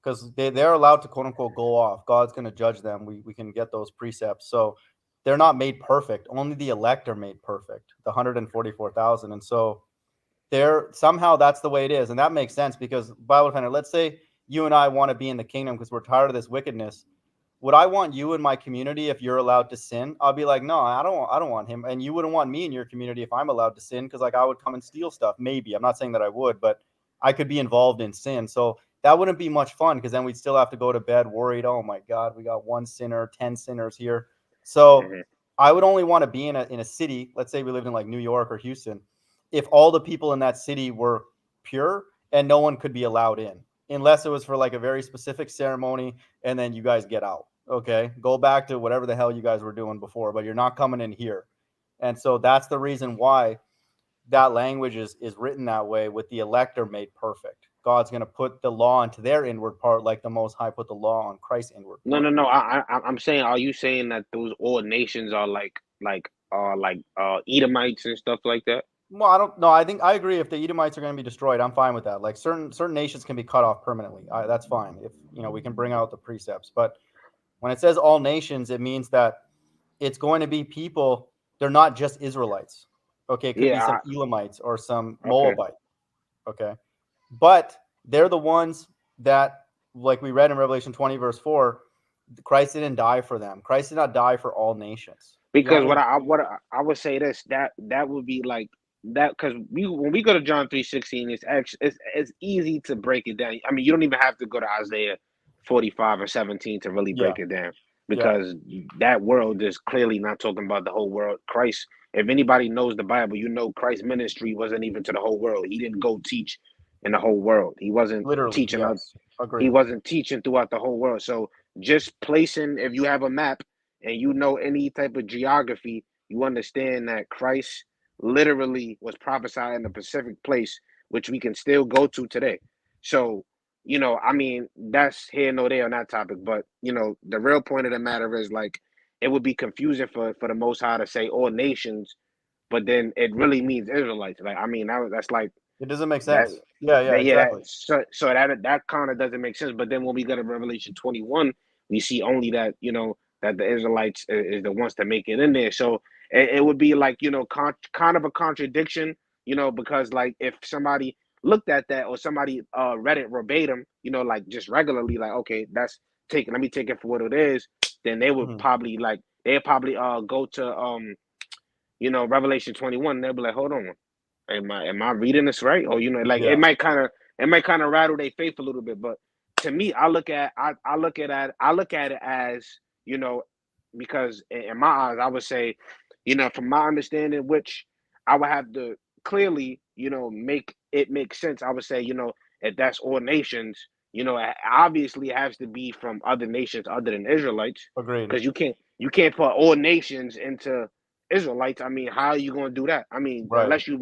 because they're allowed to quote unquote go off. God's going to judge them. We can get those precepts. So they're not made perfect. Only the elect are made perfect, the 144,000. And so they're somehow that's the way it is. And that makes sense because Bible defender, let's say you and I want to be in the kingdom because we're tired of this wickedness. Would I want you in my community if you're allowed to sin? I'll be like, no, I don't want him. And you wouldn't want me in your community if I'm allowed to sin because I would come and steal stuff. Maybe. I'm not saying that I would, but I could be involved in sin. So that wouldn't be much fun because then we'd still have to go to bed worried. Oh my God, we got one sinner, 10 sinners here. So Hmm. I would only want to be in a city. Let's say we lived in like New York or Houston. If all the people in that city were pure and no one could be allowed in, unless it was for like a very specific ceremony, and then you guys get out. Okay, go back to whatever the hell you guys were doing before, but you're not coming in here. And so that's the reason why that language is written that way, with the elect are made perfect. God's going to put the law into their inward part, like the Most High put the law on Christ's inward No, part. no, no. I'm saying, are you saying that those all nations are like Edomites and stuff like that? Well, I don't know. I think I agree. If the Edomites are going to be destroyed, I'm fine with that. Like certain nations can be cut off permanently. That's fine if we can bring out the precepts. But when it says all nations, it means that it's going to be people. They're not just Israelites. Okay, it could be Yeah. some Elamites or some Okay. Moabite. Okay, but they're the ones that, like we read in Revelation 20, verse 4, Christ didn't die for them. Christ did not die for all nations. He Because only, I would say this that would be like that because when we go to John 3:16, it's actually it's easy to break it down. I mean, you don't even have to go to Isaiah 45 or 17 to really yeah, break it down yeah, because that world is clearly not talking about the whole world. Christ, if anybody knows the Bible, Christ's ministry wasn't even to the whole world. He didn't go teach in the whole world. literally, Teaching out. yes, He agreed. wasn't teaching throughout the whole world. So just placing, if you have a map and you know any type of geography, you understand that Christ literally was prophesied in a specific place, which we can still go to today. So, I mean, that's here no there on that topic. But the real point of the matter is like it would be confusing for the Most High to say all nations, but then it really means Israelites. Like, I mean, that's like It doesn't make that sense. Yeah, yeah, yeah, exactly. so that kind of doesn't make sense. But then when we go to Revelation 21, we see only that that the Israelites is the ones to make it in there. So it would be like kind of a contradiction, because like if somebody looked at that or somebody read it verbatim, like just regularly, like okay, let me take it for what it is. Then they would Mhm. probably go to Revelation 21. They'll be like, hold on, am I reading this right? Or like Yeah, it might kind of rattle their faith a little bit. But to me, I look at it as you know, because in my eyes, I would say, from my understanding, which I would have to clearly, make it make sense. I would say, if that's all nations, it obviously has to be from other nations other than Israelites, Agreed. because you can't put all nations into Israelites. I mean, how are you going to do that? I mean, Right. unless you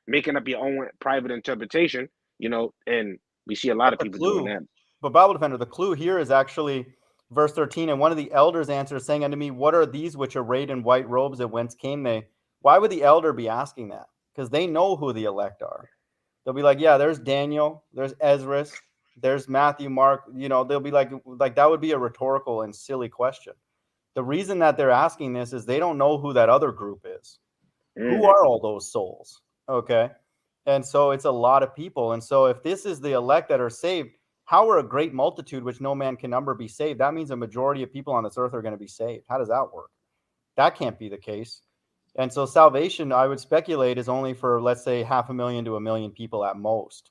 making up your own private interpretation, and we see a lot But of the people doing clue, that. but Bible Defender, the clue here is actually verse 13. And one of the elders answered, saying unto me, what are these which are arrayed in white robes, and whence came they? Why would the elder be asking that? Because they know who the elect are. They'll be like, yeah, there's Daniel, there's Ezra, there's Matthew, Mark. They'll be like that would be a rhetorical and silly question. The reason that they're asking this is they don't know who that other group is. Who are all those souls? Okay. And so it's a lot of people. And so if this is the elect that are saved, how are a great multitude which no man can number be saved? That means a majority of people on this earth are going to be saved. How does that work? That can't be the case. And so salvation, I would speculate, is only for, let's say, 500,000 to 1,000,000 people at most.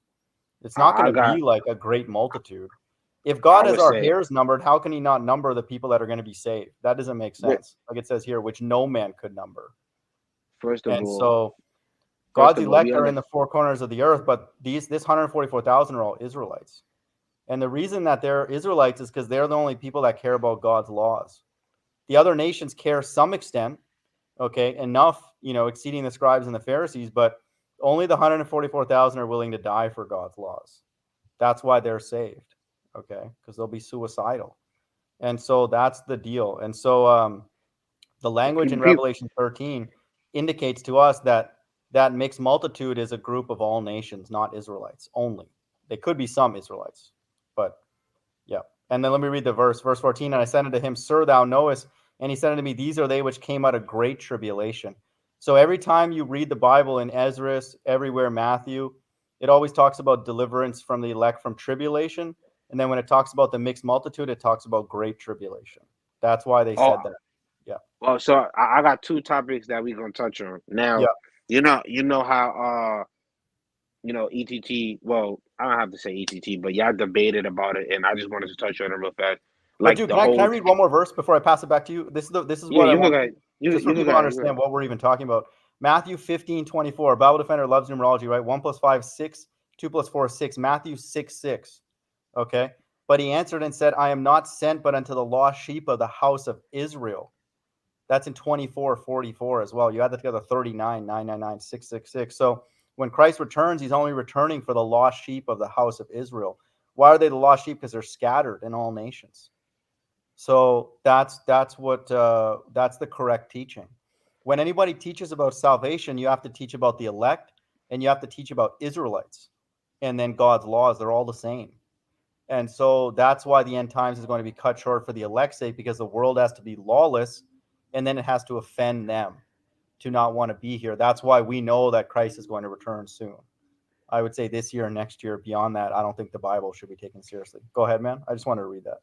It's not going I to got. be like a great multitude. If I God has would our say, hairs numbered, how can he not number the people that are going to be saved? That doesn't make sense. Like it says here, which no man could number. first of And all, so first God's of all, we elect are in understand. the four corners of the earth, but this 144,000 are all Israelites. And the reason that they're Israelites is because they're the only people that care about God's laws. The other nations care some extent, okay, enough, exceeding the scribes and the Pharisees, but only the 144,000 are willing to die for God's laws. That's why they're saved, okay, because they'll be suicidal. And so that's the deal. And so the language in People, Revelation 13 indicates to us that that mixed multitude is a group of all nations, not Israelites only. They could be some Israelites, but yeah. And then let me read the verse 14. And I said unto him, Sir, thou knowest. And he said unto me, These are they which came out of great tribulation. So every time you read the Bible in Ezra, everywhere Matthew, it always talks about deliverance from the elect from tribulation. And then when it talks about the mixed multitude, it talks about great tribulation. That's why they oh, said that. Yeah. well, so I got two topics that we're gonna touch on. Yeah. Now, you know how ETT. Well, I don't have to say ETT, but y'all debated about it, and I just wanted to touch on it real fast. But Like dude, the can I whole, read one more verse before I pass it back to you? This is yeah, what I you want, could go, just for you could people to go, you could. understand what we're even talking about. Matthew 15:24. Bible Defender loves numerology, right? 1 + 5, 6. 2 + 4, 6. Matthew 6:6. Okay. But he answered and said, I am not sent but unto the lost sheep of the house of Israel. That's in 24:44 as well. You add that together, 39,999,666. So when Christ returns, he's only returning for the lost sheep of the house of Israel. Why are they the lost sheep? Because they're scattered in all nations. So that's the correct teaching. When anybody teaches about salvation, you have to teach about the elect and you have to teach about Israelites and then God's laws. They're all the same. And so that's why the end times is going to be cut short for the elect's sake, because the world has to be lawless and then it has to offend them to not want to be here. That's why we know that Christ is going to return soon. I would say this year, next year. Beyond that, I don't think the Bible should be taken seriously. Go ahead, man. I just wanted to read that.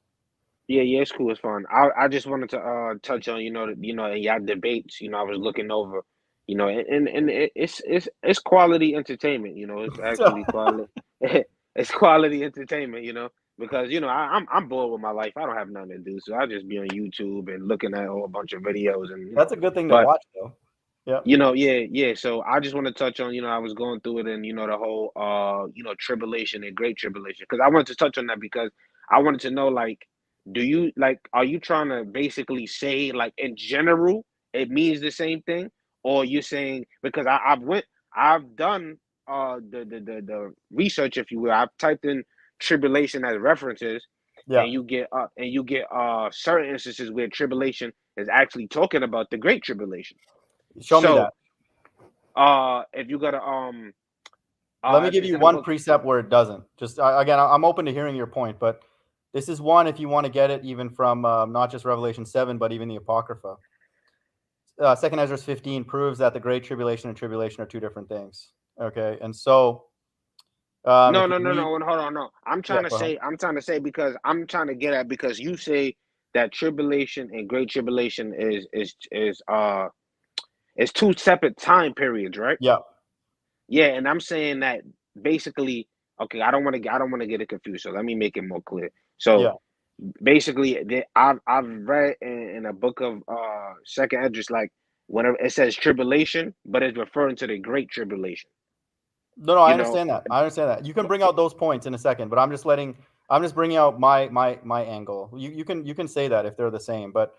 Yeah, it's cool, it's fun. I just wanted to touch on in y'all debates. I was looking over, and it's quality entertainment. It's actually quality. It's quality entertainment. Because I'm bored with my life. I don't have nothing to do, so I just be on YouTube and looking at a whole bunch of videos and. That's a good thing to But watch, though. Yeah. yeah. So I just want to touch on, I was going through it and the whole tribulation and great tribulation. Because I wanted to touch on that because I wanted to know, like, are you trying to basically say, like, in general it means the same thing? Or you're saying, because I've done the research, if you will. I've typed in tribulation as references, Yeah. and you get certain instances where tribulation is actually talking about the great tribulation. Show me So, that. if you got Let me give it's you in the one book. precept where it doesn't. Just again, I'm open to hearing your point, but this is one if you want to get it even from not just Revelation 7, but even the Apocrypha. 2 Ezra 15 proves that the Great Tribulation and Tribulation are two different things. Okay, and so No, if you no, no, read, no. Hold on, no. yeah, go ahead. I'm trying to say because I'm trying to get at because you say that tribulation and great tribulation is two separate time periods, right? Yeah, Yeah, and I'm saying that basically. Okay, I don't want to get it confused. So let me make it more clear. So yeah, basically, I've read in a book of second Esdras, like whenever it says tribulation, but it's referring to the great tribulation. No, I You know, understand that. I understand that. You can bring out those points in a second, but I'm just bringing out my angle. You can say that if they're the same, but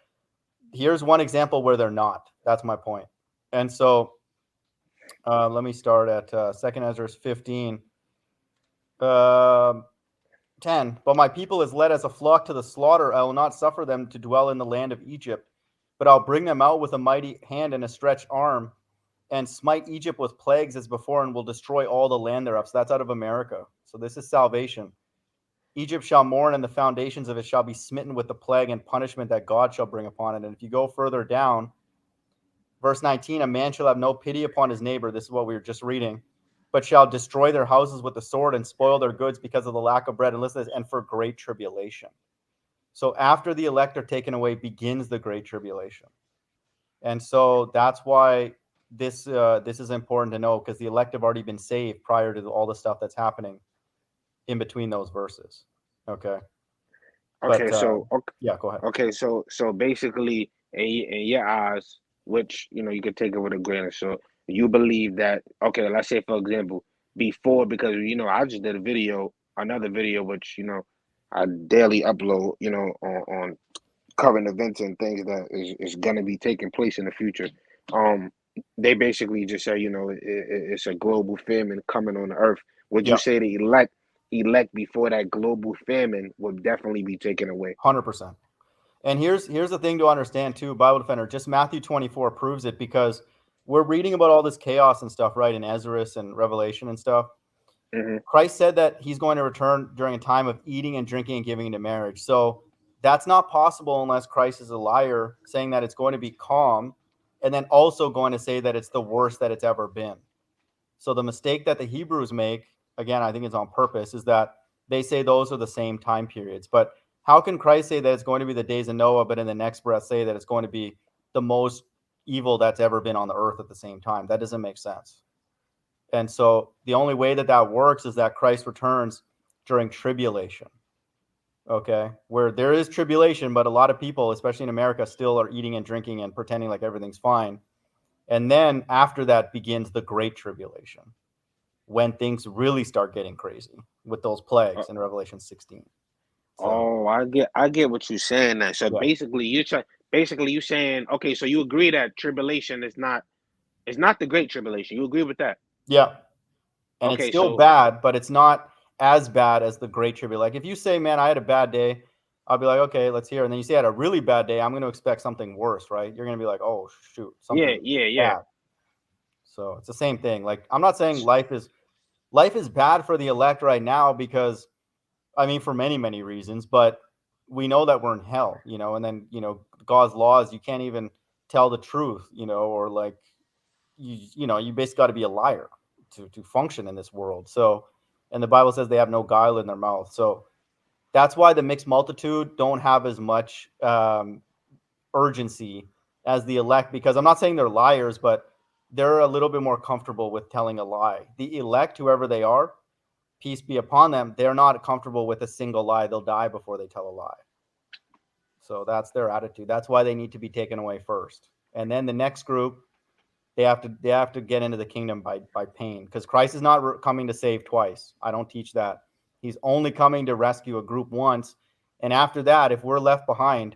here's one example where they're not. That's my point. And so let me start at second Ezra 15. 10. But my people is led as a flock to the slaughter. I will not suffer them to dwell in the land of Egypt, but I'll bring them out with a mighty hand and a stretched arm, and smite Egypt with plagues as before, and will destroy all the land thereof. So that's out of America. So this is salvation. Egypt shall mourn, and the foundations of it shall be smitten with the plague and punishment that God shall bring upon it. And if you go further down, verse 19, a man shall have no pity upon his neighbor. This is what we were just reading. But shall destroy their houses with the sword and spoil their goods because of the lack of bread. And listen to this, and for great tribulation. So after the elect are taken away begins the great tribulation. And so that's why this is important to know, because the elect have already been saved prior to all the stuff that's happening in between those verses. Okay. okay, But so yeah, go ahead. okay, so basically, in your eyes, which you could take it with a grain of salt, you believe that, okay, let's say for example, before, because I just did another video, which I daily upload, on current events and things that is gonna be taking place in the future. Um, they basically just say, it's a global famine coming on the earth. Would you Yeah, say the elect before that global famine would definitely be taken away? 100%. And here's the thing to understand too, Bible Defender. Just Matthew 24 proves it, because we're reading about all this chaos and stuff, right, in Ezra and Revelation and stuff. Hmm. Christ said that he's going to return during a time of eating and drinking and giving into marriage. So that's not possible unless Christ is a liar, saying that it's going to be calm, and then also going to say that it's the worst that it's ever been. So the mistake that the Hebrews make, again, I think it's on purpose, is that they say those are the same time periods. But how can Christ say that it's going to be the days of Noah, but in the next breath say that it's going to be the most evil that's ever been on the earth at the same time? That doesn't make sense. And so the only way that that works is that Christ returns during tribulation. Okay, where there is tribulation, but a lot of people, especially in America, still are eating and drinking and pretending like everything's fine. And then after that begins the great tribulation, when things really start getting crazy with those Uh, plagues in Revelation 16. So oh, I get what you're saying now. So yeah, basically you saying, okay, so you agree that tribulation is not the great tribulation. You agree with that? yeah, and it's Okay, still so bad, but it's not as bad as the great tribulation. Like if you say, "Man, I had a bad day," I'll be like, "Okay, let's hear." And then you say, "I had a really bad day," I'm going to expect something worse, right? You're going to be like, "Oh shoot, yeah, something yeah, yeah. bad." So it's the same thing. Like I'm not saying life is bad for the elect right now, because I mean, for many reasons, but we know that we're in hell, and then, God's laws, you can't even tell the truth, or like, you basically got to be a liar to function in this world. So, and the Bible says they have no guile in their mouth. So that's why the mixed multitude don't have as much urgency as the elect, because I'm not saying they're liars, but they're a little bit more comfortable with telling a lie. The elect, whoever they are, peace be upon them, they're not comfortable with a single lie. They'll die before they tell a lie. So that's their attitude. That's why they need to be taken away first. And then the next group, they have to get into the kingdom by pain, because Christ is not coming to save twice. I don't teach that. He's only coming to rescue a group once, and after that, if we're left behind,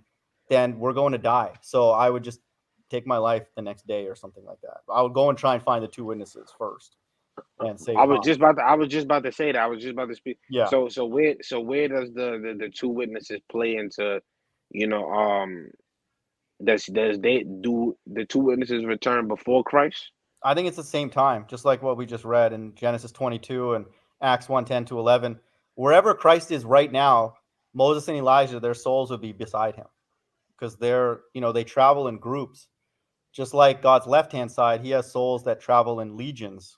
then we're going to die. So I would just take my life the next day or something like that. I would go and try and find the two witnesses first and say, I was just about to say that. I was just about to speak. yeah. So where does the two witnesses play into, you know, does they do the two witnesses return before Christ? I think it's the same time, just like what we just read in Genesis 22 and Acts 1:10 to 11. Wherever Christ is right now, Moses and Elijah, their souls would be beside him, because they travel in groups. Just like God's left-hand side, he has souls that travel in legions.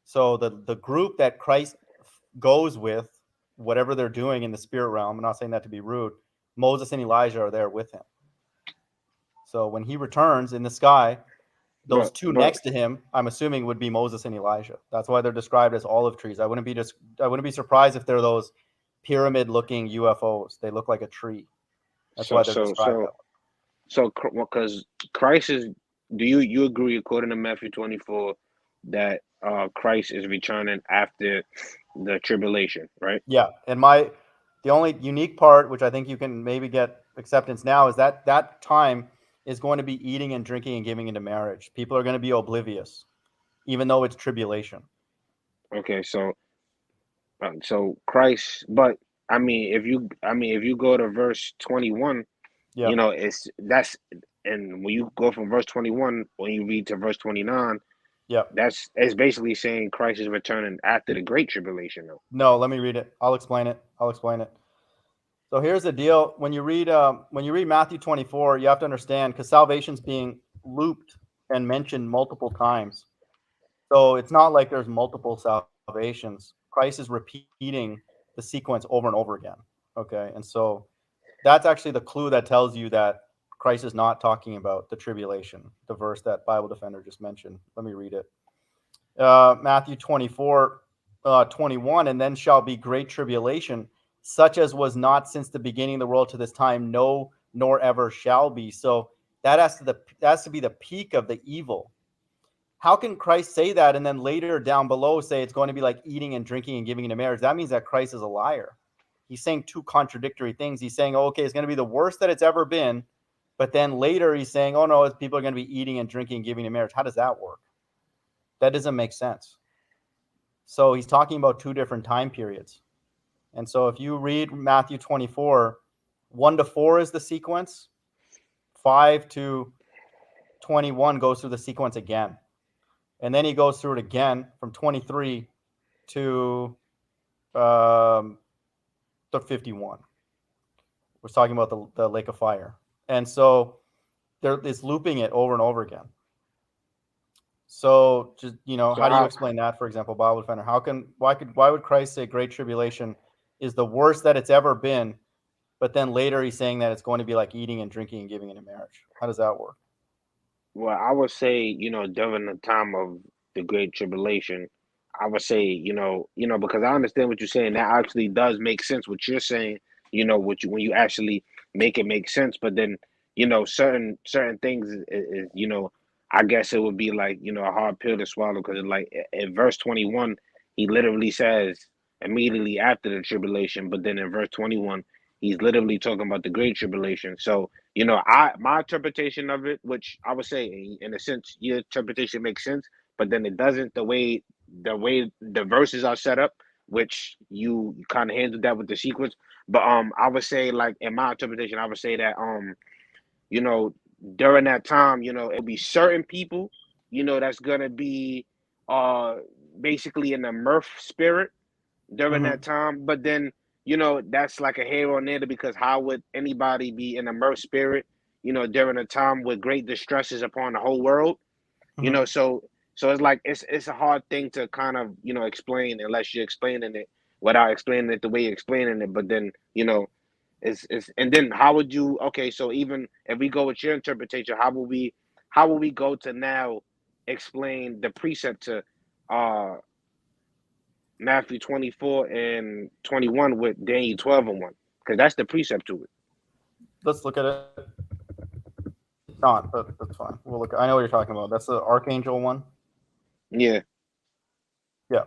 So the group that Christ goes with, whatever they're doing in the spirit realm, I'm not saying that to be rude, Moses and Elijah are there with him. So when he returns in the sky, those But two but next to him, I'm assuming, would be Moses and Elijah. That's why they're described as olive trees. I wouldn't be surprised if they're those pyramid-looking UFOs. They look like a tree. That's why they're described that way. Because Christ is, do you agree, according to Matthew 24, that Christ is returning after the tribulation, right? Yeah, and the only unique part, which I think you can maybe get acceptance now, is that that time is going to be eating and drinking and giving into marriage. People are going to be oblivious, even though it's tribulation. Okay, so Christ, but if you go to verse 21, Yeah, and when you go from verse 21, when you read to verse 29, yeah. it's basically saying Christ is returning after the great tribulation, though. No, let me read it. I'll explain it. So here's the deal: when you read Matthew 24, you have to understand, because salvation's being looped and mentioned multiple times. So it's not like there's multiple salvations. Christ is repeating the sequence over and over again. Okay, and so that's actually the clue that tells you that Christ is not talking about the tribulation. The verse that Bible Defender just mentioned. Let me read it. Matthew 24, 21, and then shall be great tribulation, such as was not since the beginning of the world to this time, no, nor ever shall be. So that has to be the peak of the evil. How can Christ say that and then later down below say it's going to be like eating and drinking and giving into marriage? That means that Christ is a liar. He's saying two contradictory things. He's saying, oh, okay, it's going to be the worst that it's ever been. But then later he's saying, oh, no, people are going to be eating and drinking and giving into marriage. How does that work? That doesn't make sense. So he's talking about two different time periods. And so if you read Matthew 24, 1 to 4 is the sequence. 5 to 21 goes through the sequence again. And then he goes through it again from 23 to 51. We're talking about the lake of fire. And so it's looping it over and over again. So just, how do you explain that, for example, Bible Defender? Why would Christ say great tribulation is the worst that it's ever been, but then later he's saying that it's going to be like eating and drinking and giving into marriage? How does that work? Well, I would say, during the time of the Great Tribulation, I would say, because I understand what you're saying. That actually does make sense what you're saying, when you actually make it make sense. But then, certain things is, I guess it would be like, a hard pill to swallow, because like in verse 21, he literally says immediately after the tribulation, but then in verse 21, he's literally talking about the Great Tribulation. So, my interpretation of it, which I would say in a sense, your interpretation makes sense, but then it doesn't the way the verses are set up, which you kind of handled that with the sequence. But I would say, like, in my interpretation, I would say that you know, during that time, it'll be certain people, that's gonna be uh basically in the mirth spirit during Mm-hmm. that time. But then, that's like a hair on there, because how would anybody be in a mirth spirit, during a time with great distresses upon the whole world? Mm-hmm. So it's like it's a hard thing to kind of, explain, unless you're explaining it without explaining it the way you're explaining it. But then, it's and then how would you, okay, so even if we go with your interpretation, how will we go to now explain the precept to uh Matthew 24 and 21 with Daniel 12 and 1? Because that's the precept to it. Let's look at it. It's not, but that's fine. We'll look. I know what you're talking about. That's the archangel one. Yeah. Yeah.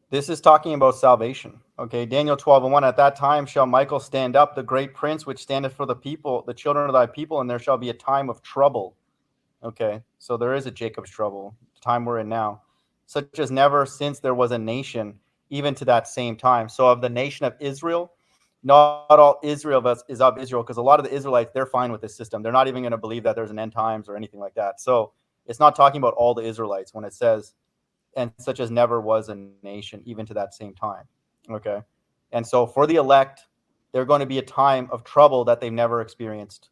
This is talking about salvation. Okay. Daniel 12 and 1. At that time shall Michael stand up, the great prince, which standeth for the people, the children of thy people, and there shall be a time of trouble. Okay. So there is a Jacob's trouble, the time we're in now, such as never since there was a nation, even to that same time. So of the nation of Israel, not all Israel is of Israel, because a lot of the Israelites, they're fine with this system. They're not even going to believe that there's an end times or anything like that. So it's not talking about all the Israelites when it says, and such as never was a nation, even to that same time. Okay. And so for the elect, they're going to be a time of trouble that they've never experienced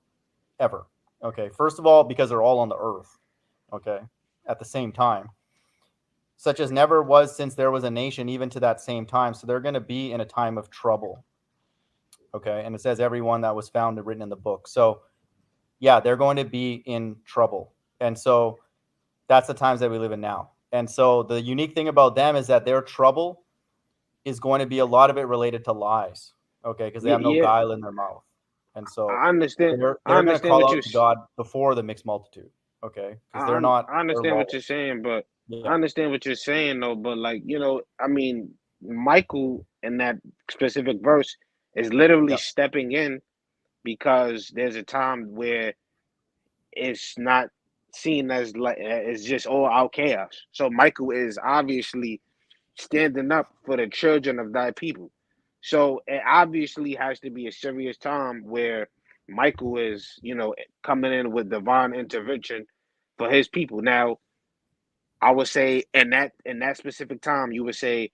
ever. Okay. First of all, because they're all on the earth. Okay. At the same time, such as never was since there was a nation, even to that same time. So they're going to be in a time of trouble. Okay. And it says everyone that was found and written in the book. So yeah, they're going to be in trouble. And so that's the times that we live in now. And so the unique thing about them is that their trouble is going to be a lot of it related to lies, okay, because they have no Yeah, guile in their mouth, and so I understand. I they're going to understand call what you. out to God before the mixed multitude, okay, because I they're understand what you're lawless. saying, but I Yeah. understand what you're saying though. But like I mean, Michael in that specific verse is literally Yep. stepping in because there's a time where it's not seen as like it's just all out chaos. So Michael is obviously standing up for the children of thy people. So it obviously has to be a serious time where Michael is, coming in with divine intervention for his people. Now, I would say in that specific time, you would say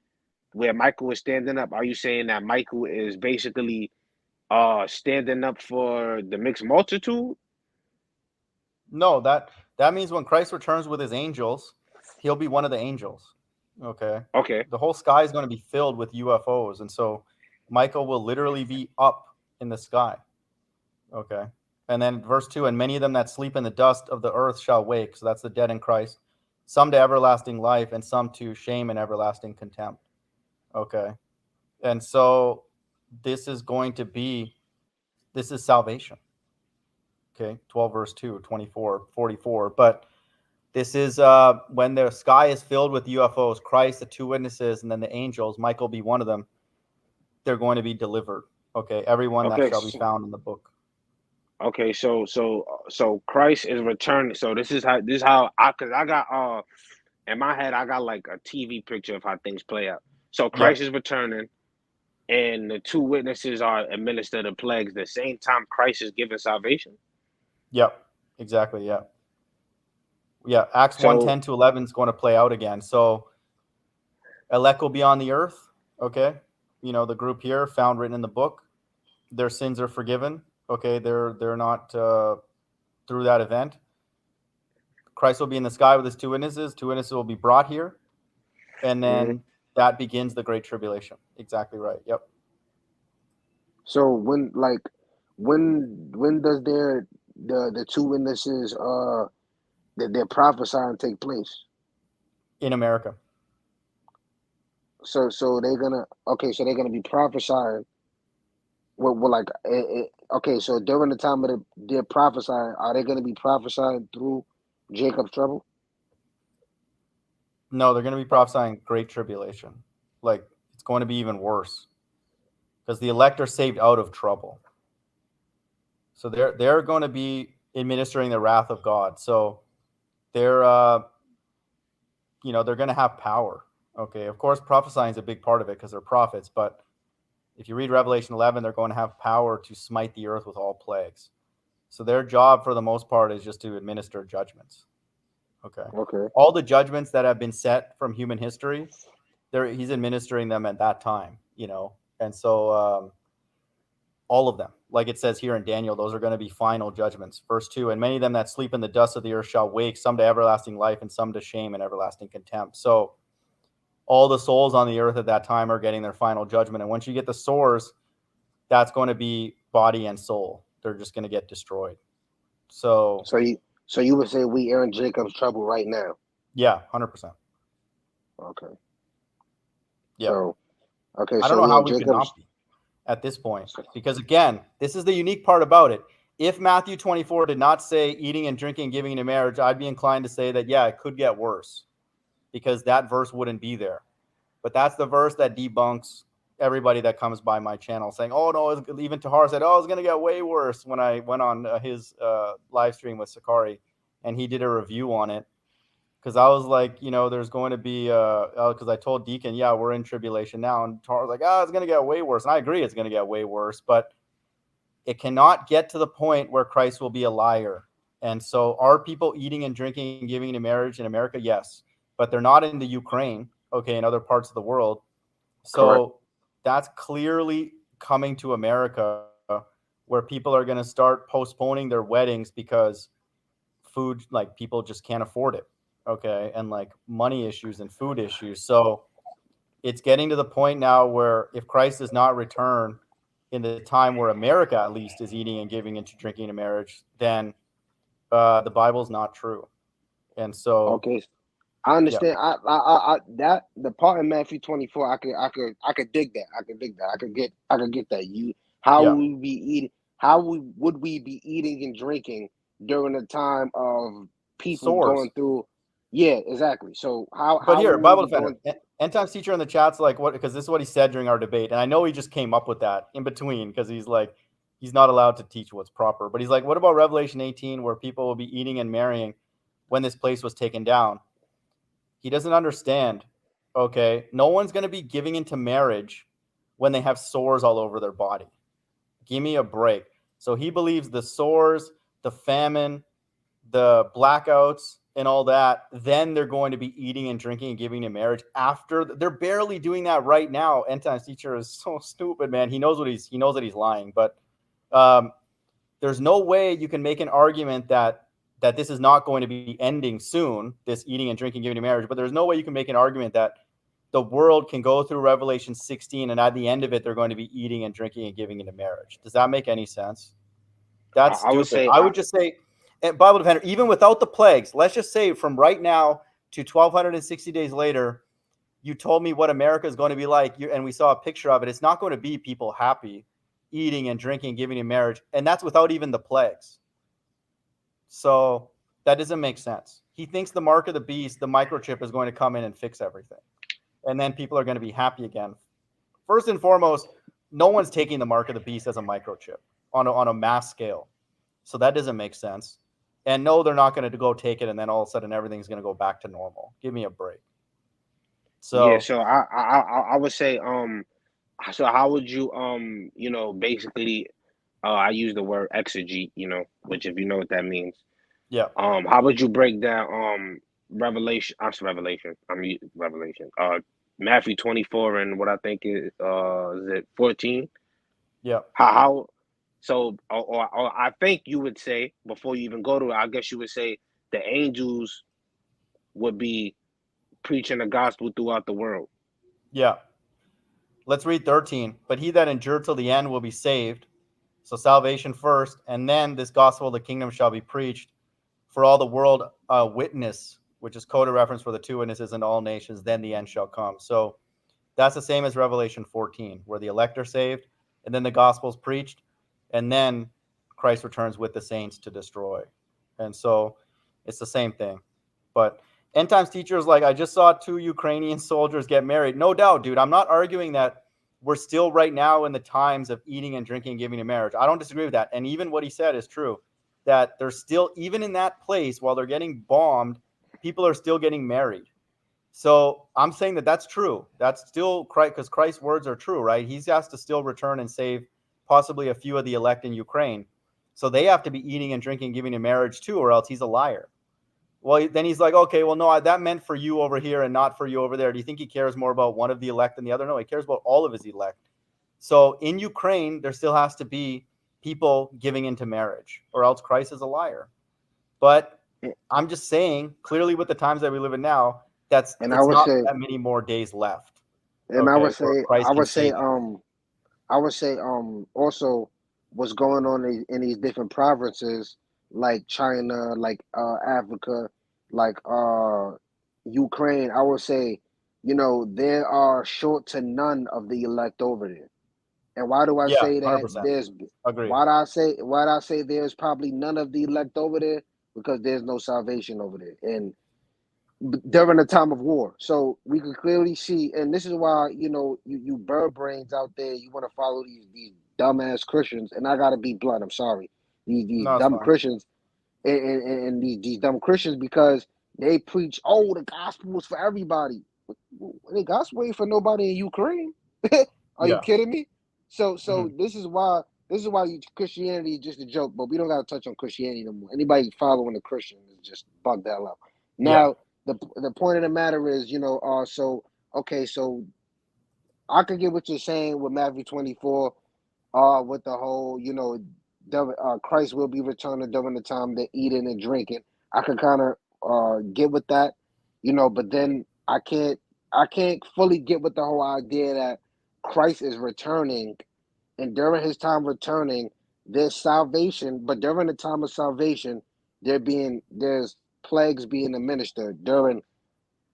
where Michael is standing up. Are you saying that Michael is basically standing up for the mixed multitude? No, that means when Christ returns with his angels, he'll be one of the angels. Okay. Okay. The whole sky is going to be filled with UFOs, and so Michael will literally be up in the sky. Okay. And then verse 2, and many of them that sleep in the dust of the earth shall wake. So that's the dead in Christ. Some to everlasting life, and some to shame and everlasting contempt. Okay. And so this is going to be, this is salvation. Okay. 12 verse 2, 24, 44. But this is when the sky is filled with UFOs, Christ, the two witnesses, and then the angels, Michael be one of them. They're going to be delivered. Okay. Everyone that Okay. shall be found in the book. Okay. So Christ is returning. So this is how because I got in my head I got like a TV picture of how things play out. So Christ Yep. is returning, and the two witnesses are administered the plagues. The same time Christ is giving salvation. Yep. Exactly. Yeah. Yeah. Acts 1, So 10 to 11 is going to play out again. So elect will be on the earth. Okay. The group here found written in the book, their sins are forgiven. Okay. They're not through that event. Christ will be in the sky with his two witnesses. Two witnesses will be brought here. And mhm. then that begins the great tribulation. Exactly right. Yep. So when does the two witnesses that their prophesying take place? In America. So they're gonna okay. So they're gonna be prophesying. Well like okay. So during the time of their prophesying, are they gonna be prophesying through Jacob's trouble? No, they're going to be prophesying great tribulation. Like it's going to be even worse because the elect are saved out of trouble. So they're going to be administering the wrath of God. So they're they're going to have power. Okay, of course, prophesying is a big part of it because they're prophets. But if you read Revelation 11, they're going to have power to smite the earth with all plagues. So their job, for the most part, is just to administer judgments. Okay, Okay. all the judgments that have been set from human history, he's administering them at that time. And so all of them, like it says here in Daniel, those are going to be final judgments. Verse 2, and many of them that sleep in the dust of the earth shall wake, some to everlasting life and some to shame and everlasting contempt. So all the souls on the earth at that time are getting their final judgment. And once you get the sores, that's going to be body and soul. They're just going to get destroyed. So So you would say we are in Jacob's trouble right now. yeah, 100%. Okay. Yeah. So okay. I don't So know we how in we could Jacob's. not be at this point. Because again, this is the unique part about it. If Matthew 24 did not say eating and drinking and giving in marriage, I'd be inclined to say that, yeah, it could get worse because that verse wouldn't be there. But that's the verse that debunks everybody that comes by my channel saying, oh, no, even Tahar said, oh, it's going to get way worse when I went on his live stream with Sakari and he did a review on it. Because I was like, there's going to be, because I told Deacon, yeah, we're in tribulation now. And Tahar was like, oh, it's going to get way worse. And I agree it's going to get way worse. But it cannot get to the point where Christ will be a liar. And so are people eating and drinking and giving in marriage in America? Yes. But they're not in the Ukraine, okay, in other parts of the world. Correct. So that's clearly coming to America where people are going to start postponing their weddings because food, like people just can't afford it. Okay. And like money issues and food issues. So it's getting to the point now where if Christ does not return in the time where America at least is eating and giving into drinking in marriage, then the Bible's not true. And so Okay. I Yeah, understand. I that the part in Matthew 24, I could dig that. I could dig that. I could get that. How yeah, would we be eating? How would we be eating and drinking during the time of people swords. going through? Yeah, exactly. So But how here, will we Bible be Defender, going? end times teacher in the chat's like, what? Because this is what he said during our debate, and I know he just came up with that in between because he's like, he's not allowed to teach what's proper. But he's like, what about Revelation 18, where people will be eating and marrying when this place was taken down? He doesn't understand. Okay, no one's going to be giving into marriage when they have sores all over their body. Give me a break. So he believes the sores, the famine, the blackouts and all that, then they're going to be eating and drinking and giving in marriage after. They're barely doing that right now. End times teacher is so stupid, man. He knows that he's lying, but um, there's no way you can make an argument that this is not going to be ending soon, this eating and drinking, giving in marriage. But there's no way you can make an argument that the world can go through Revelation 16 and at the end of it, they're going to be eating and drinking and giving into marriage. Does that make any sense? That's I would stupid. say I would just say, Bible Defender, even without the plagues, let's just say from right now to 1,260 days later, you told me what America is going to be like, and we saw a picture of it. It's not going to be people happy, eating and drinking, giving in marriage, and that's without even the plagues. So that doesn't make sense. He thinks the mark of the beast, the microchip, is going to come in and fix everything, and then people are going to be happy again. First and foremost, no one's taking the mark of the beast as a microchip on a mass scale. So that doesn't make sense. And no, they're not going to go take it and then all of a sudden everything's going to go back to normal. Give me a break. yeah. So So I would say so how would you basically I use the word exegete, which if you know what that means. yeah, How would you break down Revelation? I'm sorry, Revelation. Revelation. Matthew 24 and what I think is it 14? yeah, How so or I think you would say before you even go to it, I guess you would say the angels would be preaching the gospel throughout the world. yeah. Let's read 13. But he that endured till the end will be saved. So salvation first, and then this gospel of the kingdom shall be preached for all the world witness, which is coded reference for the two witnesses in all nations. Then the end shall come. So that's the same as Revelation 14, where the elect are saved, and then the gospel is preached, and then Christ returns with the saints to destroy. And so it's the same thing. But end times teachers, like, I just saw 2 Ukrainian soldiers get married. No doubt, dude. I'm not arguing that we're still right now in the times of eating and drinking and giving in marriage. I don't disagree with that. And even what he said is true, that they're still, even in that place, while they're getting bombed, people are still getting married. So I'm saying that that's true. That's still Christ, because Christ's words are true, right? He has to still return and save possibly a few of the elect in Ukraine. So they have to be eating and drinking, giving in marriage too, or else he's a liar. Well, then he's like, okay, well, no, that meant for you over here and not for you over there. Do you think he cares more about one of the elect than the other? No, he cares about all of his elect. So in Ukraine, there still has to be people giving into marriage, or else Christ is a liar. But I'm just saying, clearly, with the times that we live in now, And it's not that many more days left. I Okay, would where say Christ can save you. I would say also what's going on in these different provinces like China, like Africa, like Ukraine. I would say, there are short to none of the elect over there. And why do I Yeah, say that? 100%. Agreed. Why do I say there's probably none of the elect over there? Because there's no salvation over there. And during the time of war. So we could clearly see, and this is why you bird brains out there, you want to follow these dumbass Christians, and I gotta be blunt. I'm sorry, these No, it's dumb fine. Christians, and these dumb Christians because they preach, oh, the gospel is for everybody. The gospel ain't for nobody in Ukraine. Are you Yeah. kidding me? So Hmm. this is why Christianity is just a joke, but we don't gotta touch on Christianity no more. Anybody following the Christian is just bug that out. Yeah. Now the point of the matter is, so okay, so I could get what you're saying with Matthew 24, with the whole, Christ will be returning during the time they're eating and drinking. I could kind of get with that, but then I can't fully get with the whole idea that Christ is returning, and during his time returning, there's salvation, but during the time of salvation, there's plagues being administered during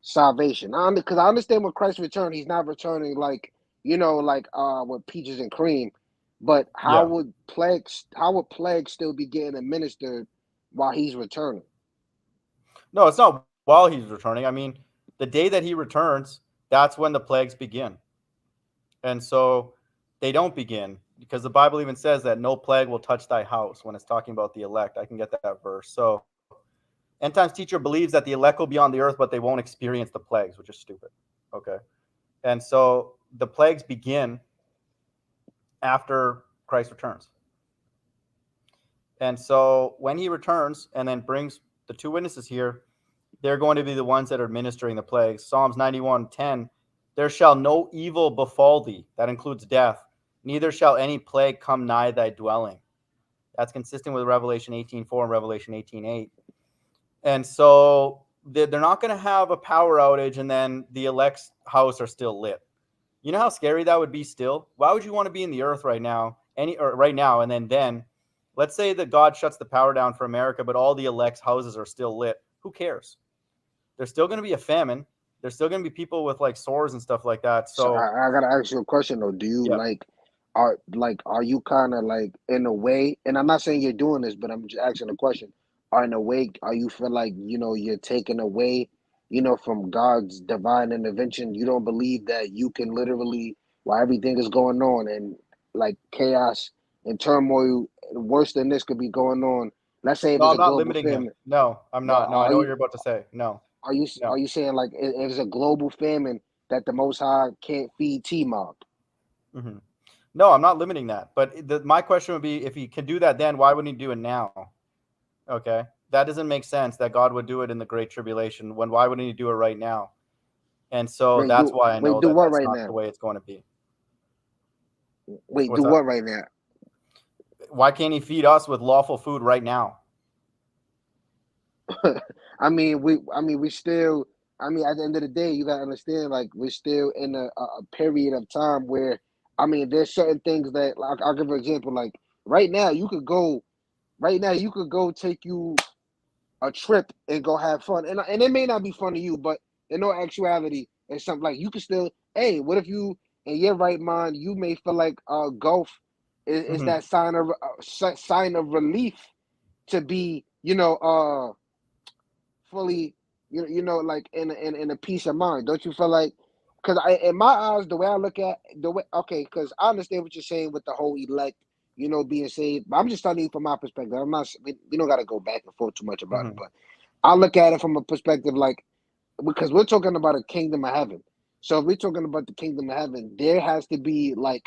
salvation. Because I understand when Christ returned, he's not returning like with peaches and cream. But Yeah. how would plagues still be getting administered while he's returning? No, it's not while he's returning. I mean, the day that he returns, that's when the plagues begin. And so they don't begin because the Bible even says that no plague will touch thy house when it's talking about the elect. I can get that verse. So end times teacher believes that the elect will be on the earth, but they won't experience the plagues, which is stupid. Okay. And so the plagues begin after Christ returns. And so when he returns and then brings the two witnesses here, they're going to be the ones that are administering the plagues. Psalms 91:10, there shall no evil befall thee. That includes death. Neither shall any plague come nigh thy dwelling. That's consistent with Revelation 18:4 and Revelation 18:8. And so they're not going to have a power outage and then the elect's house are still lit. You know how scary that would be still? Why would you want to be in the earth right now? Right now and then let's say that God shuts the power down for America, but all the elect's houses are still lit. Who cares? There's still going to be a famine. There's still going to be people with like sores and stuff like that. So So I gotta ask you a question though. Do you yeah, are you kind of like in a way? And I'm not saying you're doing this, but I'm just asking a question. Are in a way, are you feel like you're taken away, from God's divine intervention? You don't believe that you can literally, while everything is going on and like chaos and turmoil worse than this could be going on. Let's say if no, it's I'm a not global limiting him. famine. No, I'm No, not. No, I know what you're about to say. No, are no. you saying like if it's a global famine that the Most High can't feed TMoG? hmm No, I'm not limiting that. But my question would be, if he can do that, then why wouldn't he do it now? Okay, that doesn't make sense. That God would do it in the Great Tribulation. When why wouldn't he do it right now? And so that's why I know Do that what that's right not the now? way it's going to be. Wait, do What's that? what right now? Why can't he feed us with lawful food right now? We still. At the end of the day, you gotta understand. Like, we're still in a period of time where, there's certain things that, like, I'll give an example. Like, right now, you could go. Right now, you could go take you a trip and go have fun, and it may not be fun to you, but in no actuality, it's something like you could still. Hey, what if you in your right mind, you may feel like golf is hmm that sign of relief to be fully like in a peace of mind. Don't you feel like? Because in my eyes, the way I look at the way, okay, because I understand what you're saying with the whole elect, being saved. But I'm just telling you from my perspective. I'm not. We don't got to go back and forth too much about it. hmm But I look at it from a perspective like, because we're talking about a kingdom of heaven. So if we're talking about the kingdom of heaven, there has to be like,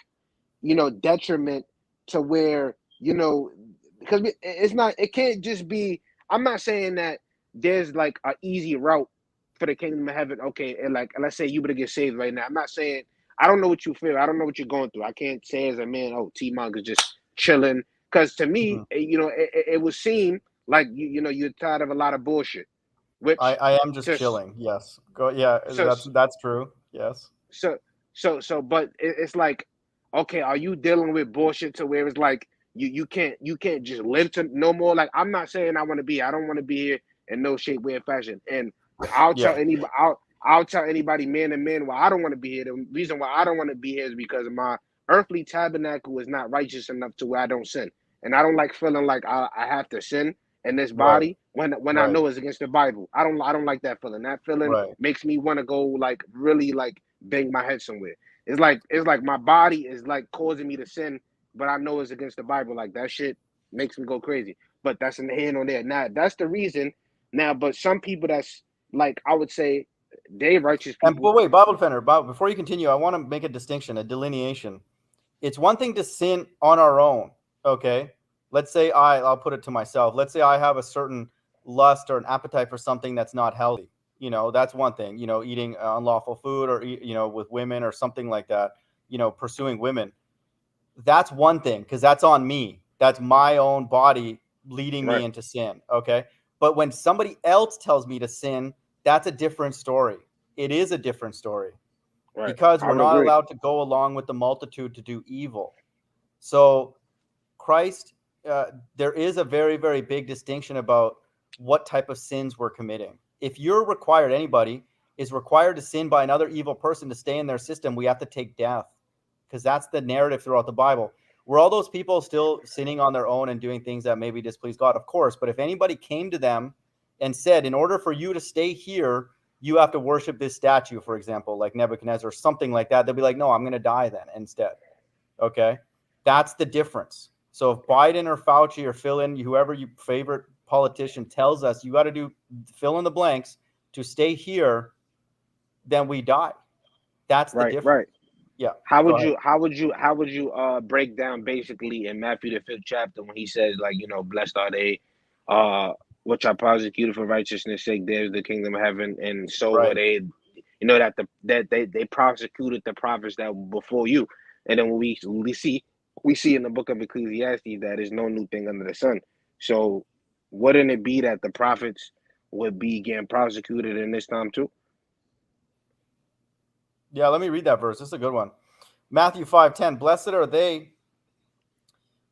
detriment to where, because it's not, it can't just be. I'm not saying that there's like an easy route for the kingdom of heaven. Okay, and like let's say you were to get saved right now. I'm not saying, I don't know what you feel. I don't know what you're going through. I can't say as a man, oh, TMoG is just chilling. Because to hmm me, it would seem like you're tired of a lot of bullshit. Which I am just to chilling. Yes. Go. Yeah, so that's true. Yes. so but it's like, okay, are you dealing with bullshit to where it's like you can't just live to no more? Like, I'm not saying I don't want to be here in no shape, way, or fashion. And I'll tell Yeah. anybody I'll tell anybody, man to man, why I don't want to be here. The reason why I don't want to be here is because my earthly tabernacle is not righteous enough to where I don't sin. And I don't like feeling like I have to sin in this Right. body when I Right. know it's against the Bible. I don't like that feeling. That feeling Right. makes me want to go like really like bang my head somewhere. It's like my body is like causing me to sin, but I know it's against the Bible. Like, that shit makes me go crazy. But that's in the hand on there. Now that's the reason. Now, but some people that's like, I would say they righteous And people. but wait, Bible defender. Before you continue, I want to make a distinction, a delineation. It's one thing to sin on our own. Okay. Let's say I'll put it to myself. Let's say I have a certain lust or an appetite for something that's not healthy. That's one thing. Eating unlawful food or with women or something like that. Pursuing women. That's one thing because that's on me. That's my own body leading me Right, into sin. Okay. But when somebody else tells me to sin, that's a different story. It is a different story right. because I we're would not agree. allowed to go along with the multitude to do evil. So Christ, there is a very, very big distinction about what type of sins we're committing. If you're required, anybody, is required to sin by another evil person to stay in their system, we have to take death, because that's the narrative throughout the Bible. Were all those people still sinning on their own and doing things that maybe displease God? Of course. But if anybody came to them and said, in order for you to stay here, you have to worship this statue, for example, like Nebuchadnezzar or something like that, they'll be like, no, I'm going to die then instead. Okay? That's the difference. So if Biden or Fauci or fill in, whoever your favorite politician tells us you got to do fill in the blanks to stay here, then we die. That's the difference. Right. Yeah. How would you break down basically in Matthew the 5th chapter when he says, like, blessed are they which are persecuted for righteousness' sake, there's the kingdom of heaven, and so were Right. they, that they prosecuted the prophets that were before you. And then when we see in the book of Ecclesiastes that there's no new thing under the sun. So wouldn't it be that the prophets would be getting prosecuted in this time too? Yeah, let me read that verse. This is a good one. Matthew 5:10. Blessed are they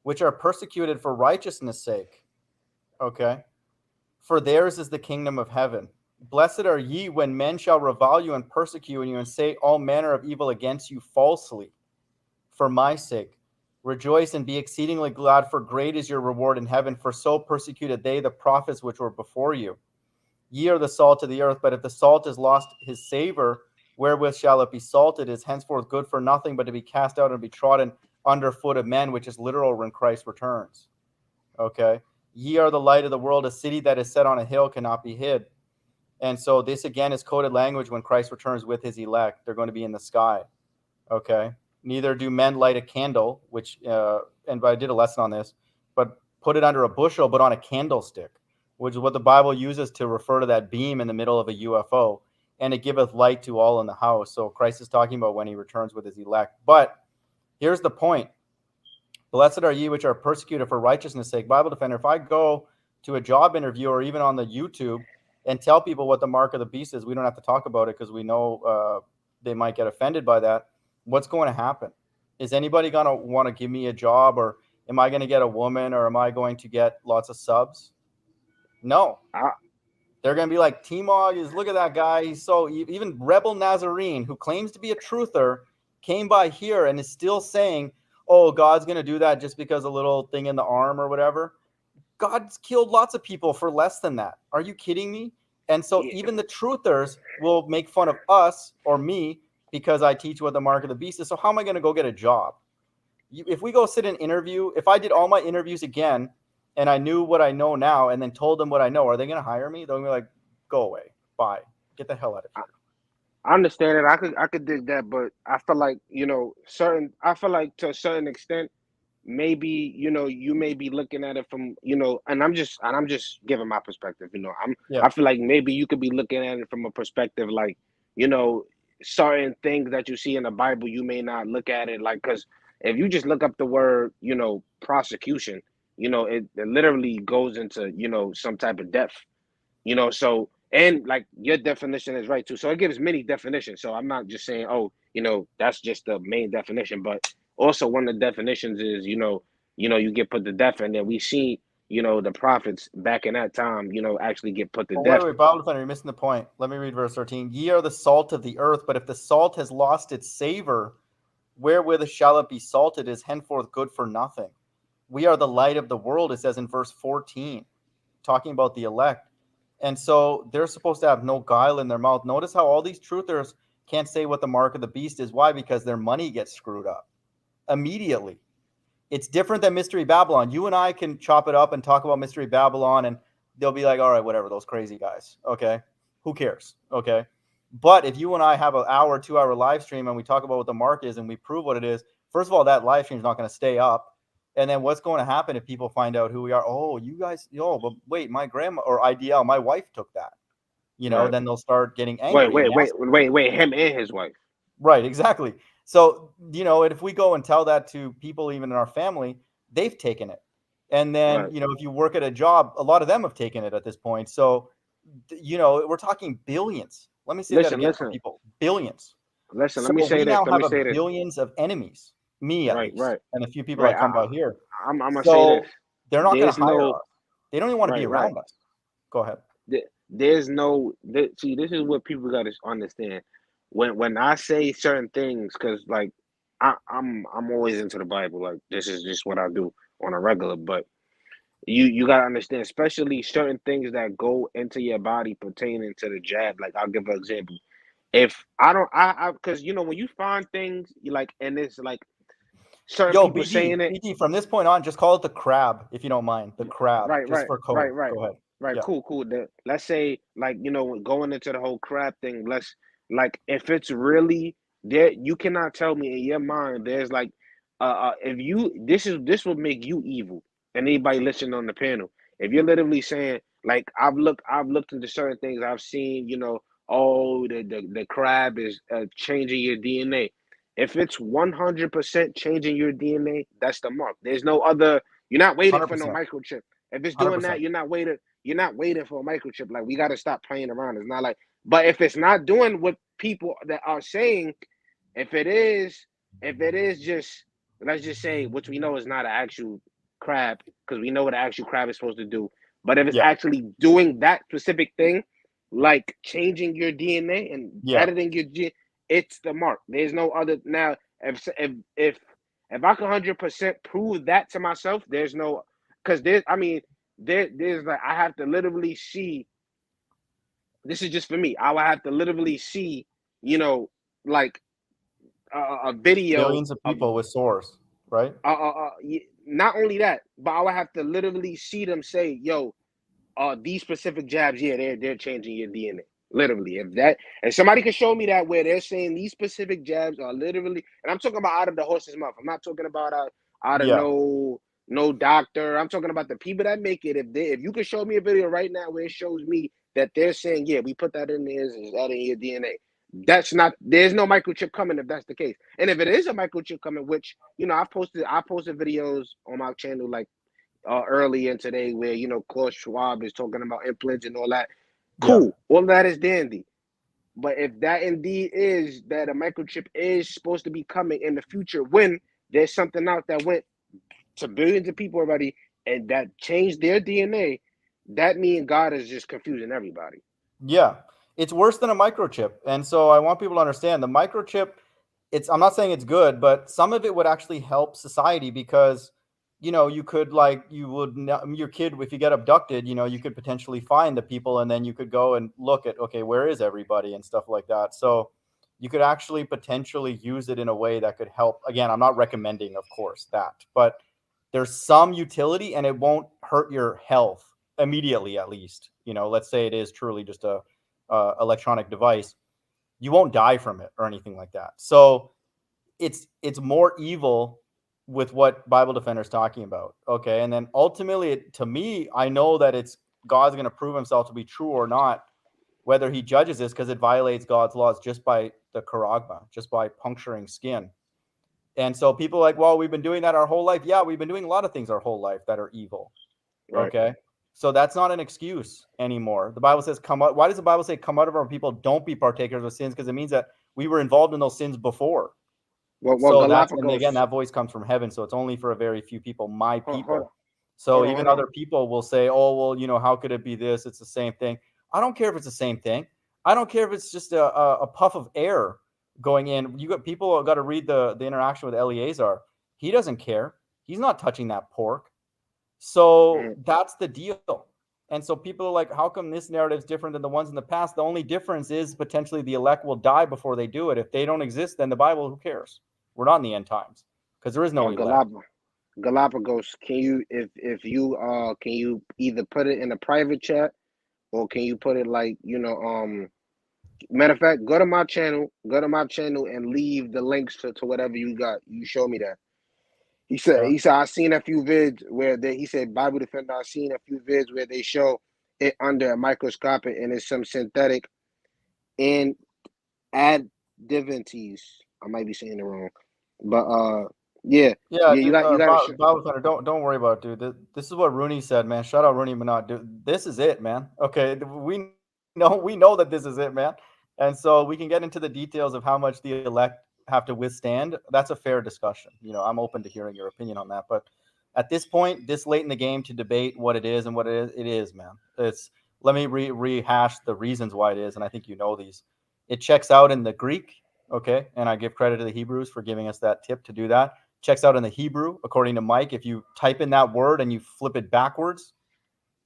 which are persecuted for righteousness' sake. Okay. For theirs is the kingdom of heaven. Blessed are ye when men shall revile you and persecute you and say all manner of evil against you falsely for my sake. Rejoice and be exceedingly glad, for great is your reward in heaven. For so persecuted they the prophets which were before you. Ye are the salt of the earth, but if the salt is lost his savor, wherewith shall it be salted? Is henceforth good for nothing but to be cast out and be trodden under foot of men, which is literal when Christ returns. Okay. Ye are the light of the world. A city that is set on a hill cannot be hid. And so this again is coded language when Christ returns with his elect. They're going to be in the sky. Okay. Neither do men light a candle, which, and I did a lesson on this, but put it under a bushel, but on a candlestick, which is what the Bible uses to refer to that beam in the middle of a UFO. And it giveth light to all in the house. So Christ is talking about when he returns with his elect. But here's the point. Blessed are ye which are persecuted for righteousness' sake. Bible Defender, if I go to a job interview or even on the YouTube and tell people what the mark of the beast is, we don't have to talk about it because we know they might get offended by that. What's going to happen? Is anybody going to want to give me a job, or am I going to get a woman, or am I going to get lots of subs? No. They're going to be like, TMoG is, look at that guy. He's so, even Rebel Nazarene, who claims to be a truther, came by here and is still saying, oh, God's going to do that just because a little thing in the arm or whatever. God's killed lots of people for less than that. Are you kidding me? And so even the truthers will make fun of us or me because I teach what the mark of the beast is. So how am I going to go get a job? If we go sit in an interview, if I did all my interviews again and I knew what I know now and then told them what I know, are they going to hire me? They're going to be like, go away. Bye. Get the hell out of here. I understand it. I could dig that, but I feel like, I feel like to a certain extent, maybe, you may be looking at it from, and I'm just giving my perspective, I feel like maybe you could be looking at it from a perspective like, certain things that you see in the Bible, you may not look at it like, because if you just look up the word, prosecution, it literally goes into, some type of depth, so, and like your definition is right too. So it gives many definitions. So I'm not just saying, oh, that's just the main definition, but also one of the definitions is, you get put to death, and then we see, the prophets back in that time, actually get put to death. Wait, Bible Defender, you're missing the point. Let me read verse 13. Ye are the salt of the earth, but if the salt has lost its savor, wherewith shall it be salted? Is henceforth good for nothing. We are the light of the world, it says in verse 14, talking about the elect. And so they're supposed to have no guile in their mouth. Notice how all these truthers can't say what the mark of the beast is. Why? Because their money gets screwed up immediately. It's different than Mystery Babylon. You and I can chop it up and talk about Mystery Babylon, and they'll be like, all right, whatever, those crazy guys. Okay. Who cares? Okay. But if you and I have an hour, 2 hour live stream and we talk about what the mark is and we prove what it is, first of all, that live stream is not going to stay up. And then what's going to happen if people find out who we are? Oh, you guys, but wait, my grandma or IDL, my wife took that. Right. Then they'll start getting angry. Wait, him and his wife. Right, exactly. So, if we go and tell that to people, even in our family, they've taken it. And then, Right. If you work at a job, a lot of them have taken it at this point. So, we're talking billions. Let me say that again for people. Billions. Listen, So let me say we this. now Let me have say this. billions of enemies. Me, at Right, least. right. And a few people Right. that come by here. I'm gonna say So this. they're not going There's to hire no- us. They don't even want to be Right, around us. Go ahead. there's no see, this is what people got to understand. When I say certain things, because like I'm always into the Bible. Like this is just what I do on a regular. But you gotta understand, especially certain things that go into your body pertaining to the jab. Like I'll give an example. If I don't, I because you know when you find things you like, and it's like certain Yo, people BD, saying it. BD, from this point on, just call it the crab, if you don't mind. The crab, Right, just right, for right, code. right, Go ahead. right. Yeah. Cool, cool. Let's say, like, you know, going into the whole crap thing, let's like if it's really there, you cannot tell me in your mind there's like if you this will make you evil and anybody listening on the panel. If you're literally saying, like, I've looked into certain things, I've seen, you know, oh the crab is changing your DNA. If it's 100% changing your DNA, that's the mark. There's no other, you're not waiting for no 100%. microchip. If it's doing that, 100%. you're not waiting for a microchip. Like we got to stop playing around. It's not like, but if it's not doing what people that are saying, if it is, if it is just, let's just say, which we know is not an actual crab, because we know what an actual crab is supposed to do. But if it's Yeah. actually doing that specific thing, like changing your DNA and Yeah. editing your gene, it's the mark. There's no other. Now, if I can 100% prove that to myself, there's no, because I mean, there's like I have to literally see. This is just for me. I would have to literally see, you know, like a video Billions of of people with sores, right? not only that, but I would have to literally see them say, "Yo, these specific jabs, yeah, they're changing your DNA." Literally, if somebody can show me that where they're saying these specific jabs are literally, and I'm talking about out of the horse's mouth. I'm not talking about out of Yeah. no doctor. I'm talking about the people that make it. If you can show me a video right now where it shows me that they're saying, yeah, we put that in there, is that in your DNA. That's not, there's no microchip coming if that's the case. And if it is a microchip coming, which you know, I posted videos on my channel like early in today where you know Klaus Schwab is talking about implants and all that. Yeah. Cool, all that is dandy. But if that indeed is that a microchip is supposed to be coming in the future, when there's something out that went to billions of people already and that changed their DNA, that means God is just confusing everybody. Yeah. It's worse than a microchip. And so I want people to understand the microchip, I'm not saying it's good, but some of it would actually help society because, you know, you could like, your kid, if you get abducted, you know, you could potentially find the people and then you could go and look at, okay, where is everybody and stuff like that. So you could actually potentially use it in a way that could help. Again, I'm not recommending, of course, that, but there's some utility and it won't hurt your health immediately, at least. You know, let's say it is truly just a electronic device, you won't die from it or anything like that. So it's more evil with what Bible Defender is talking about. Okay, and then ultimately, to me, I know that it's God's going to prove himself to be true or not, whether he judges this, because it violates God's laws just by the charagma, just by puncturing skin. And so people are like, well, we've been doing that our whole life. Yeah, we've been doing a lot of things our whole life that are evil. Right. Okay. So that's not an excuse anymore. The Bible says, come out. Why does the Bible say, come out of our people, don't be partakers of sins? Because it means that we were involved in those sins before. Well, So and again, Galapagos. that voice comes from heaven. So it's only for a very few people, my Hold, hold, people. So hold on, even hold on. other people will say, oh, well, you know, how could it be this? It's the same thing. I don't care if it's the same thing. I don't care if it's just a puff of air going in. You got people got to read the interaction with Eleazar. He doesn't care. He's not touching that pork. So Mhm. that's the deal. And so people are like, how come this narrative is different than the ones in the past? The only difference is potentially the elect will die before they do it. If they don't exist, then the Bible, who cares? We're not in the end times because there is no elect. Galapagos, can you if you can you either put it in a private chat or can you put it like you know matter of fact, go to my channel and leave the links to whatever you got. You show me that. Okay. He said I seen a few vids where he said Bible Defender, I seen a few vids where they show it under a microscope and it's some synthetic and add divinities. I might be saying it wrong. But yeah. Yeah, Yeah, just you gotta show. Bible Thunder. Don't worry about it, dude. This is what Rooney said, man. Shout out Rooney Minot, dude. This is it, man. Okay, we know that this is it, man. And so we can get into the details of how much the elect have to withstand. That's a fair discussion. You know, I'm open to hearing your opinion on that. But at this point, this late in the game to debate what it is and what it is, man. It's let me rehash the reasons why it is, and I think you know these. It checks out in the Greek, okay, and I give credit to the Hebrews for giving us that tip to do that. Checks out in the Hebrew, according to Mike. If you type in that word and you flip it backwards,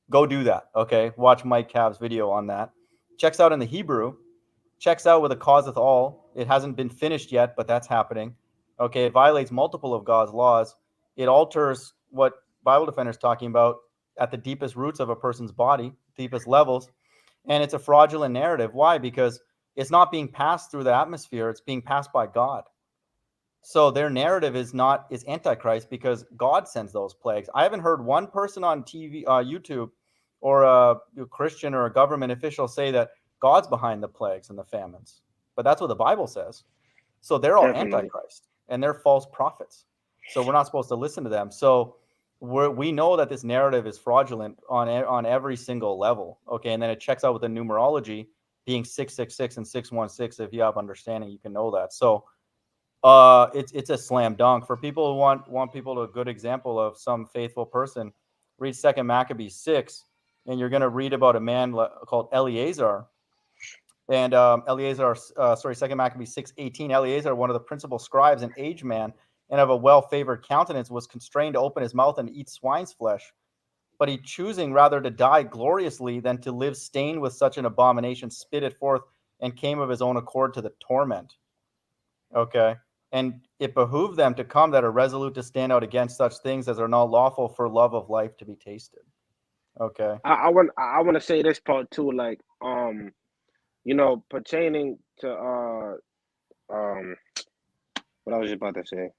go do that, okay? Watch Mike Cav's video on that. Checks out in the Hebrew, checks out with a causeth all. It hasn't been finished yet, but that's happening. Okay, it violates multiple of God's laws. It alters what Bible Defender is talking about at the deepest roots of a person's body, deepest levels. And it's a fraudulent narrative. Why? Because it's not being passed through the atmosphere. It's being passed by God. So their narrative is antichrist because God sends those plagues. I haven't heard one person on TV, YouTube, or a Christian or a government official say that God's behind the plagues and the famines. But that's what the Bible says. So they're all Definitely. antichrist and they're false prophets. So we're not supposed to listen to them. So we know that this narrative is fraudulent on every single level. Okay, and then it checks out with the numerology being 666 and 616. If you have understanding, you can know that. So it's a slam dunk for people who want people to a good example of some faithful person. Read 2 Maccabees 6, and you're going to read about a man called Eleazar. And Eleazar, 2 Maccabees 6:18, Eleazar, one of the principal scribes, an aged man, and of a well-favored countenance, was constrained to open his mouth and eat swine's flesh. But he, choosing rather to die gloriously than to live stained with such an abomination, spit it forth and came of his own accord to the torment. Okay. And it behooved them to come that are resolute to stand out against such things as are not lawful for love of life to be tasted. Okay. I want to say this part too, like pertaining to what I was about to say.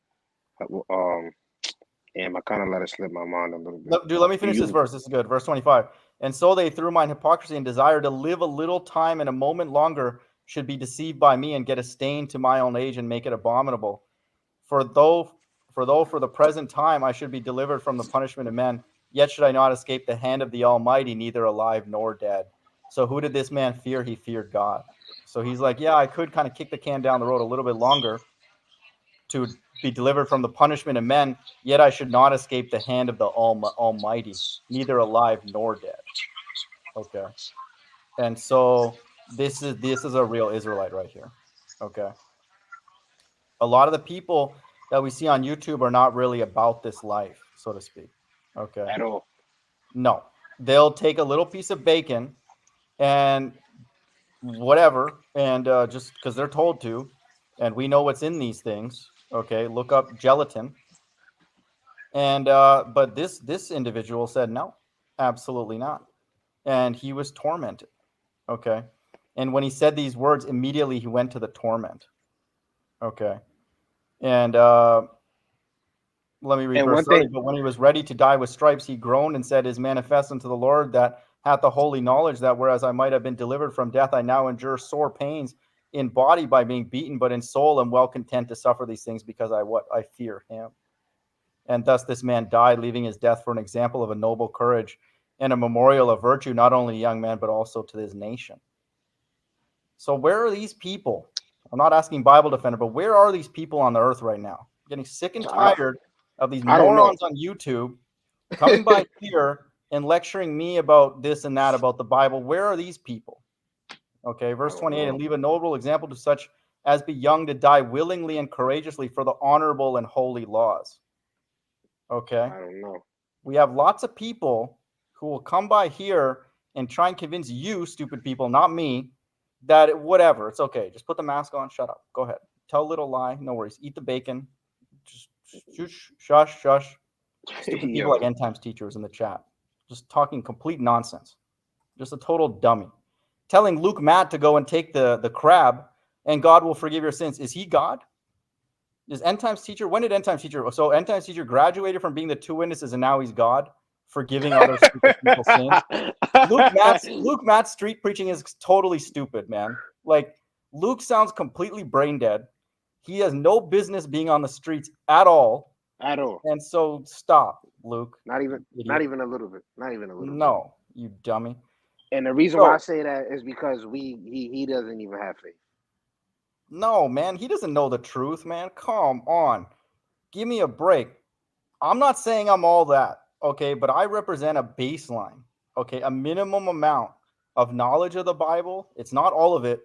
Damn, I kind of let it slip my mind a little bit. Dude, let me finish this verse. This is good. Verse 25. And so they, through mine hypocrisy and desire to live a little time and a moment longer, should be deceived by me and get a stain to my own age and make it abominable. For though for the present time I should be delivered from the punishment of men, yet should I not escape the hand of the Almighty, neither alive nor dead. So who did this man fear? He feared God. So he's like, yeah, I could kind of kick the can down the road a little bit longer to be delivered from the punishment of men, yet I should not escape the hand of the Almighty, neither alive nor dead. Okay. And so this is a real Israelite right here. Okay. A lot of the people that we see on YouTube are not really about this life, so to speak. Okay. At all. No. They'll take a little piece of bacon and whatever, and just because they're told to, and we know what's in these things. Okay, look up gelatin. And but this individual said no, absolutely not, and he was tormented. Okay, and when he said these words, immediately he went to the torment. Okay, and let me read And verse one 30. thing, But when he was ready to die with stripes, he groaned and said, "Is manifest unto the Lord that hath the holy knowledge that whereas I might have been delivered from death, I now endure sore pains in body by being beaten, but in soul am well content to suffer these things because I fear him." And thus this man died, leaving his death for an example of a noble courage and a memorial of virtue, not only to young men, but also to his nation. So where are these people? I'm not asking Bible Defender, but where are these people on the earth right now? I'm getting sick and tired of these I don't know. morons on YouTube coming by here and lecturing me about this and that about the Bible. Where are these people? Okay, verse 28, and leave a noble example to such as be young to die willingly and courageously for the honorable and holy laws. Okay. I don't know. We have lots of people who will come by here and try and convince you, stupid people, not me, that whatever, it's okay. Just put the mask on. Shut up. Go ahead. Tell a little lie. No worries. Eat the bacon. Just shush. Stupid people like end times teachers in the chat. Just talking complete nonsense. Just a total dummy. Telling Luke Matt to go and take the crab and God will forgive your sins. Is he God? Is end times teacher? When did end times teacher? So end times teacher graduated from being the two witnesses and now he's God, forgiving other stupid people's sins. Luke Matt's street preaching is totally stupid, man. Like Luke sounds completely brain dead. He has no business being on the streets at all. At all. And so stop, Luke. Not even a little bit. Not even a little bit. No, you dummy. And the reason why I say that is because he doesn't even have faith. No, man, he doesn't know the truth, man. Come on. Give me a break. I'm not saying I'm all that, okay, but I represent a baseline, okay, a minimum amount of knowledge of the Bible. It's not all of it,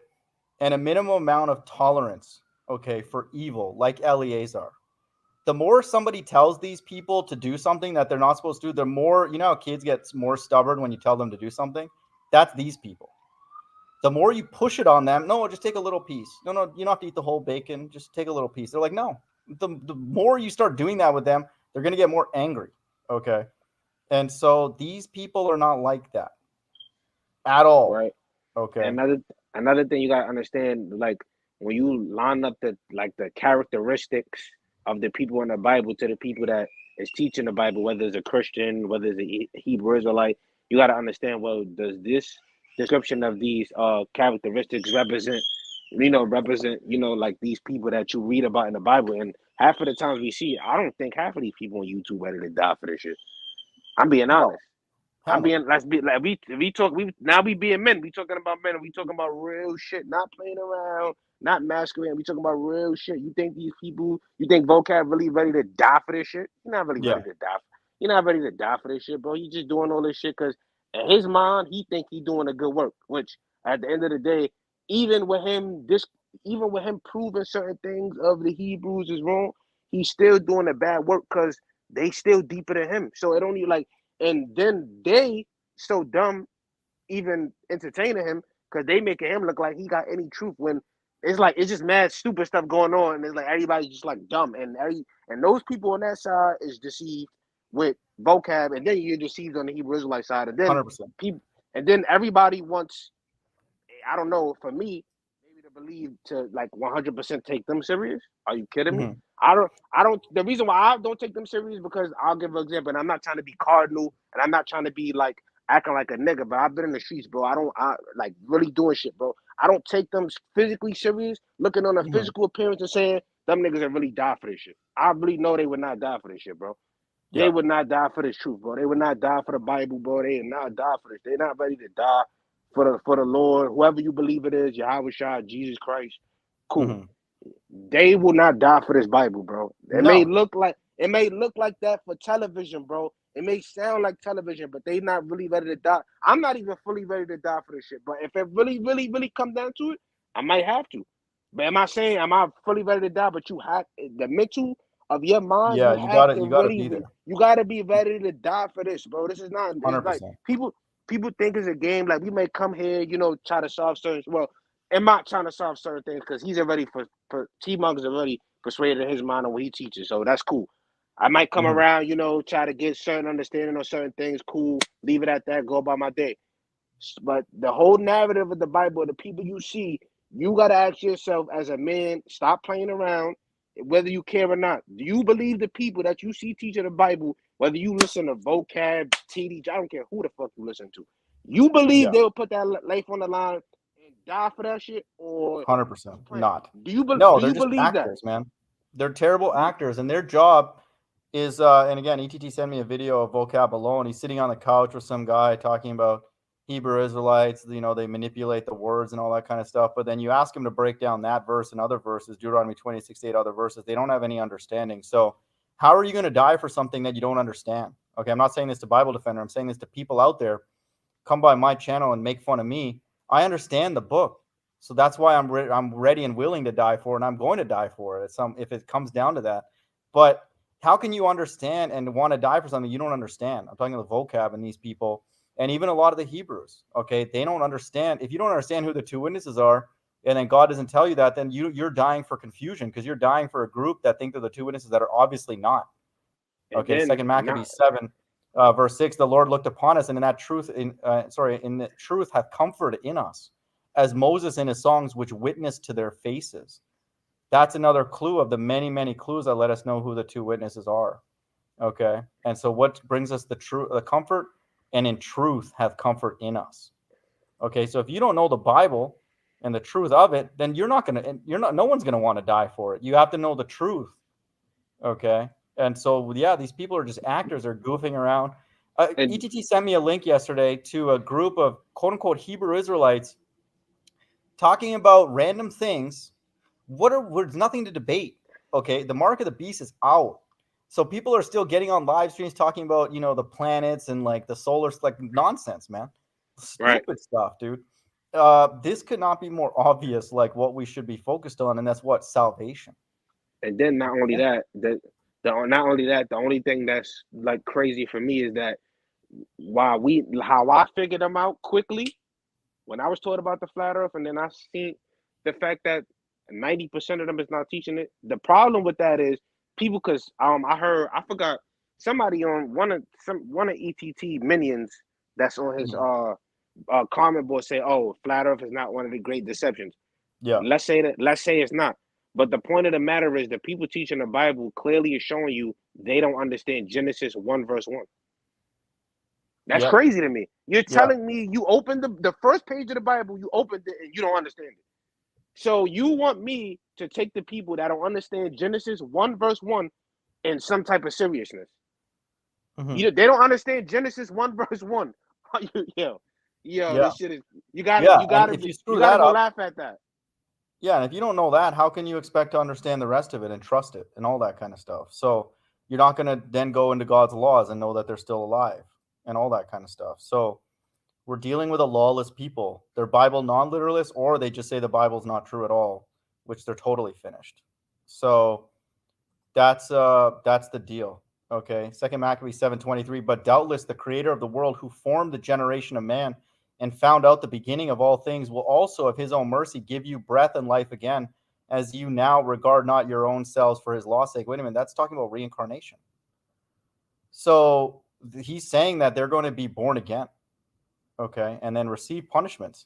and a minimum amount of tolerance, okay, for evil, like Eleazar. The more somebody tells these people to do something that they're not supposed to do, the more, you know how kids get more stubborn when you tell them to do something? That's these people. The more you push it on them, no, just take a little piece. No, you don't have to eat the whole bacon. Just take a little piece. They're like, no. The more you start doing that with them, they're going to get more angry. Okay. And so these people are not like that at all. Right. Okay. Another thing you gotta understand, like when you line up the characteristics of the people in the Bible to the people that is teaching the Bible, whether it's a Christian, whether it's a Hebrew Israelite, you gotta understand. Well, does this description of these characteristics represent like these people that you read about in the Bible? And half of the times we see, I don't think half of these people on YouTube ready to die for this shit. I'm being No, honest. I'm being let's be like we talk we being men. We talking about men and we talking about real shit, not playing around, not masquerading. We talking about real shit. You think these people, you think vocab really ready to die for this shit? You're not really yeah. ready to die. You're not ready to die for this shit, bro. You just doing all this shit because in his mind he think he doing a good work. Which at the end of the day, even with him proving certain things of the Hebrews is wrong, he's still doing a bad work because they still deeper than him. So it only like. And then they so dumb even entertaining him because they making him look like he got any truth when it's just mad stupid stuff going on and it's like everybody's just like dumb and those people on that side is deceived with vocab and then you're deceived on the Hebrew Israelite side and then 100%. people and then everybody wants, I don't know, for me maybe to believe to like 100% take them serious. Are you kidding me? Mm-hmm. I don't. The reason why I don't take them serious because I'll give an example, and I'm not trying to be cardinal, and I'm not trying to be like acting like a nigga, but I've been in the streets, bro. I like really doing shit, bro. I don't take them physically serious, looking on a Mm-hmm. physical appearance and saying them niggas that really die for this shit. I really know they would not die for this shit, bro. They Yeah. would not die for this truth, bro. They would not die for the Bible, bro. They would not die for this. They're not ready to die for the Lord, whoever you believe it is, Yahweh Shai, Jesus Christ. Cool. Mm-hmm. They will not die for this Bible, bro. It may No. look like that for television, bro. It may sound like television, but they not really ready to die. I'm not even fully ready to die for this shit. But if it really, really, really come down to it, I might have to. But am I fully ready to die? But you have the mental of your mind. Yeah, You have to you gotta really, be there. you gotta be ready to die for this, bro. This is not. It's like 100%. people think it's a game. Like we may come here, try to solve certain. Well, I'm not trying to solve certain things because he's already for TMoG is already persuaded in his mind on what he teaches, so that's cool. I might come Mm-hmm. around, try to get certain understanding on certain things. Cool, leave it at that. Go about my day. But the whole narrative of the Bible, the people you see, you gotta ask yourself as a man, stop playing around, whether you care or not. Do you believe the people that you see teaching the Bible, whether you listen to vocab, TD, I don't care who the fuck you listen to. You believe Yeah. they'll put that life on the line and die for that shit, or 100%. you playing? Not. Do you No, do they're you just believe that? actors, man. They're terrible actors, and their job is and again, ETT sent me a video of vocab alone. He's sitting on the couch with some guy talking about Hebrew Israelites, they manipulate the words and all that kind of stuff. But then you ask him to break down that verse and other verses, Deuteronomy 26:8, other verses, they don't have any understanding. So how are you going to die for something that you don't understand? Okay, I'm not saying this to Bible Defender. I'm saying this to people out there. Come by my channel and make fun of me. I understand the book. So that's why I'm ready and willing to die for it, and I'm going to die for it if it comes down to that. But how can you understand and want to die for something you don't understand? I'm talking about the vocab and these people, and even a lot of the Hebrews. Okay, they don't understand. If you don't understand who the two witnesses are, and then God doesn't tell you that, then you're dying for confusion because you're dying for a group that think they're the two witnesses that are obviously not. And Okay, then Second not Maccabees 7, verse 6, the Lord looked upon us, and in that truth, in the truth hath comfort in us, as Moses in his songs, which witnessed to their faces. That's another clue of the many, many clues that let us know who the two witnesses are. Okay, and so what brings us the comfort, and in truth hath comfort in us. Okay, so if you don't know the Bible and the truth of it, then no one's gonna want to die for it. You have to know the truth. Okay. And so, yeah, these people are just actors. They're goofing around. and ETT sent me a link yesterday to a group of quote unquote Hebrew Israelites talking about random things. There's nothing to debate. Okay. The mark of the beast is out. So people are still getting on live streams talking about, the planets and like the solar, like nonsense, man. Right. Stupid stuff, dude. This could not be more obvious, like what we should be focused on, and that's what salvation. And then not only Okay? that, the only thing that's like crazy for me is that how I figured them out quickly when I was taught about the flat earth, and then I seen the fact that 90% of them is not teaching it. The problem with that is people, because I forgot somebody on one of ETT minions that's on his Mhm. comment board say, oh, flat earth is not one of the great deceptions. Yeah, Let's say it's not. But the point of the matter is the people teaching the Bible clearly is showing you they don't understand Genesis 1 verse 1. That's yeah, crazy to me. You're yeah, telling me you opened the first page of the Bible, you opened it and you don't understand it. So you want me to take the people that don't understand Genesis 1 verse 1 in some type of seriousness. hmm They don't understand Genesis 1 verse 1. Yo, yeah, this shit is yeah. And if you you screw gotta that go up, laugh at that. yeah, and if you don't know that, how can you expect to understand the rest of it and trust it and all that kind of stuff? So you're not going to then go into God's laws and know that they're still alive and all that kind of stuff. So we're dealing with a lawless people. They're Bible non-literalists, or they just say the Bible's not true at all, which they're totally finished. So that's the deal. Okay. Second Maccabees 7:23. But doubtless the creator of the world, who formed the generation of man and found out the beginning of all things, will also of his own mercy give you breath and life again, as you now regard not your own selves for his law's sake. Wait a minute, that's talking about reincarnation. So he's saying that they're going to be born again, okay, and then receive punishments.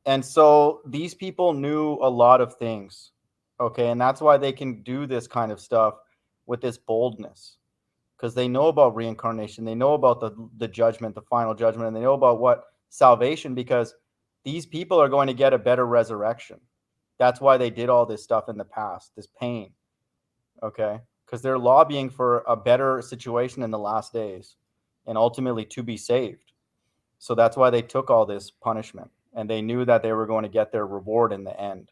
And so these people knew a lot of things, okay, and that's why they can do this kind of stuff with this boldness, because they know about reincarnation, they know about the judgment, the final judgment, and they know about what salvation, because these people are going to get a better resurrection. That's why they did all this stuff in the past, this pain, okay, because they're lobbying for a better situation in the last days and ultimately to be saved. So that's why they took all this punishment, and they knew that they were going to get their reward in the end.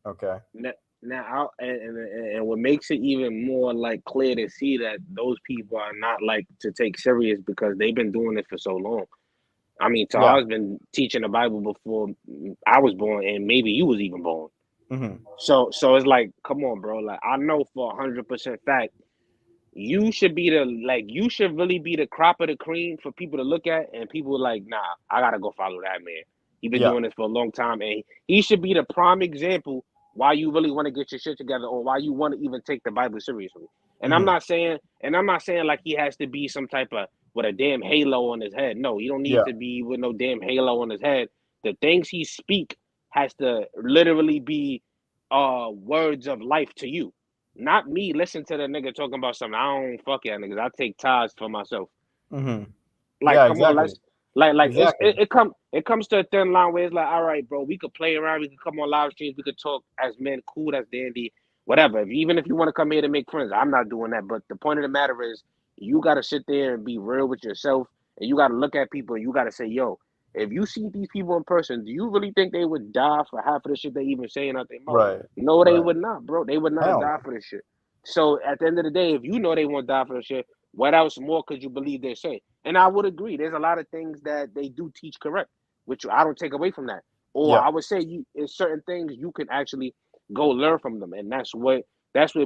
Okay. And what makes it even more like clear to see that those people are not like to take serious because they've been doing it for so long. I mean, Yeah. Tahar's been teaching the Bible before I was born, and maybe you was even born. hmm So it's like, come on, bro. Like I know for 100% fact, you should really be the crop of the cream for people to look at, and people are like, nah, I gotta go follow that man. He been Yeah. doing this for a long time, and he should be the prime example why you really want to get your shit together, or why you want to even take the Bible seriously. hmm And I'm not saying like he has to be some type of with a damn halo on his head. No, he don't need Yeah. to be with no damn halo on his head. The things he speak has to literally be words of life to you. Not me listen to the nigga talking about something. I don't fuck yeah niggas. I take ties for myself. hmm Like, Yeah. come on, Exactly. let's like Exactly. it comes to a thin line where it's like, all right, bro, we could play around, we could come on live streams, we could talk as men, cool, as dandy, whatever. Even if you want to come here to make friends, I'm not doing that. But the point of the matter is, you gotta sit there and be real with yourself, and you gotta look at people, and you gotta say, yo, if you see these people in person, do you really think they would die for half of the shit they even saying out their mouth? Right. No, they Right. would not, bro. They would not Hell die for this shit. So at the end of the day, if you know they won't die for this shit, what else more could you believe they're saying? And I would agree. There's a lot of things that they do teach correct, which I don't take away from that. no. Or Yeah. I would say you in certain things you can actually go learn from them, and that's where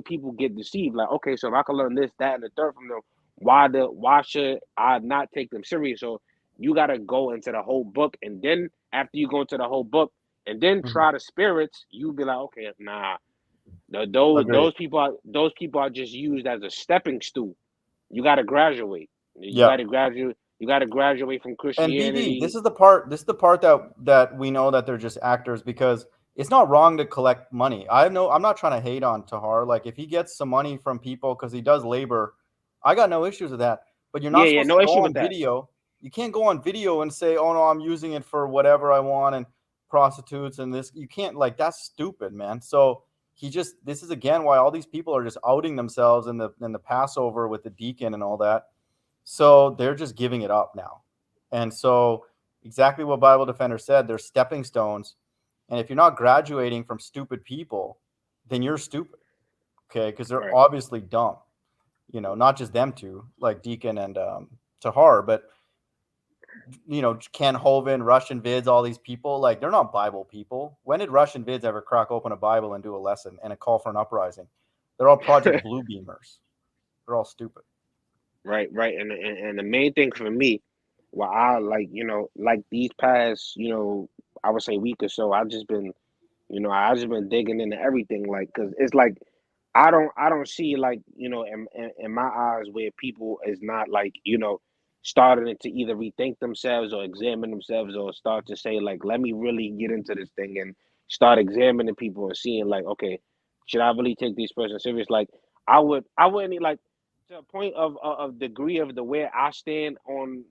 people get deceived. Like, okay, so if I can learn this, that, and the third from them, why should I not take them serious? So you got to go into the whole book, and then after you go into the whole book, and then hmm try the spirits, you be like, okay, nah, Agreed. those people are just used as a stepping stool. You got to graduate. You Yeah. got to graduate. You got to graduate from And BD, Christianity. this is the part that we know that they're just actors, because it's not wrong to collect money. I'm not trying to hate on Tahar. Like, if he gets some money from people because he does labor, I got no issues with that. But you're Yeah, not yeah, supposed no to go issue with on that. video. You can't go on video and say, "Oh no, I'm using it for whatever I want," and prostitutes and this. You can't, like, that's stupid, man. So this is again why all these people are just outing themselves in the Passover with the deacon and all that. So they're just giving it up now. And so, exactly what Bible Defender said, they're stepping stones. And if you're not graduating from stupid people, then you're stupid. Okay. Because they're Right. obviously dumb. Not just them two, like Deacon and Tahar, but Ken Hovind, Russianvids, all these people, like, they're not Bible people. When did Russianvids ever crack open a Bible and do a lesson and a call for an uprising? They're all Project Blue Beamers. They're all stupid. Right. And the main thing for me, what I like, like these past, I would say week or so, I just been digging into everything, like, cause it's like I don't see, like, in my eyes, where people is not, like, starting to either rethink themselves or examine themselves, or start to say, like, let me really get into this thing and start examining people and seeing, like, okay, should I really take these persons serious? Like, I wouldn't like, to a point of degree of the where I stand on,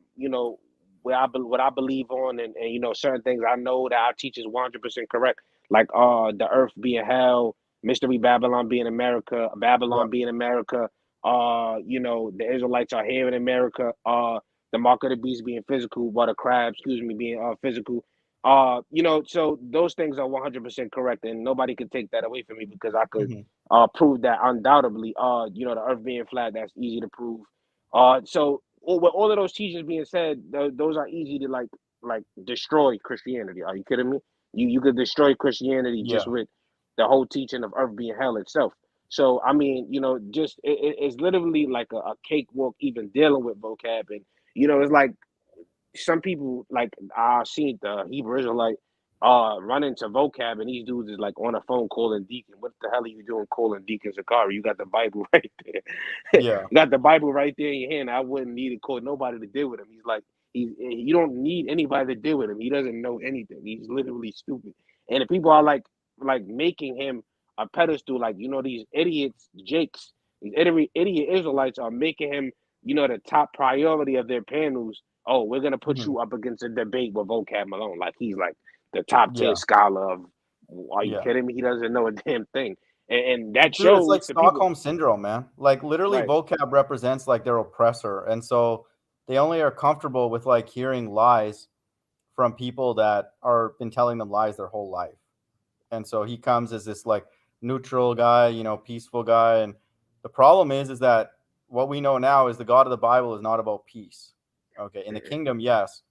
what I believe on, and certain things I know that our teachers 100% correct, like the earth being hell, Mystery Babylon being America, Yep. Babylon being America, the Israelites are here in America, the mark of the beast being physical, while the crab, excuse me, being physical. So those things are 100% correct, and nobody could take that away from me, because I could Hmm. prove that undoubtedly. The earth being flat, that's easy to prove. So with all of those teachings being said, those are easy to like destroy Christianity. Are you kidding me? You could destroy Christianity just Yeah. with the whole teaching of earth being hell itself. So I mean, just it's literally like a cakewalk even dealing with vocab, and it's like some people, like, I seen the Hebrew Israelite run into vocab, and these dudes is like on a phone calling Deacon. What the hell are you doing calling Deacon Zakari? You got the Bible right there. Yeah. You got the Bible right there in your hand. I wouldn't need to call nobody to deal with him. He's like, you don't need anybody to deal with him. He doesn't know anything. He's literally stupid. And the people are like making him a pedestal, like, these idiots, Jakes, these idiot Israelites are making him, the top priority of their panels. Oh, we're gonna put Hmm. you up against a debate with vocab Malone, like he's like the top 10 Yeah. scholar of. Are you Yeah. kidding me? He doesn't know a damn thing, and that Dude, it's like shows the people. Stockholm syndrome, man. Like, literally, Right. vocab represents like their oppressor, and so they only are comfortable with like hearing lies from people that are been telling them lies their whole life. And so he comes as this like neutral guy, peaceful guy. And the problem is that what we know now is the God of the Bible is not about peace. Okay, in the Mhm. kingdom, yes,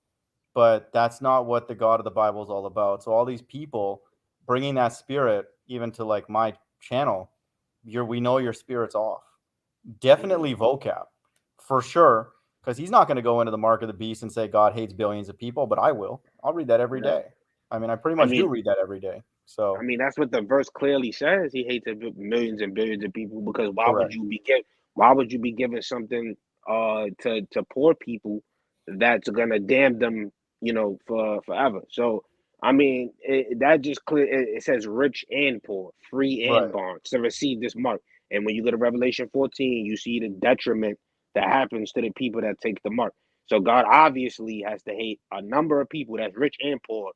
but that's not what the God of the Bible is all about. So all these people bringing that spirit even to like my channel, we know your spirit's off. Mhm. Definitely vocab for sure, because he's not going to go into the mark of the beast and say God hates billions of people, but I will. I'll read that every Right. day. I mean, I pretty I much do mean, read that every day. I So mean, that's what the verse clearly says. He hates millions and billions of people, because correct. why would you be giving something to poor people that's gonna damn them, for forever? So I mean, that just clear. It says rich and poor, free and Right. bond to receive this mark. And when you go to Revelation 14, you see the detriment that happens to the people that take the mark. So God obviously has to hate a number of people that's rich and poor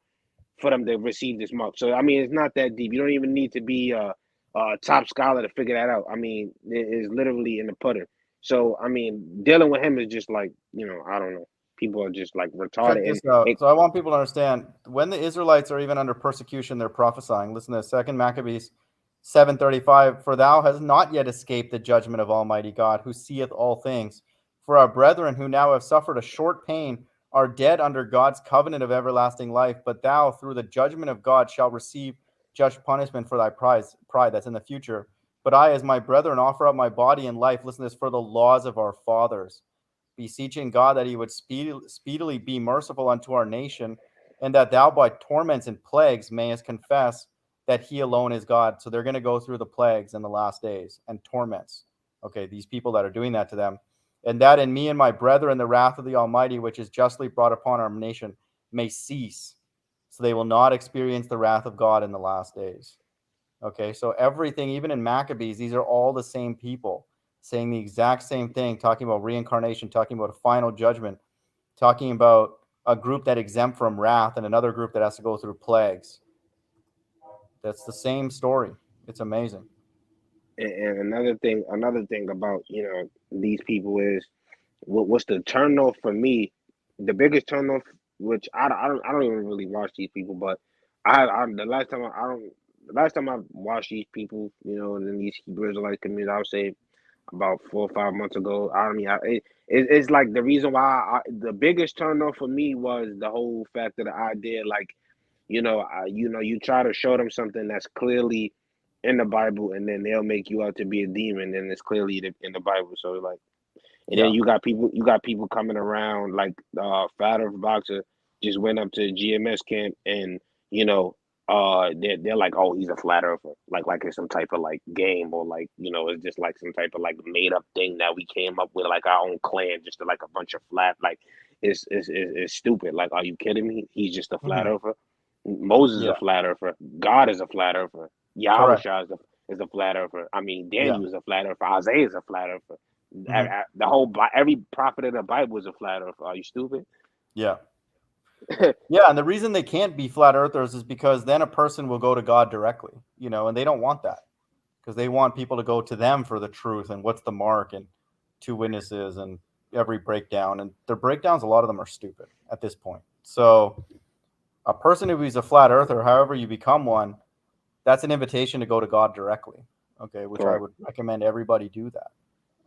for them to receive this mark. So I mean, it's not that deep. You don't even need to be a top scholar to figure that out. I mean, it is literally in the putter. So I mean, dealing with him is just like, I don't know. People are just like Check retarded, and this out. it. So I want people to understand when the Israelites are even under persecution, they're prophesying. Listen to Second Maccabees 7:35. For thou hast not yet escaped the judgment of Almighty God, who seeth all things. For our brethren who now have suffered a short pain are dead under God's covenant of everlasting life. But thou, through the judgment of God, shalt receive just punishment for thy pride that's in the future. But I, as my brethren, offer up my body and life. Listen to this, for the laws of our fathers, beseeching God that he would speedily be merciful unto our nation, and that thou by torments and plagues mayest confess that he alone is God. So they're going to go through the plagues in the last days and torments. Okay, these people that are doing that to them. And that in me and my brethren, the wrath of the Almighty, which is justly brought upon our nation, may cease. So they will not experience the wrath of God in the last days. Okay, so everything, even in Maccabees, these are all the same people saying the exact same thing, talking about reincarnation, talking about a final judgment, talking about a group that exempt from wrath and another group that has to go through plagues. That's the same story. It's amazing. And another thing about these people is what's the turnoff for me. The biggest turnoff, which I don't even really watch these people, but the last time I watched these people, in these Hebrew Israelite communities, I would say about 4 or 5 months ago. I mean, it's like the reason why the biggest turn off for me was the whole fact of the idea, like, you try to show them something that's clearly in the Bible, and then they'll make you out to be a demon, and it's clearly in the Bible. So like, and then Yeah. you got people coming around like Fat Earth Boxer just went up to GMS camp, and you know they're like, oh, he's a flat earther, like it's some type of like game, or like, it's just like some type of like made up thing that we came up with, like our own clan, just to like a bunch of flat, like it's stupid. Like, are you kidding me? He's just a flat Hmm. earther. Moses is a Yeah. flat earther. God is a flat earther. Yahweh Correct. is a flat earther. I mean, Yeah. Daniel is a flat earther. Isaiah is a flat earther. Hmm. Every prophet in the Bible is a flat earther. Are you stupid? Yeah. Yeah, and the reason they can't be flat earthers is because then a person will go to God directly, and they don't want that, because they want people to go to them for the truth and what's the mark and two witnesses and every breakdown. And their breakdowns, a lot of them are stupid at this point. So a person who is a flat earther, however you become one, that's an invitation to go to God directly. Okay, which I Correct. would recommend everybody do that.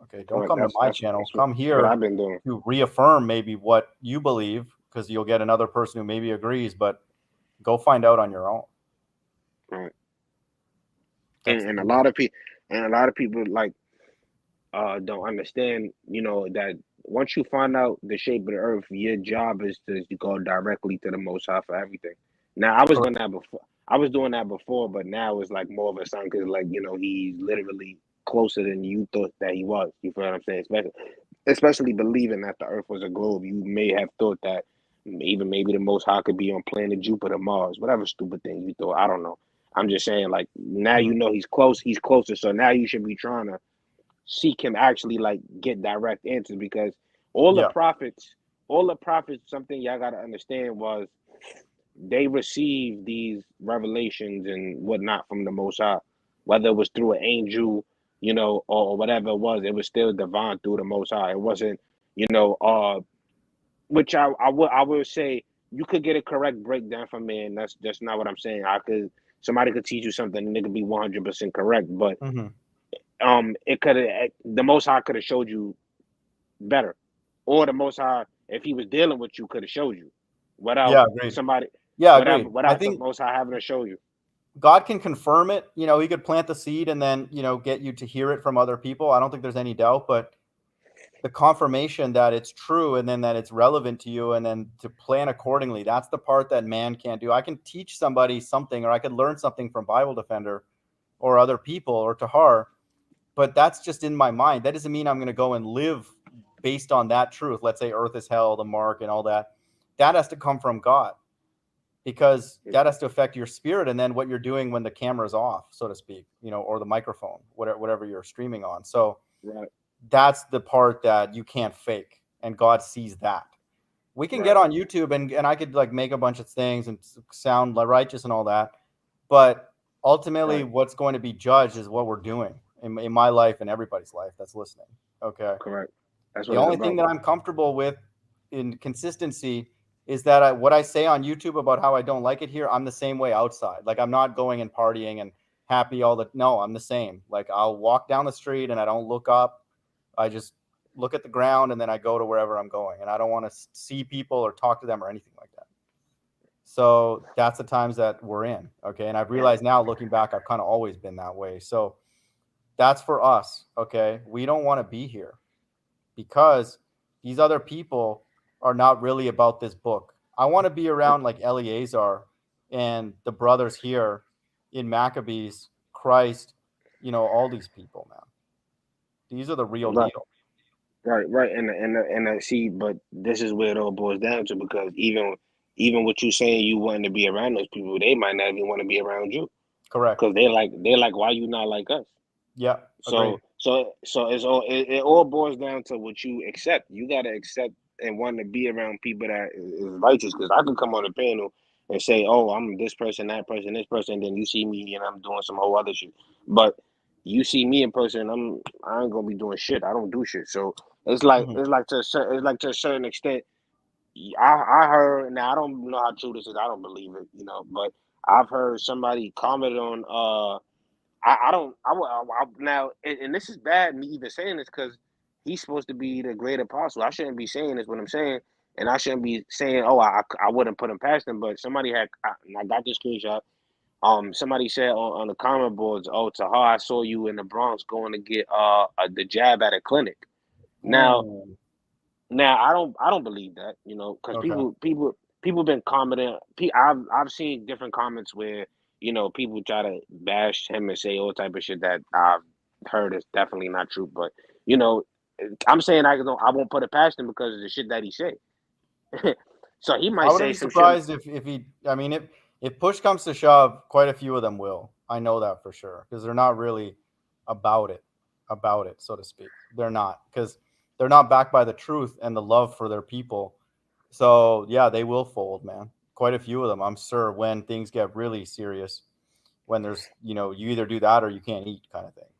Okay, don't Correct. come to That's my that's channel. that's what, Come what here I've been doing. to reaffirm maybe what you believe, because you'll get another person who maybe agrees, but go find out on your own. Right. That's the And a deal. lot of people like don't understand, that once you find out the shape of the earth, your job is to go directly to the Most High for everything. Now, I was doing Correct. that before. I was doing that before, but now it's like more of a sign, because, like, he's literally closer than you thought that he was. You feel what I'm saying? Especially believing that the Earth was a globe. You may have thought that even maybe the Most High could be on planet Jupiter, Mars, whatever stupid thing you thought. I don't know. I'm just saying, like, now Hmm. he's close. He's closer. So now you should be trying to seek him, actually, like, get direct answers, because all the Yeah. prophets, something y'all gotta understand was they received these revelations and whatnot from the Most High, whether it was through an angel, or whatever it was still divine through the Most High. It wasn't, you know, uh, which I would say you could get a correct breakdown from me, and that's not what I'm saying. Somebody could teach you something and it could be 100% correct, but Hmm. it could have the Most High could have showed you better, or the Most High, if he was dealing with you, could have showed you without Yeah. Agreed. somebody, Yeah. without Agreed. I without the think Most High having to show you. God can confirm it. He could plant the seed and then, get you to hear it from other people. I don't think there's any doubt, but the confirmation that it's true and then that it's relevant to you and then to plan accordingly, that's the part that man can't do. I can teach somebody something, or I could learn something from Bible Defender or other people or Tahar, but that's just in my mind. That doesn't mean I'm going to go and live based on that truth. Let's say earth is hell, the mark and all that. That has to come from God, because that has to affect your spirit and then what you're doing when the camera's off, so to speak, or the microphone, whatever you're streaming on. So Right, that's the part that you can't fake, and God sees that. We can get right, on YouTube and I could like make a bunch of things and sound righteous and all that, but ultimately right. what's going to be judged is what we're doing in my life and everybody's life that's listening. Okay. Correct. That's The what it's only thing about. that I'm comfortable with in consistency is that what I say on YouTube about how I don't like it here, I'm the same way outside. Like, I'm not going and partying and happy no, I'm the same. Like, I'll walk down the street and I don't look up. I just look at the ground and then I go to wherever I'm going. And I don't want to see people or talk to them or anything like that. So that's the times that we're in. Okay. And I've Right. realized now, looking back, I've kind of always been that way. So that's for us. Okay. We don't want to be here because these other people are not really about this book. I want to be around like Eleazar and the brothers here in Maccabees, Christ, all these people, man. These are the real Right. deal. Right. And see, but this is where it all boils down to, because even what you saying, you wanting to be around those people, they might not even want to be around you, Correct. because they're like, why you not like us? Yeah, agreed. So it all boils down to what you accept. You gotta accept and want to be around people that is righteous. Because I could come on a panel and say, "Oh, I'm this person, that person, this person," and then you see me and I'm doing some whole other shit. But you see me in person, I ain't gonna be doing shit. I don't do shit. So Hmm. to a certain extent. I heard, now I don't know how true this is. I don't believe it, but I've heard somebody comment on I don't. Now, and this is bad. Me even saying this because he's supposed to be the great apostle. I shouldn't be saying this what I'm saying, and I shouldn't be saying, "Oh, I wouldn't put him past him." But somebody had, I got the screenshot. Somebody said on the comment boards, "Oh, Tahar, I saw you in the Bronx going to get the jab at a clinic." Now, Mm, I don't believe that, because okay. people been commenting. I've seen different comments where people try to bash him and say all type of shit that I've heard is definitely not true. But you know, I'm saying I won't put it past him because of the shit that he said. So he I might wouldn't say be some shit. surprised if he. I mean, if push comes to shove, quite a few of them will. I know that for sure because they're not really about it, so to speak. They're not because they're not backed by the truth and the love for their people. So yeah, they will fold, man. Quite a few of them, I'm sure, when things get really serious, when there's you either do that or you can't eat kind of thing. Right,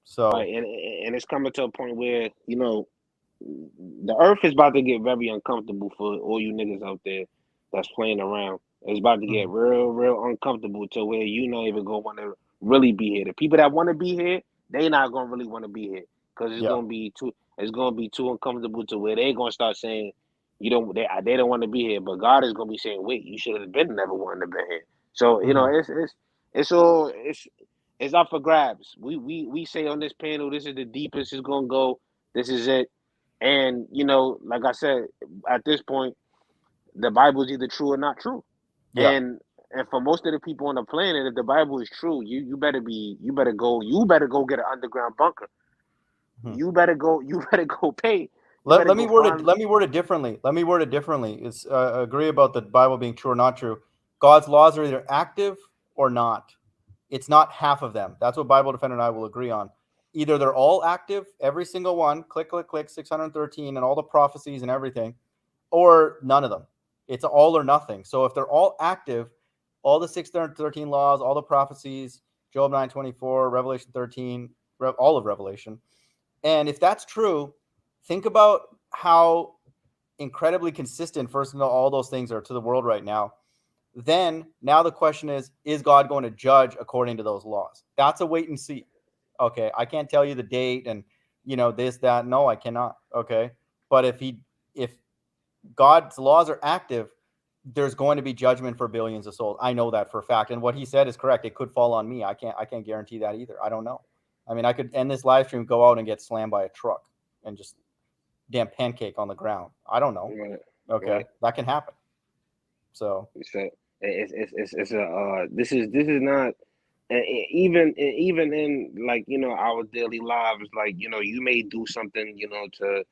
So and it's coming to a point where the earth is about to get very uncomfortable for all you niggas out there that's playing around. It's about to get mhm. real, real uncomfortable to where you not even gonna want to really be here. The people that want to be here, they not gonna really want to be here because it's Yeah. gonna be too. It's gonna be too uncomfortable to where they gonna start saying, you don't. They don't want to be here, but God is gonna be saying, wait, you should have been never wanted to be here. So Hmm. it's all it's up for grabs. We say on this panel, this is the deepest it's gonna go. This is it. And like I said, at this point, the Bible is either true or not true. Yeah. And for most of the people on the planet, if the Bible is true, you better go get an underground bunker. Mhm. You better go pay. You Let, better let me go word it. find. Let me word it differently. It's agree about the Bible being true or not true. God's laws are either active or not. It's not half of them. That's what Bible Defender and I will agree on. Either they're all active, every single one, click, click, click, 613, and all the prophecies and everything, or none of them. It's all or nothing. So if they're all active, all the 613 laws, all the prophecies, Job 9:24, Revelation 13, all of Revelation, and if that's true, think about how incredibly consistent, first of all those things are to the world right now. Then, now the question is God going to judge according to those laws? That's a wait and see. Okay. I can't tell you the date and, this, that. No, I cannot. Okay. But if God's laws are active, there's going to be judgment for billions of souls. I know that for a fact. And what he said is correct. It could fall on me. I can't guarantee that either. I don't know. I mean, I could end this live stream, go out and get slammed by a truck and just damn pancake on the ground. I don't know. Right, Okay. right. That can happen. So It's a this is not. Even in, like, our daily lives, like, you may do something, to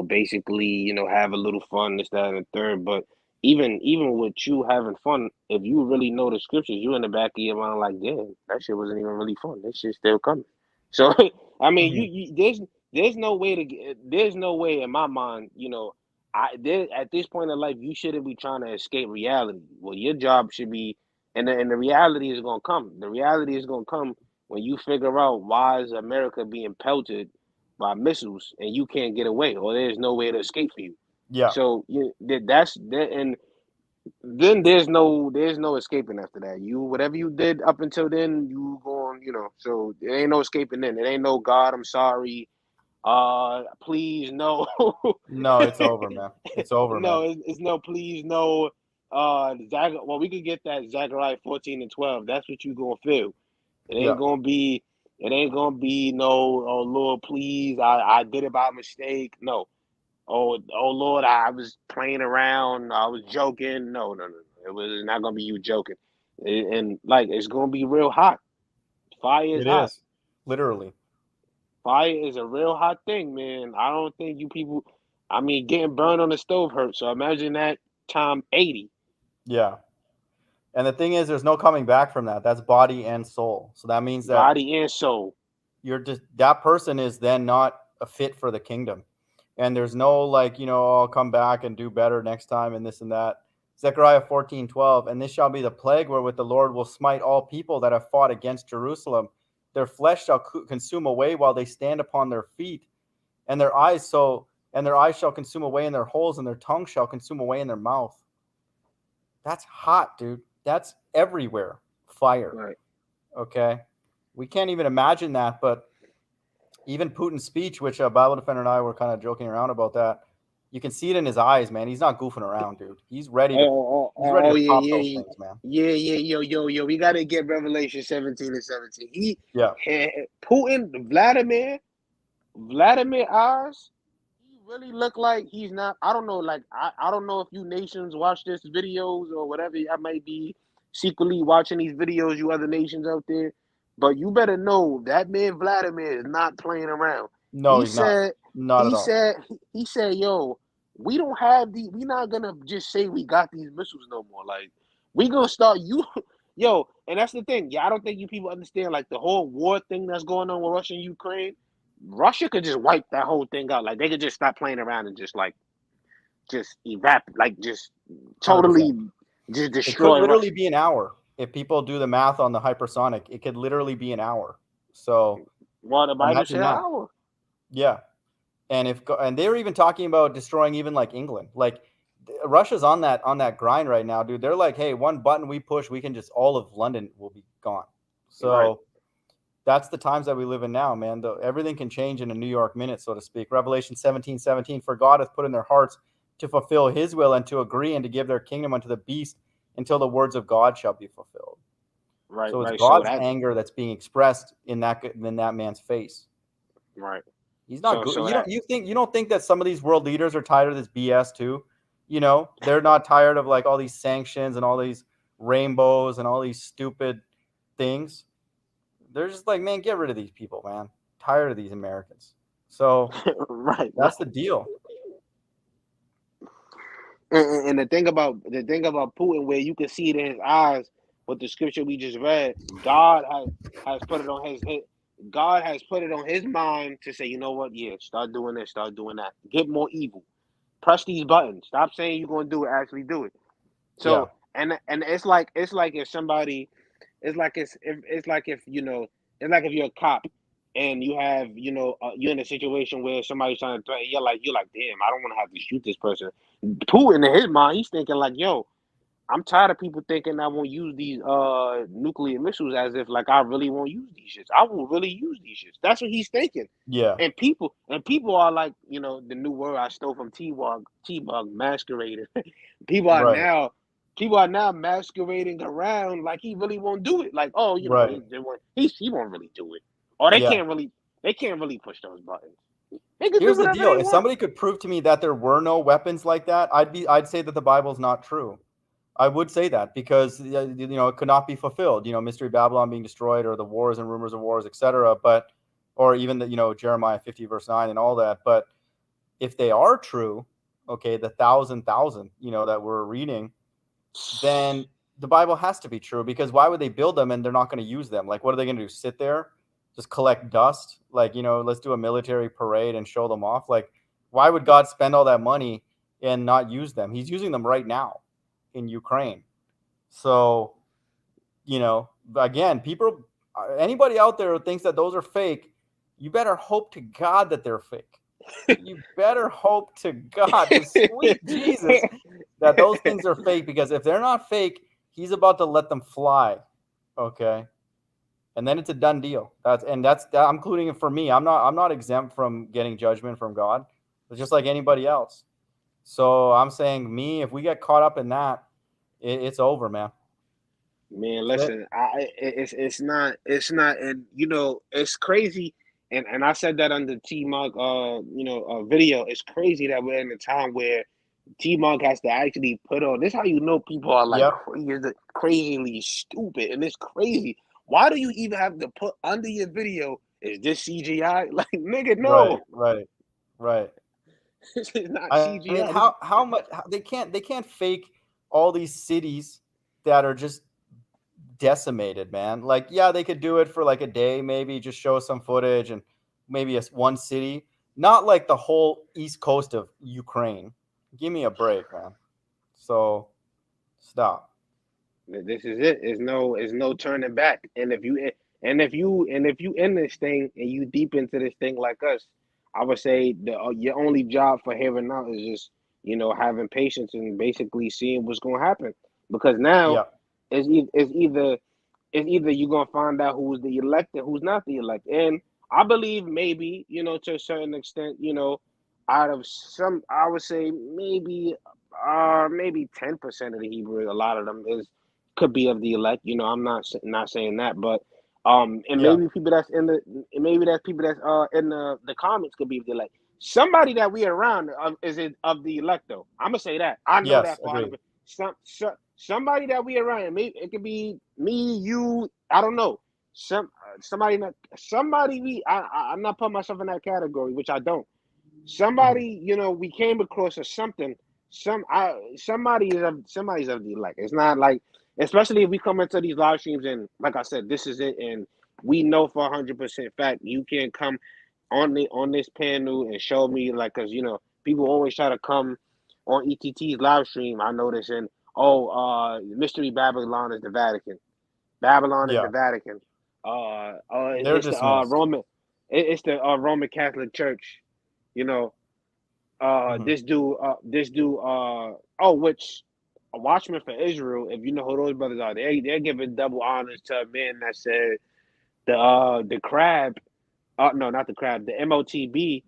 basically, have a little fun, this, that, and the third. But even with you having fun, if you really know the scriptures, you in the back of your mind like, damn, that shit wasn't even really fun, this shit's still coming. So I mean, mhm. there's no way to get, there's no way in my mind, at this point in life, you shouldn't be trying to escape reality. Well, your job should be, and the reality is gonna come. The reality is gonna come when you figure out why is America being pelted by missiles and you can't get away, or there's no way to escape for you. Yeah, So that's that, and then there's no escaping after that. You, whatever you did up until then, you going, So there ain't no escaping. Then it ain't no God, I'm sorry. Please no. no, it's over, man. It's over, man. No, it's no, please no. Well, we could get that Zechariah 14:12. That's what you gonna feel. It Yeah, ain't gonna be. It ain't gonna be no. Oh Lord, please, I did it by mistake. No. Oh Lord, I was playing around. I was joking. No, no, no, no. It was not gonna be you joking. And like, it's gonna be real hot. Fire is it hot. is literally. Fire is a real hot thing, man. I don't think you people. I mean, getting burned on the stove hurts. So imagine that time 80. Yeah, and the thing is, there's no coming back from that. That's body and soul. So that means that Body and soul. you're just that person is then not a fit for the kingdom, and there's no like I'll come back and do better next time and this and that. Zechariah 14:12, and this shall be the plague wherewith the Lord will smite all people that have fought against Jerusalem. Their flesh shall consume away while they stand upon their feet, and their eyes shall consume away in their holes, and their tongue shall consume away in their mouth. That's hot, dude. That's everywhere. Fire. Right. Okay. We can't even imagine that. But even Putin's speech, which a Bible defender and I were kind of joking around about that, you can see it in his eyes, man. He's not goofing around, dude. He's ready to Yeah, pop yeah, those yeah, things, man. yeah, yo. We gotta get Revelation 17 and 17. Yeah. Putin, Vladimir eyes, he really look like he's not. I don't know. Like I don't know if you nations watch this videos or whatever. I might be secretly watching these videos. You other nations out there, but you better know that man Vladimir is not playing around. No, He he's not. said. Not at He all. said. He said, "Yo, we don't have the. We not gonna just say we got these missiles no more. Like we gonna start you." Yo, and that's the thing. Yeah, I don't think you people understand like the whole war thing that's going on with Russia and Ukraine. Russia could just wipe that whole thing out. Like they could just stop playing around and just evaporate, like just 100%. totally just It could destroy literally Russia. be an hour. If people do the math on the hypersonic, it could literally be an hour. So Well, the Bible imagine said that. hour. Yeah. And they were even talking about destroying even like England. Like Russia's on that grind right now, dude. They're like, hey, one button we push, we can just all of London will be gone. Right. So that's the times that we live in now, man. Everything can change in a New York minute, so to speak. Revelation 17:17, for God hath put in their hearts to fulfill his will and to agree and to give their kingdom unto the beast until the words of God shall be fulfilled. Right, So it's right. So God's that anger that's being expressed in that man's face. right. He's not So good. so that You don't think that some of these world leaders are tired of this BS too? You know, they're not tired of like all these sanctions and all these rainbows and all these stupid things. They're just like, man, get rid of these people, man. Tired of these Americans. So right, that's right. the deal. And the thing about Putin, where you can see it in his eyes, with the scripture we just read, has put it on his God has put it on his mind to say, you know what? Yeah, start doing this, start doing that. Get more evil. Press these buttons. Stop saying you're gonna do it. Actually do it. Yeah. So and it's like if somebody it's like if it's like if you're a cop and you have you're in a situation where somebody's trying to threaten you're like damn, I don't want to have to shoot this person. Putin in his mind, he's thinking like, yo, I'm tired of people thinking I won't use these nuclear missiles, as if like I really won't use these shits. I will really use these shits. That's what he's thinking. Yeah. And people are like, the new word I stole from TMoG, masquerated. people are Right. now people are now masquerading around like he really won't do it. Like, oh, Right. he won't really do it. Or Yeah. they can't really push those buttons. They can do Here's the whatever deal. they If want. somebody could prove to me that there were no weapons like that, I'd say that the Bible's not true. I would say that because it could not be fulfilled. Mystery Babylon being destroyed, or the wars and rumors of wars, etc. But or even the Jeremiah 50 verse 9 and all that. But if they are true, okay, the thousand, that we're reading, then the Bible has to be true, because why would they build them and they're not going to use them? Like, what are they going to do? Sit there, just collect dust? Like, let's do a military parade and show them off. Like, why would God spend all that money and not use them? He's using them right now in Ukraine. So, again, anybody out there who thinks that those are fake, you better hope to God that they're fake. You better hope to God, to sweet Jesus, that those things are fake, because if they're not fake, he's about to let them fly. Okay. And then it's a done deal. I'm including it for me. I'm not exempt from getting judgment from God. It's just like anybody else. So I'm saying, if we get caught up in that, it's over, man. Man, That's it. listen, it's not, and it's crazy, and I said that on the TMoG video. It's crazy that we're in a time where TMoG has to actually put on. This is how you know people are like Yep. crazily stupid, and it's crazy. Why do you even have to put under your video? Is this CGI? Like, nigga, Right. no, Right. this is not I mean, CGI. how much they can't fake all these cities that are just decimated, man. Like, yeah, they could do it for like a day, maybe just show some footage and maybe one city, not like the whole east coast of Ukraine. Give me a break, man. So stop. This is it. It's no turning back. And if you in this thing and you deep into this thing like us, I would say your only job for here and now is just having patience and basically seeing what's going to happen. Because now Yeah. it's either it's either you're gonna find out who's the elect and who's not the elect. And I believe maybe, to a certain extent, out of some, I would say maybe 10% of the Hebrews, a lot of them could be of the elect. I'm not saying that, but and Yeah. maybe people that's in the, and maybe that's people that's in the comments could be of the elect. Somebody that we around is it of the elect though. I'm gonna say that. I know Yes. that for Agreed. 100%. Somebody that we around. Maybe it could be me, you. I don't know. Somebody not somebody we. I'm not putting myself in that category, which I don't. Mhm. Somebody, we came across or something. Somebody's of the elect. It's not like, especially if we come into these live streams and like I said, this is it, and we know for 100% fact you can't come on this panel and show me like, because people always try to come on ETT's live stream. I notice, and mystery Babylon is the Vatican. Babylon is Yeah. the Vatican. They're It's the dismissed. Roman. It's the Roman Catholic Church. You know, Hmm. which a watchman for Israel. If you know who those brothers are, they're giving double honors to a man that said the crab. No, not the crab. The MOTB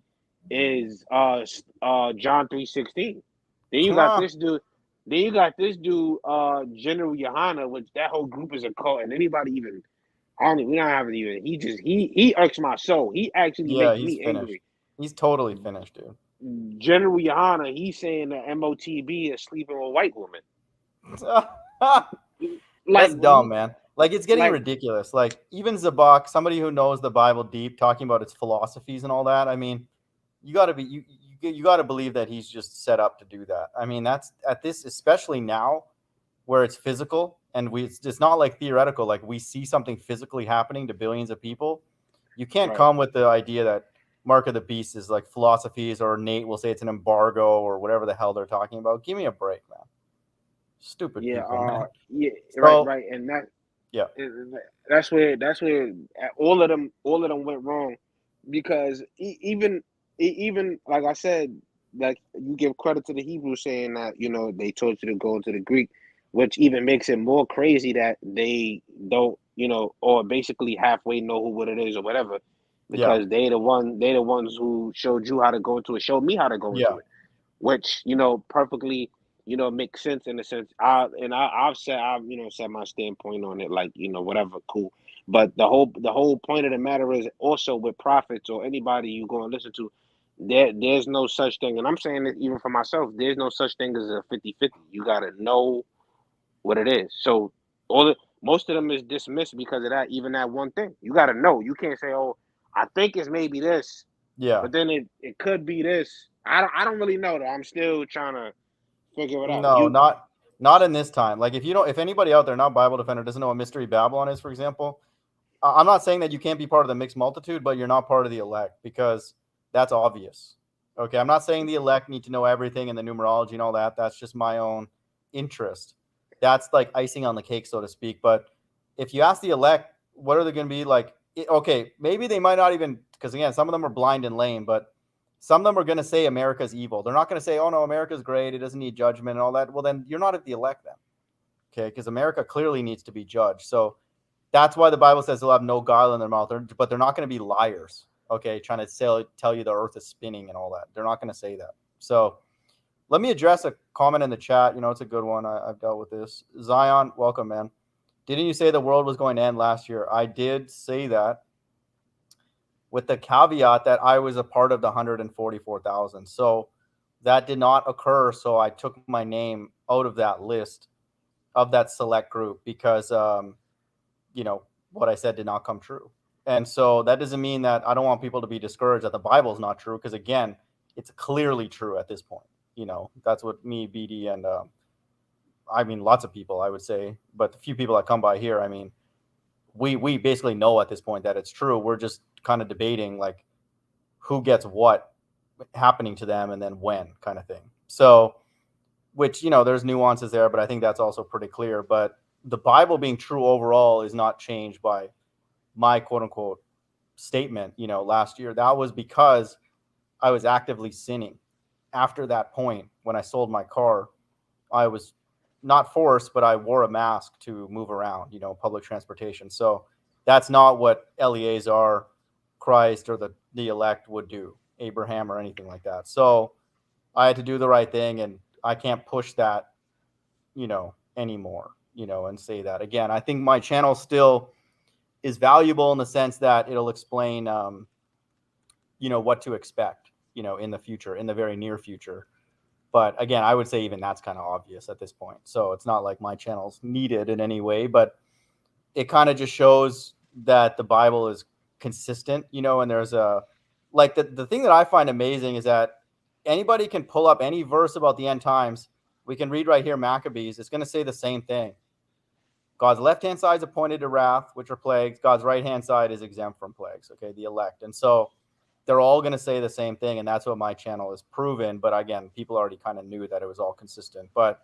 is John 3:16. Then you got Ah, this dude. Then you got this dude, General Yohana, which that whole group is a cult, and anybody even I don't even we don't have it even. He irks my soul. He actually yeah, makes he's me finished. angry. He's totally finished, dude. General Yohana, he's saying that MOTB is sleeping with white women. Like That's dumb, man. Like it's getting like ridiculous. Like even Zabak, somebody who knows the Bible deep, talking about its philosophies and all that. I mean, you got to be you got to believe that he's just set up to do that. I mean, that's at this, especially now where it's physical and it's not like theoretical. Like we see something physically happening to billions of people. You can't right. come with the idea that Mark of the Beast is like philosophies, or Nate will say it's an embargo or whatever the hell they're talking about. Give me a break, man. Stupid Yeah, people, man. yeah, right, So right. And yeah, that's where all of them went wrong because even like I said, like you give credit to the Hebrews saying that they told you to go into the Greek, which even makes it more crazy that they don't or basically halfway know what it is or whatever, yeah, because they the ones who showed you how to go into it, showed me how to go yeah. into it, which perfectly makes sense in a sense. I've said my standpoint on it, like whatever, cool. But the whole point of the matter is also with prophets or anybody you go and listen to, there's no such thing, and I'm saying it even for myself. There's no such thing as a 50-50. You gotta know what it is. So most of them is dismissed because of that. Even that one thing, you gotta know. You can't say, "Oh, I think it's maybe this," Yeah. but then it could be this. I don't really know though. I'm still trying to figure it out. No, not in this time. Like if anybody out there, not Bible defender, doesn't know what Mystery Babylon is, for example, I'm not saying that you can't be part of the mixed multitude, but you're not part of the elect because that's obvious. Okay, I'm not saying the elect need to know everything and the numerology and all that. That's just my own interest. That's like icing on the cake, so to speak. But if you ask the elect, what are they going to be like? Okay, maybe they might not even, because again, some of them are blind and lame, but some of them are going to say America's evil. They're not going to say, "Oh no, America's great. It doesn't need judgment and all that." Well, then you're not at the elect then, okay? Because America clearly needs to be judged. So that's why the Bible says they'll have no guile in their mouth, but they're not going to be liars, okay? Trying to tell you the earth is spinning and all that. They're not going to say that. So let me address a comment in the chat. It's a good one. I've dealt with this. Zion, welcome, man. Didn't you say the world was going to end last year? I did say that, with the caveat that I was a part of the 144,000. So that did not occur. So I took my name out of that list, of that select group, because what I said did not come true. And so that doesn't mean that I don't want people to be discouraged that the Bible is not true, because again, it's clearly true at this point. That's what me, BD, and I mean lots of people, I would say, but the few people that come by here, I mean, we basically know at this point that it's true. We're just kind of debating like who gets what happening to them and then when, kind of thing. So, which, there's nuances there, but I think that's also pretty clear. But the Bible being true overall is not changed by my quote unquote statement, last year. That was because I was actively sinning. After that point, when I sold my car, I was not forced, but I wore a mask to move around, public transportation. So that's not what Eleazar, Christ, or the elect would do, Abraham or anything like that. So I had to do the right thing, and I can't push that, anymore, and say that again. I think my channel still is valuable in the sense that it'll explain, what to expect, in the future, in the very near future. But again, I would say even that's kind of obvious at this point. So it's not like my channel's needed in any way, but it kind of just shows that the Bible is consistent, and there's like the thing that I find amazing is that anybody can pull up any verse about the end times. We can read right here, Maccabees. It's going to say the same thing. God's left-hand side is appointed to wrath, which are plagues. God's right-hand side is exempt from plagues, okay, the elect. And so they're all going to say the same thing, and that's what my channel is proven. But again, people already kind of knew that it was all consistent. But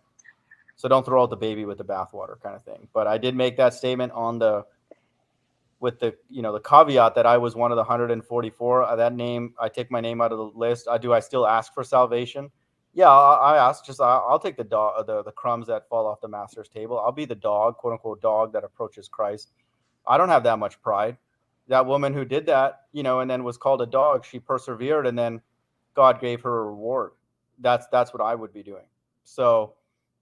so don't throw out the baby with the bathwater kind of thing. But I did make that statement with the caveat that I was one of the 144. That name, I take my name out of the list. I still ask for salvation? Yeah, I ask. I'll take the crumbs that fall off the master's table. I'll be the dog, quote unquote, dog that approaches Christ. I don't have that much pride. That woman who did that, and then was called a dog, she persevered, and then God gave her a reward. That's what I would be doing. So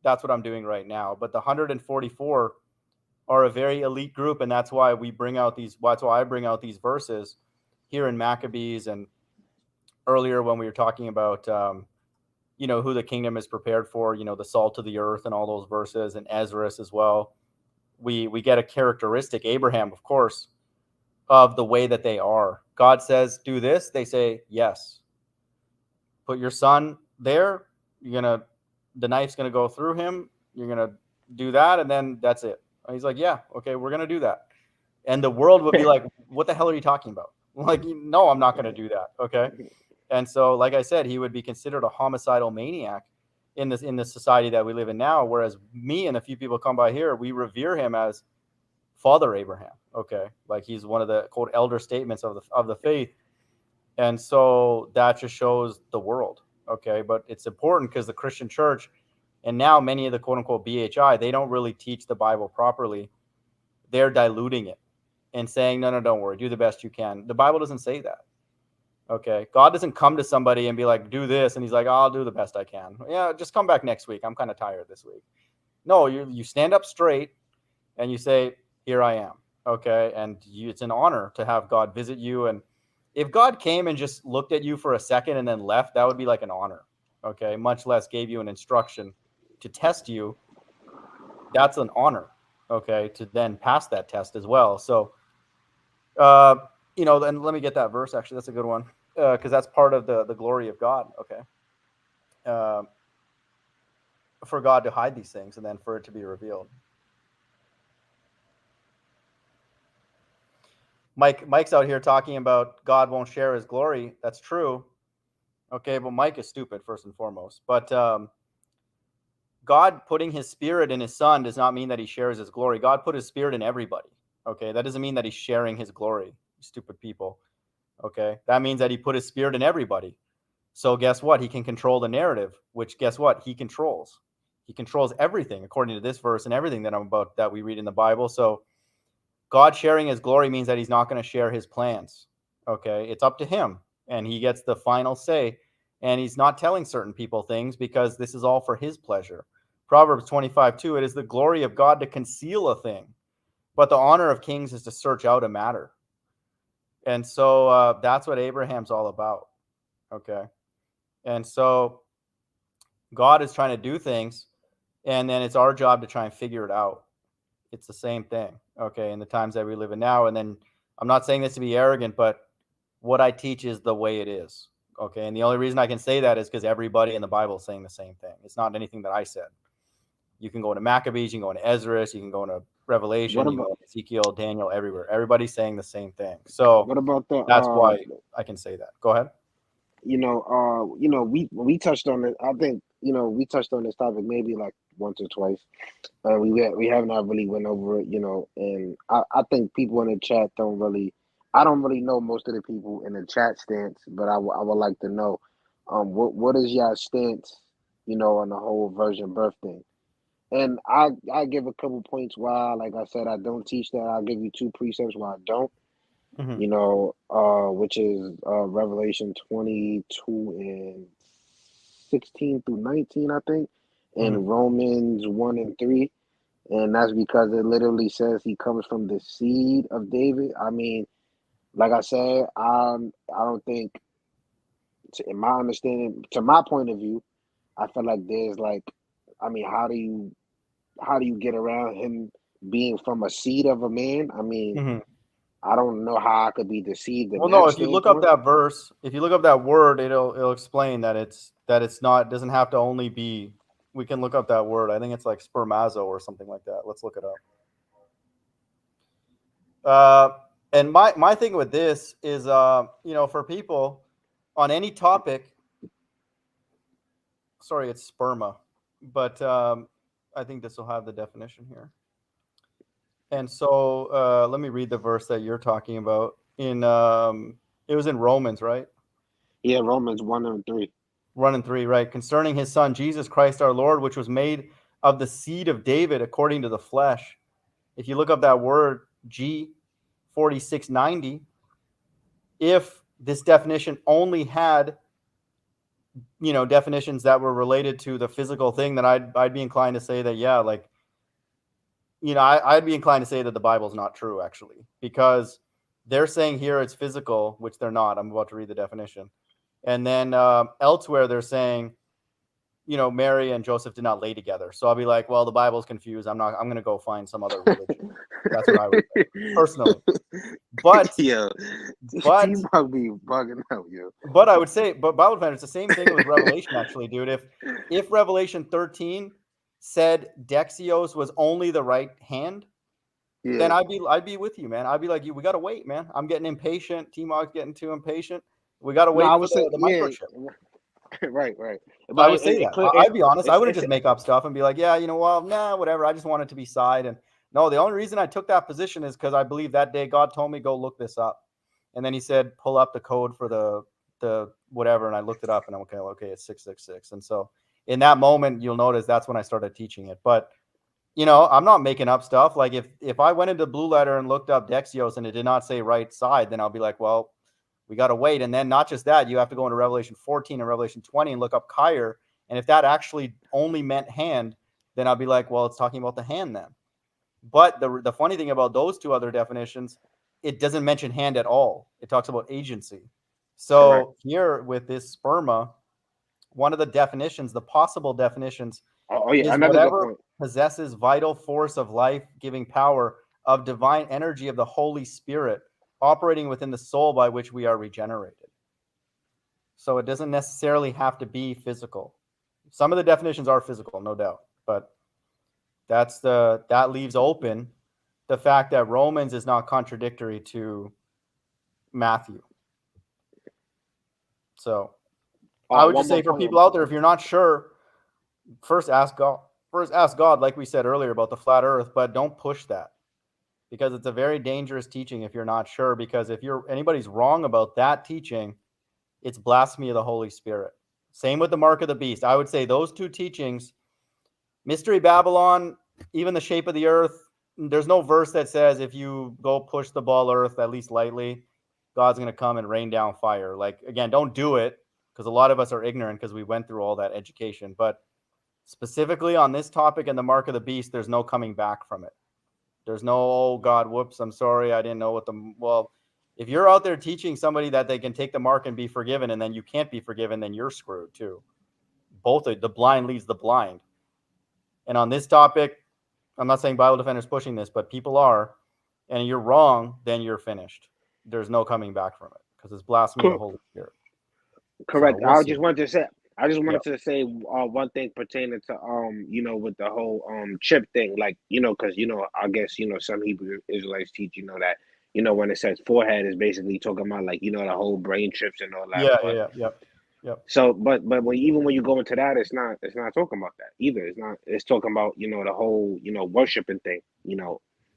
that's what I'm doing right now. But the 144 are a very elite group, and that's why I bring out these verses here in Maccabees, and earlier when we were talking about who the kingdom is prepared for, the salt of the earth and all those verses, and Ezra as well. We get a characteristic, Abraham, of course, of the way that they are. God says, do this. They say, yes. Put your son there. The knife's going to go through him. You're going to do that. And then that's it. And he's like, yeah, okay, we're going to do that. And the world would be like, what the hell are you talking about? Like, no, I'm not going to do that. Okay. And so, like I said, he would be considered a homicidal maniac in this society that we live in now. Whereas me and a few people come by here, we revere him as Father Abraham. Okay. Like he's one of the quote elder statements of the faith. And so that just shows the world. Okay. But it's important because the Christian church, and now many of the quote unquote BHI, they don't really teach the Bible properly. They're diluting it and saying, no, don't worry, do the best you can. The Bible doesn't say that. Okay. God doesn't come to somebody and be like, do this. And he's like, I'll do the best I can. Yeah. Just come back next week. I'm kind of tired this week. No, you stand up straight and you say, here I am. Okay. And it's an honor to have God visit you. And if God came and just looked at you for a second and then left, that would be like an honor. Okay. Much less gave you an instruction to test you. That's an honor. Okay. To then pass that test as well. So, and let me get that verse. Actually, that's a good one. Because that's part of the glory of God. Okay. For God to hide these things and then for it to be revealed. Mike's out here talking about God won't share his glory. That's true. Okay, but Mike is stupid first and foremost. But God putting his spirit in his son does not mean that he shares his glory. God put his spirit in everybody. Okay, that doesn't mean that he's sharing his glory. Stupid people. Okay, that means that he put his spirit in everybody. So guess what? He can control the narrative, which guess what? He controls. He controls everything according to this verse and everything that we read in the Bible. So God sharing his glory means that he's not going to share his plans. Okay, it's up to him, and he gets the final say. And he's not telling certain people things because this is all for his pleasure. Proverbs 25:2, it is the glory of God to conceal a thing, but the honor of kings is to search out a matter. And so that's what Abraham's all about. Okay. And so God is trying to do things, and then it's our job to try and figure it out. It's the same thing. Okay. In the times that we live in now. And then I'm not saying this to be arrogant, but what I teach is the way it is. Okay. And the only reason I can say that is because everybody in the Bible is saying the same thing. It's not anything that I said. You can go into Maccabees, you can go into Ezra, you can go into Revelation, you can go into Ezekiel, Daniel, everywhere. Everybody's saying the same thing. So what about that's why I can say that. Go ahead. We touched on it. I think, we touched on this topic maybe like once or twice. We have not really went over it, and I think people in the chat I don't really know most of the people in the chat stance, but I would like to know, what is your stance, on the whole virgin birth thing? And I give a couple points why, like I said, I don't teach that. I'll give you two precepts why I don't. Hmm. Which is Revelation 22 and 16 through 19, I think, Hmm. and Romans 1 and 3. And that's because it literally says he comes from the seed of David. I mean, like I said, I don't think, in my understanding, to my point of view, I feel like there's like, I mean, how do you get around him being from a seed of a man? I mean, Hmm. I don't know how I could be deceived in Well, no, that if you look up standpoint. that verse, if you look up that word, it'll explain that it's not, doesn't have to only be. We can look up that word. I think it's like spermazo or something like that. Let's look it up. And my thing with this is, for people on any topic. Sorry, it's sperma, but I think this will have the definition here. And so let me read the verse that you're talking about. It was in Romans, right? Yeah, Romans 1 and 3. 1 and 3, right? Concerning his son Jesus Christ our Lord, which was made of the seed of David according to the flesh. If you look up that word G4690, if this definition only had definitions that were related to the physical thing, then I'd be inclined to say that, yeah, like, I'd be inclined to say that the Bible's not true, actually, because they're saying here it's physical, which they're not. I'm about to read the definition. And then elsewhere they're saying, Mary and Joseph did not lay together. So I'll be like, well, the Bible's confused. I'm going to go find some other religion. That's what I would say, personally. But, Yo, but, TMoG be bugging out, yo. but I would say, but Bible fan, it's the same thing with Revelation, actually, dude. If Revelation 13 said Dexios was only the right hand, then Yeah. I'd be with you, man. I'd be like, we gotta wait, man. I'm getting impatient. TMoG's getting too impatient. We gotta No, I wait for would say, the yeah, microchip. right, right. I But would say that. it I'd be honest. I wouldn't it's just make up stuff and be like, yeah, well, nah, whatever. I just want it to be side. And no, the only reason I took that position is because I believe that day God told me go look this up, and then He said pull up the code for the whatever, and I looked it up, and I'm okay, it's 666. And so in that moment, you'll notice that's when I started teaching it. But I'm not making up stuff. Like if I went into Blue Letter and looked up Dexios and it did not say right side, then I'll be like, well, we got to wait. And then not just that, you have to go into Revelation 14 and Revelation 20 and look up Cheir. And if that actually only meant hand, then I'll be like, well, it's talking about the hand then. But the funny thing about those two other definitions, it doesn't mention hand at all. It talks about agency. correct. So here with this sperma, one of the definitions, the possible definitions, Oh yeah, is another good whatever point. possesses vital force of life giving power of divine energy of the Holy Spirit operating within the soul by which we are regenerated. So it doesn't necessarily have to be physical. Some of the definitions are physical, no doubt, but that leaves open the fact that Romans is not contradictory to Matthew. So I would One just more say for point. people out there, if you're not sure, first ask God. First ask God, like we said earlier about the flat earth, but don't push that, because it's a very dangerous teaching if you're not sure, because if anybody's wrong about that teaching, it's blasphemy of the Holy Spirit. Same with the mark of the beast. I would say those two teachings, Mystery Babylon, even the shape of the earth, there's no verse that says if you go push the ball earth at least lightly, God's going to come and rain down fire. Like, again, don't do it, because a lot of us are ignorant because we went through all that education. But specifically on this topic and the mark of the beast, there's no coming back from it. There's no, oh God, whoops, I'm sorry, I didn't know well, if you're out there teaching somebody that they can take the mark and be forgiven, and then you can't be forgiven, then you're screwed too. The blind leads the blind. And on this topic, I'm not saying Bible defenders pushing this, but people are, and you're wrong, then you're finished. There's no coming back from it, because it's blasphemy of the Holy Spirit. So Correct. we'll see. I just Yep. wanted to say one thing pertaining to with the whole chip thing, like because I guess some Hebrew Israelites teach that when it says forehead is basically talking about like the whole brain chips and all that, Yeah, but yeah, yep, yep. so even when you go into that, it's not talking about that either. It's talking about the whole worshiping thing,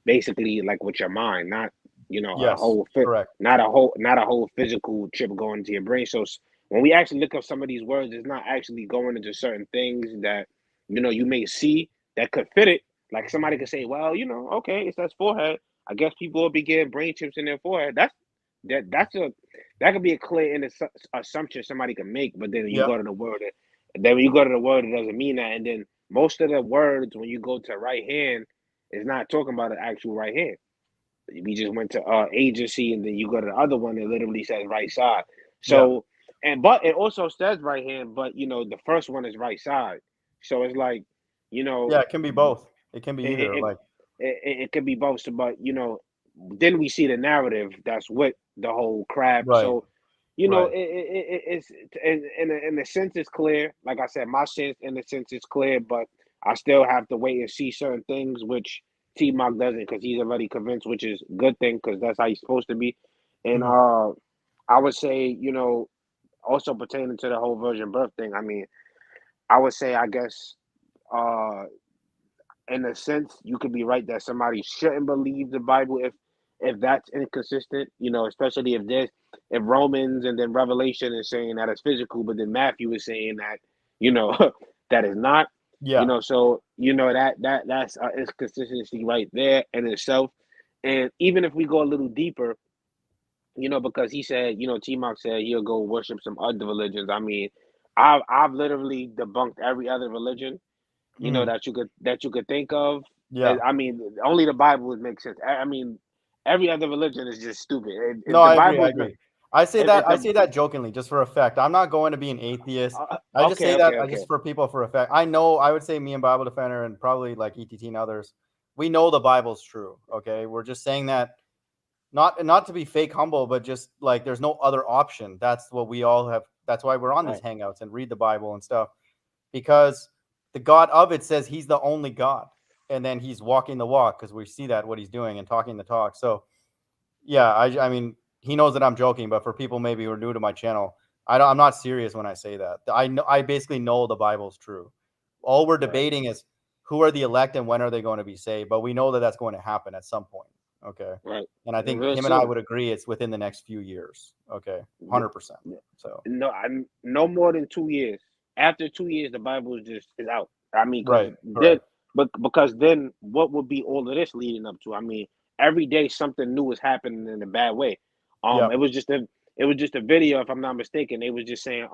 basically like with your mind, not a Yes, whole fit, correct. not a whole physical chip going into your brain. So when we actually look up some of these words, it's not actually going into certain things that you may see, that could fit it. Like somebody could say, well, okay, it says forehead. I guess people will be getting brain chips in their forehead. That could be a clear assumption somebody can make. But then you Yep. go to the word, then when you go to the word, it doesn't mean that. And then most of the words when you go to right hand is not talking about an actual right hand. We just went to agency, and then you go to the other one that literally says right side. Yep. So but it also says right hand, but the first one is right side. So it's like, you know, Yeah, it can be both. It can be it either. it, Like, it could be both. So, but then we see the narrative that's with the whole crap. right, So, right. it's in a sense it's clear. Like I said, my sense in a sense it's clear, but I still have to wait and see certain things, which TMoG doesn't, because he's already convinced, which is a good thing because that's how he's supposed to be. And Mhm. I would say, also pertaining to the whole virgin birth thing. I mean, I would say, I guess, uh, in a sense, you could be right that somebody shouldn't believe the Bible if that's inconsistent. Especially if Romans and then Revelation is saying that it's physical, but then Matthew is saying that that is not. Yeah. So that's inconsistency right there in itself. And even if we go a little deeper, because he said, T-Mock said he'll go worship some other religions. I mean, I've literally debunked every other religion, Mhm. that you could think of. Yeah. I mean, only the Bible would make sense. I mean, every other religion is just stupid. If No, the I agree. Bible I is agree. I say if that. I the say that jokingly, just for effect. I'm not going to be an atheist. I just okay, say that okay, okay, just for people for effect. I know. I would say me and Bible Defender and probably like ETT and others. We know the Bible's true. Okay, we're just saying that not to be fake humble, but just like there's no other option. That's what we all have. That's why we're on these right, hangouts and read the Bible and stuff, because the God of it says he's the only God, and then he's walking the walk because we see that what he's doing and talking the talk. So yeah, I mean, he knows that I'm joking, but for people maybe who are new to my channel, I'm not serious when I say that. I know I basically know the Bible's true. All we're right, debating is who are the elect and when are they going to be saved, but we know that that's going to happen at some point. Okay, right. and I think Real him and I soon. would agree it's within the next few years. Okay, Yeah, 100%. yeah. So No more than 2 years. After 2 years, the Bible is out. I mean, right, correct. because then what would be all of this leading up to? I mean, every day something new is happening in a bad way. Yep. It was just a video, if I'm not mistaken. They was just saying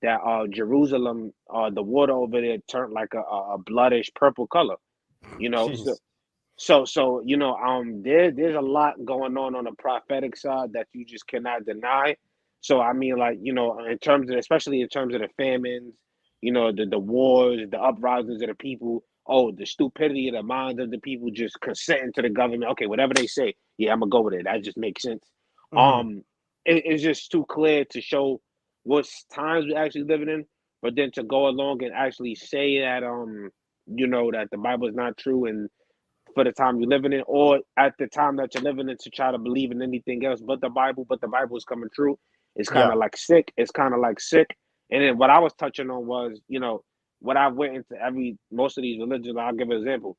that Jerusalem, the water over there turned like a bloodish purple color. So Jeez. there's a lot going on the prophetic side that you just cannot deny. So I mean, like, in terms of, especially in terms of the famines, the wars, the uprisings of the people, the stupidity of the minds of the people just consenting to the government. Okay, whatever they say, yeah, I'm gonna go with it. That just makes sense. Hmm. Um, it's just too clear to show what times we're actually living in, but then to go along and actually say that that the Bible is not true, and for the time you're living in, or at the time that you're living in, to try to believe in anything else but the Bible is coming true. It's kind Yeah. of like sick. It's kind of like sick. And then what I was touching on was, what I went into most of these religions. I'll give an example.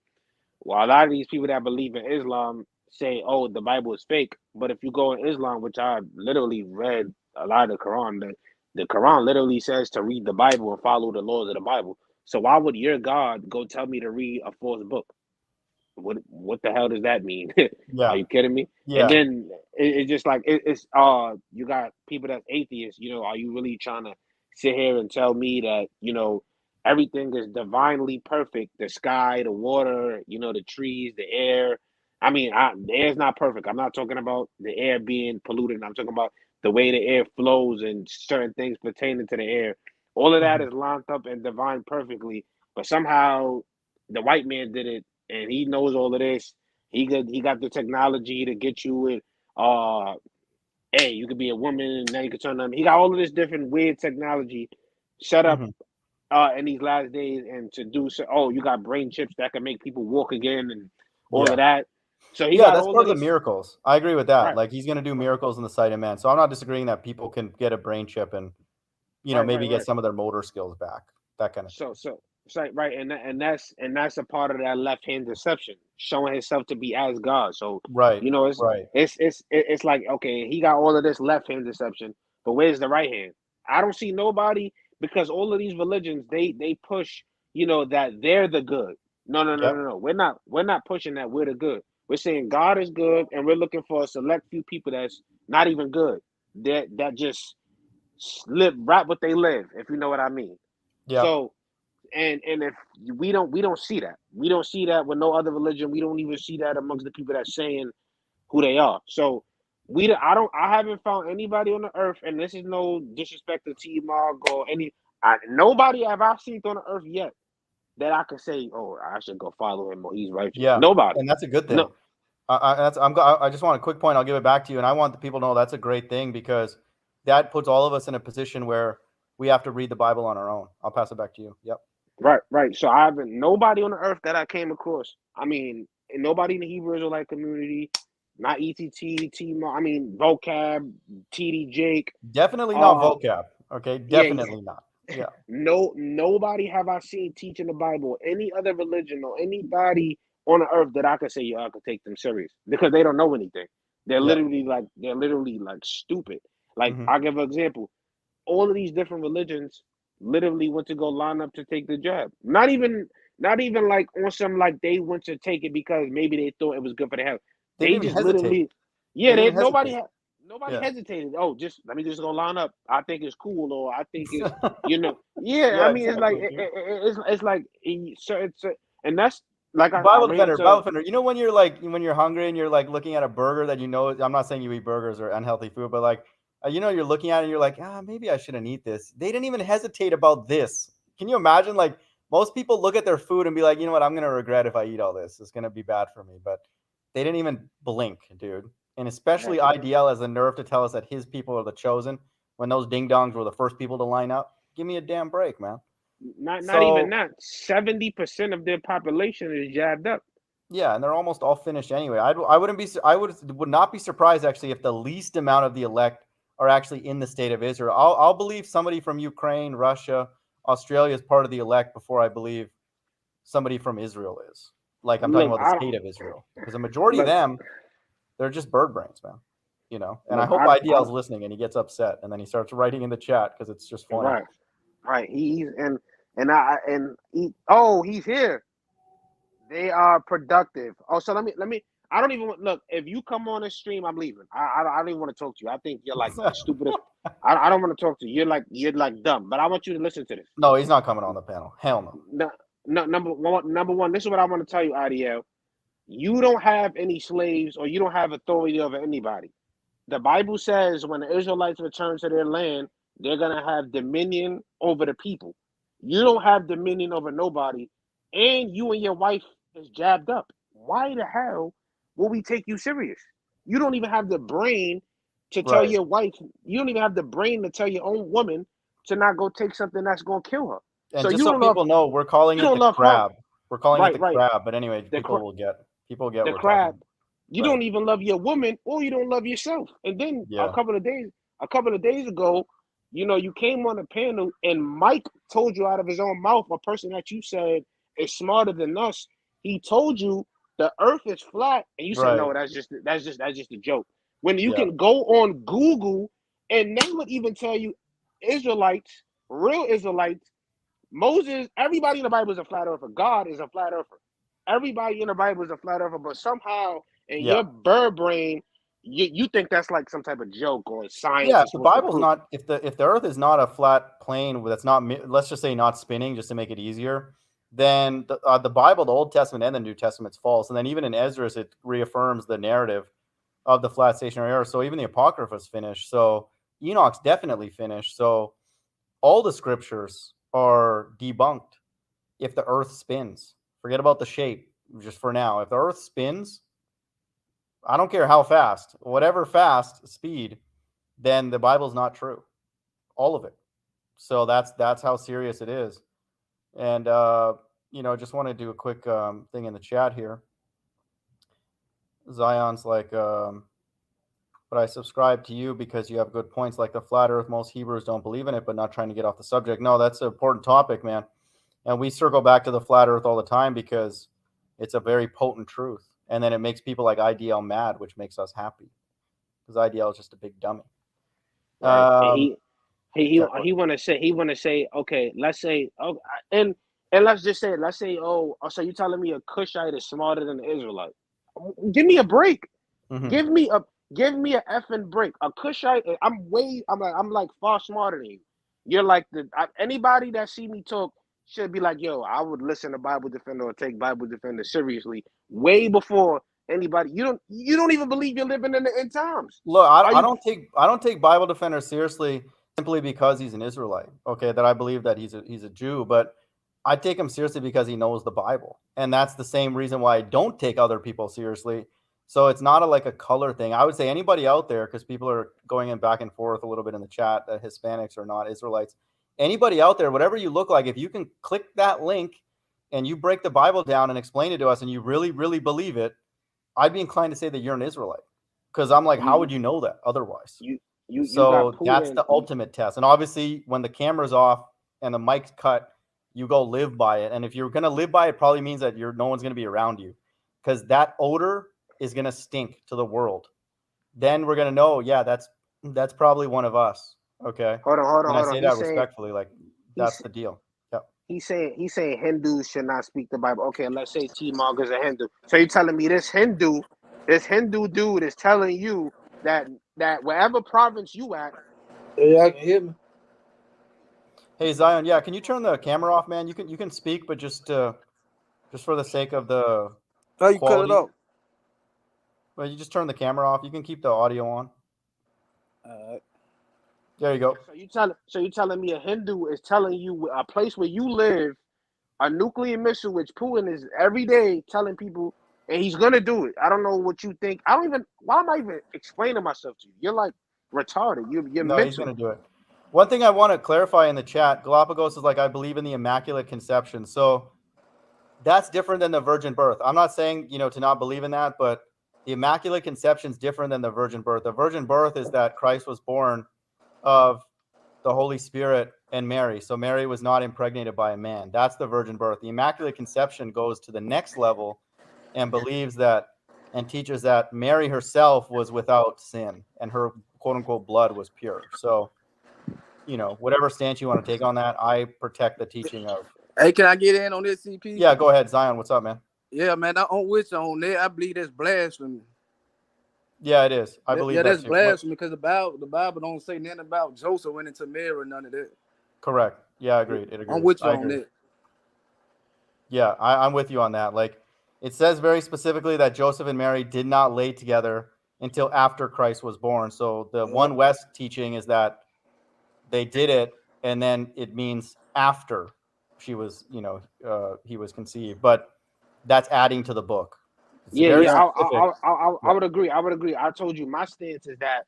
Well, a lot of these people that believe in Islam say, "Oh, the Bible is fake." But if you go in Islam, which I literally read a lot of the Quran, the Quran literally says to read the Bible and follow the laws of the Bible. So why would your God go tell me to read a false book? What the hell does that mean? Are Yeah. you kidding me? And Yeah. then it's just like it's you got people that's atheists. Are you really trying to sit here and tell me that everything is divinely perfect? The sky, the water, the trees, the air. I mean, the air is not perfect. I'm not talking about the air being polluted. I'm talking about the way the air flows and certain things pertaining to the air. All of that Hmm. is lined up and divine perfectly, but somehow the white man did it, and he knows all of this. He got the technology to get you in. Uh, hey, you could be a woman, and now you can turn on. He got all of this different weird technology set up Hmm. in these last days, and to do so. Oh, you got brain chips that can make people walk again, and all of Yeah. that. So he Yeah, got that's all part of of the this. miracles. I agree with that. Right, Like he's gonna do right, miracles in the sight of man. So I'm not disagreeing that people can get a brain chip and right, right, maybe get right. some of their motor skills back. That kind of thing. So right, and that's a part of that left hand deception, showing himself to be as God. So Right. it's Right. it's like, okay, he got all of this left hand deception, but where's the right hand? I don't see nobody, because all of these religions, they push, that they're the good. Yep. No. We're not pushing that we're the good. We're saying God is good, and we're looking for a select few people that's not even good. That just live right what they live, if you know what I mean. Yep. So and if we don't see that. We don't see that with no other religion. We don't even see that amongst the people that's saying who they are. So I haven't found anybody on the earth, and this is no disrespect to TMoG or nobody have I seen on the earth yet that I can say, oh, I should go follow him or he's righteous. Yeah. Nobody. And that's a good thing. No. I just want a quick point. I'll give it back to you, and I want the people to know that's a great thing because that puts all of us in a position where we have to read the Bible on our own. I'll pass it back to you. Yep. Right. So I haven't nobody on the earth that I came across. I mean, and nobody in the Hebrew Israelite community, not ETT, TMoG, I mean, Vocab, TD Jake. Definitely not Uh, vocab. Okay. yeah. Definitely not. Yeah. Nobody have I seen teaching the Bible, any other religion or anybody on the earth that I could say, yo, I could take them serious because they don't know anything. Yep. They're literally like stupid. Like Mm-hmm. I'll give an example. All of these different religions literally went to go line up to take the jab. Not even like on some like they went to take it because maybe they thought it was good for their health. They They didn't even just hesitate. literally, yeah, They didn't they even hesitate. nobody Yeah. hesitated. Oh, just let me just go line up. I think it's cool, or I think it's yeah. I Yeah, mean, it's like exactly, dude. it's like and that's like I Bible ran defender, into Bible defender. You know when you're like when you're hungry and you're like looking at a burger that you know. I'm not saying you eat burgers or unhealthy food, but like you're looking at it and you're like, maybe I shouldn't eat this. They didn't even hesitate about this. Can you imagine? Like most people look at their food and be like, you know what, I'm gonna regret if I eat all this. It's gonna be bad for me. But they didn't even blink, dude. And especially IDL has the nerve to tell us that his people are the chosen when those ding dongs were the first people to line up. Give me a damn break, man. not even So that. 70% of their population is jabbed up. yeah, and they're almost all finished anyway. I wouldn't be I would not be surprised actually if the least amount of the elect are actually in the state of Israel. I'll believe somebody from Ukraine, Russia, Australia is part of the elect before I believe somebody from Israel is. Like I'm talking Look, about the I state don't of Israel because the majority of look. them they're just bird brains, man. And I Look, hope I IDL's listening and he gets upset and then he starts writing in the chat because it's just funny. right, right. He's and oh, he's here. They are productive. Oh, so let me. I don't even look. If you come on this stream, I'm leaving. I don't even want to talk to you. I think you're like the stupidest. I don't want to talk to you. You're like dumb. But I want you to listen to this. No, he's not coming on the panel. Hell no. No, no, number one. This is what I want to tell you, IDL. You don't have any slaves, or you don't have authority over anybody. The Bible says when the Israelites return to their land, they're gonna have dominion over the people. You don't have dominion over nobody, and you and your wife is jabbed up. Why the hell will we take you serious? You don't even have the brain to tell Right. your wife. You don't even have the brain to tell your own woman to not go take something that's gonna kill her. And So just so people know, we're calling you it don't the love her, crab. We're calling it right? the Right. crab. But anyway, The people get what the we're talking crab. about. You Right. don't even love your woman, or you don't love yourself. And then Yeah. a couple of days ago, you came on a panel and Mike told you out of his own mouth, a person that you said is smarter than us. He told you the earth is flat, and you said, Right. no, that's just a joke. When you Yeah. can go on Google and they would even tell you Israelites, real Israelites, Moses, everybody in the Bible is a flat earther. God is a flat earther. Everybody in the Bible is a flat earther, but somehow in Yeah. your bird brain, you think that's like some type of joke or science Yeah. is If the supposed to Bible's prove. not, if the Earth is not a flat plane that's not, let's just say not spinning, just to make it easier, then the Bible, the Old Testament and the New Testament's false. And then even in Esdras, it reaffirms the narrative of the flat stationary Earth. So even the Apocrypha's finished. So Enoch's definitely finished. So all the scriptures are debunked if the Earth spins. Forget about the shape, just for now. If the Earth spins, I don't care how fast, whatever fast speed, then the Bible's not true. All of it. So that's how serious it is. And just want to do a quick thing in the chat here. Zion's like, but I subscribe to you because you have good points like the flat earth. Most Hebrews don't believe in it, but not trying to get off the subject. No, that's an important topic, man. And we circle back to the flat earth all the time because it's a very potent truth. And then it makes people like IDL mad, which makes us happy because IDL is just a big dummy. Right. And Yeah, he want to say, okay, let's say, okay, and And let's say, oh, so you telling me a Cushite is smarter than an Israelite? Give me a break. Hmm. Give me a give me a effing break. A Cushite, I'm like far smarter than you. You're like anybody that see me talk should be like, yo, I would listen to Bible Defender or take Bible Defender seriously way before anybody. You don't even believe you're living in the end times. Look, Are I you? don't take Bible Defender seriously simply because he's an Israelite. Okay, that I believe that he's a Jew, but I take him seriously because he knows the Bible, and that's the same reason why I don't take other people seriously. So it's not like a color thing. I would say anybody out there, because people are going in back and forth a little bit in the chat that Hispanics are not Israelites. Anybody out there, whatever you look like, if you can click that link and you break the Bible down and explain it to us, and you really, really believe it, I'd be inclined to say that you're an Israelite. Because I'm like, how You would you know that otherwise? you got So that's Putin. the ultimate test. And obviously, when the camera's off and the mic's cut, you go live by it. And if you're going to live by it, probably means that no one's going to be around you, because that odor is going to stink to the world. Then we're going to know, yeah, that's probably one of us. Okay. And I Hold on. say that respectfully, like that's He's the deal. Yep. he's saying Hindus should not speak the Bible. Okay, let's say TMoG is a Hindu. So you're telling me this Hindu dude is telling you that wherever province you at. Yeah, I can hear me. Hey Zion, yeah, can you turn the camera off, man? You can speak, but just for the sake of the How you cut it quality. off? Well, you just turn the camera off. You can keep the audio on. There you go. So you telling me a Hindu is telling you a place where you live, a nuclear missile, which Putin is every day telling people, and he's gonna do it. I don't know what you think. I don't even. Why am I even explaining myself to you? You're like retarded. You're No, he's mental. going to do it. One thing I want to clarify in the chat, Galapagos is like, I believe in the Immaculate Conception. So that's different than the virgin birth. I'm not saying, to not believe in that, but the Immaculate Conception is different than the virgin birth. The virgin birth is that Christ was born of the Holy Spirit and Mary. So Mary was not impregnated by a man. That's the virgin birth. The Immaculate Conception goes to the next level and believes that and teaches that Mary herself was without sin and her quote unquote blood was pure. So, whatever stance you want to take on that, I protect the teaching of. Hey, can I get in on this, CP? Yeah, go ahead. Zion, what's up, man? Yeah, man, I'm with you on that. I believe that's blasphemy. Yeah, it is. I believe that's that too. blasphemy because the Bible don't say nothing about Joseph went into Mary or none of that. Correct. Yeah, I agree. I'm with you on that. Yeah, I'm with you on that. Like, it says very specifically that Joseph and Mary did not lay together until after Christ was born. So the One West teaching is that they did it, and then it means after she was, he was conceived. But that's adding to the book. It's very specific. I would agree. I told you my stance is that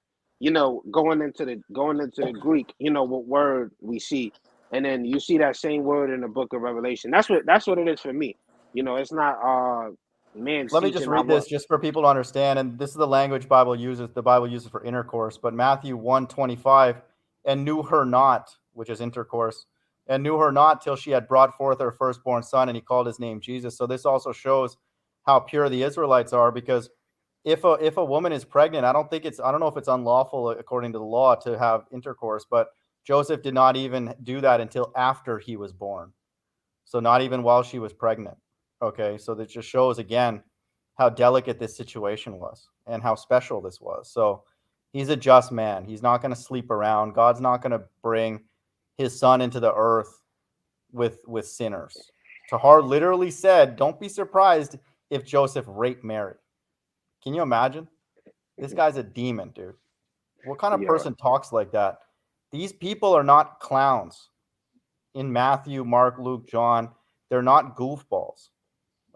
going into the Greek, what word we see, and then you see that same word in the book of Revelation. That's what it is for me. It's not man's Let me just teaching. read this just for people to understand. And this is the language Bible uses. The Bible uses for intercourse. But Matthew 1:25, and knew her not, which is intercourse, and knew her not till she had brought forth her firstborn son, and he called his name Jesus. So this also shows how pure the Israelites are, because if a woman is pregnant, I don't know if it's unlawful according to the law to have intercourse, but Joseph did not even do that until after he was born. So not even while she was pregnant. Okay, so that just shows again how delicate this situation was and how special this was. So he's a just man. He's not going to sleep around. God's not going to bring his son into the earth with sinners. Tahar literally said, don't be surprised if Joseph raped Mary. Can you imagine? This guy's a demon, dude. What kind of person talks like that? These people are not clowns. In Matthew, Mark, Luke, John, they're not goofballs.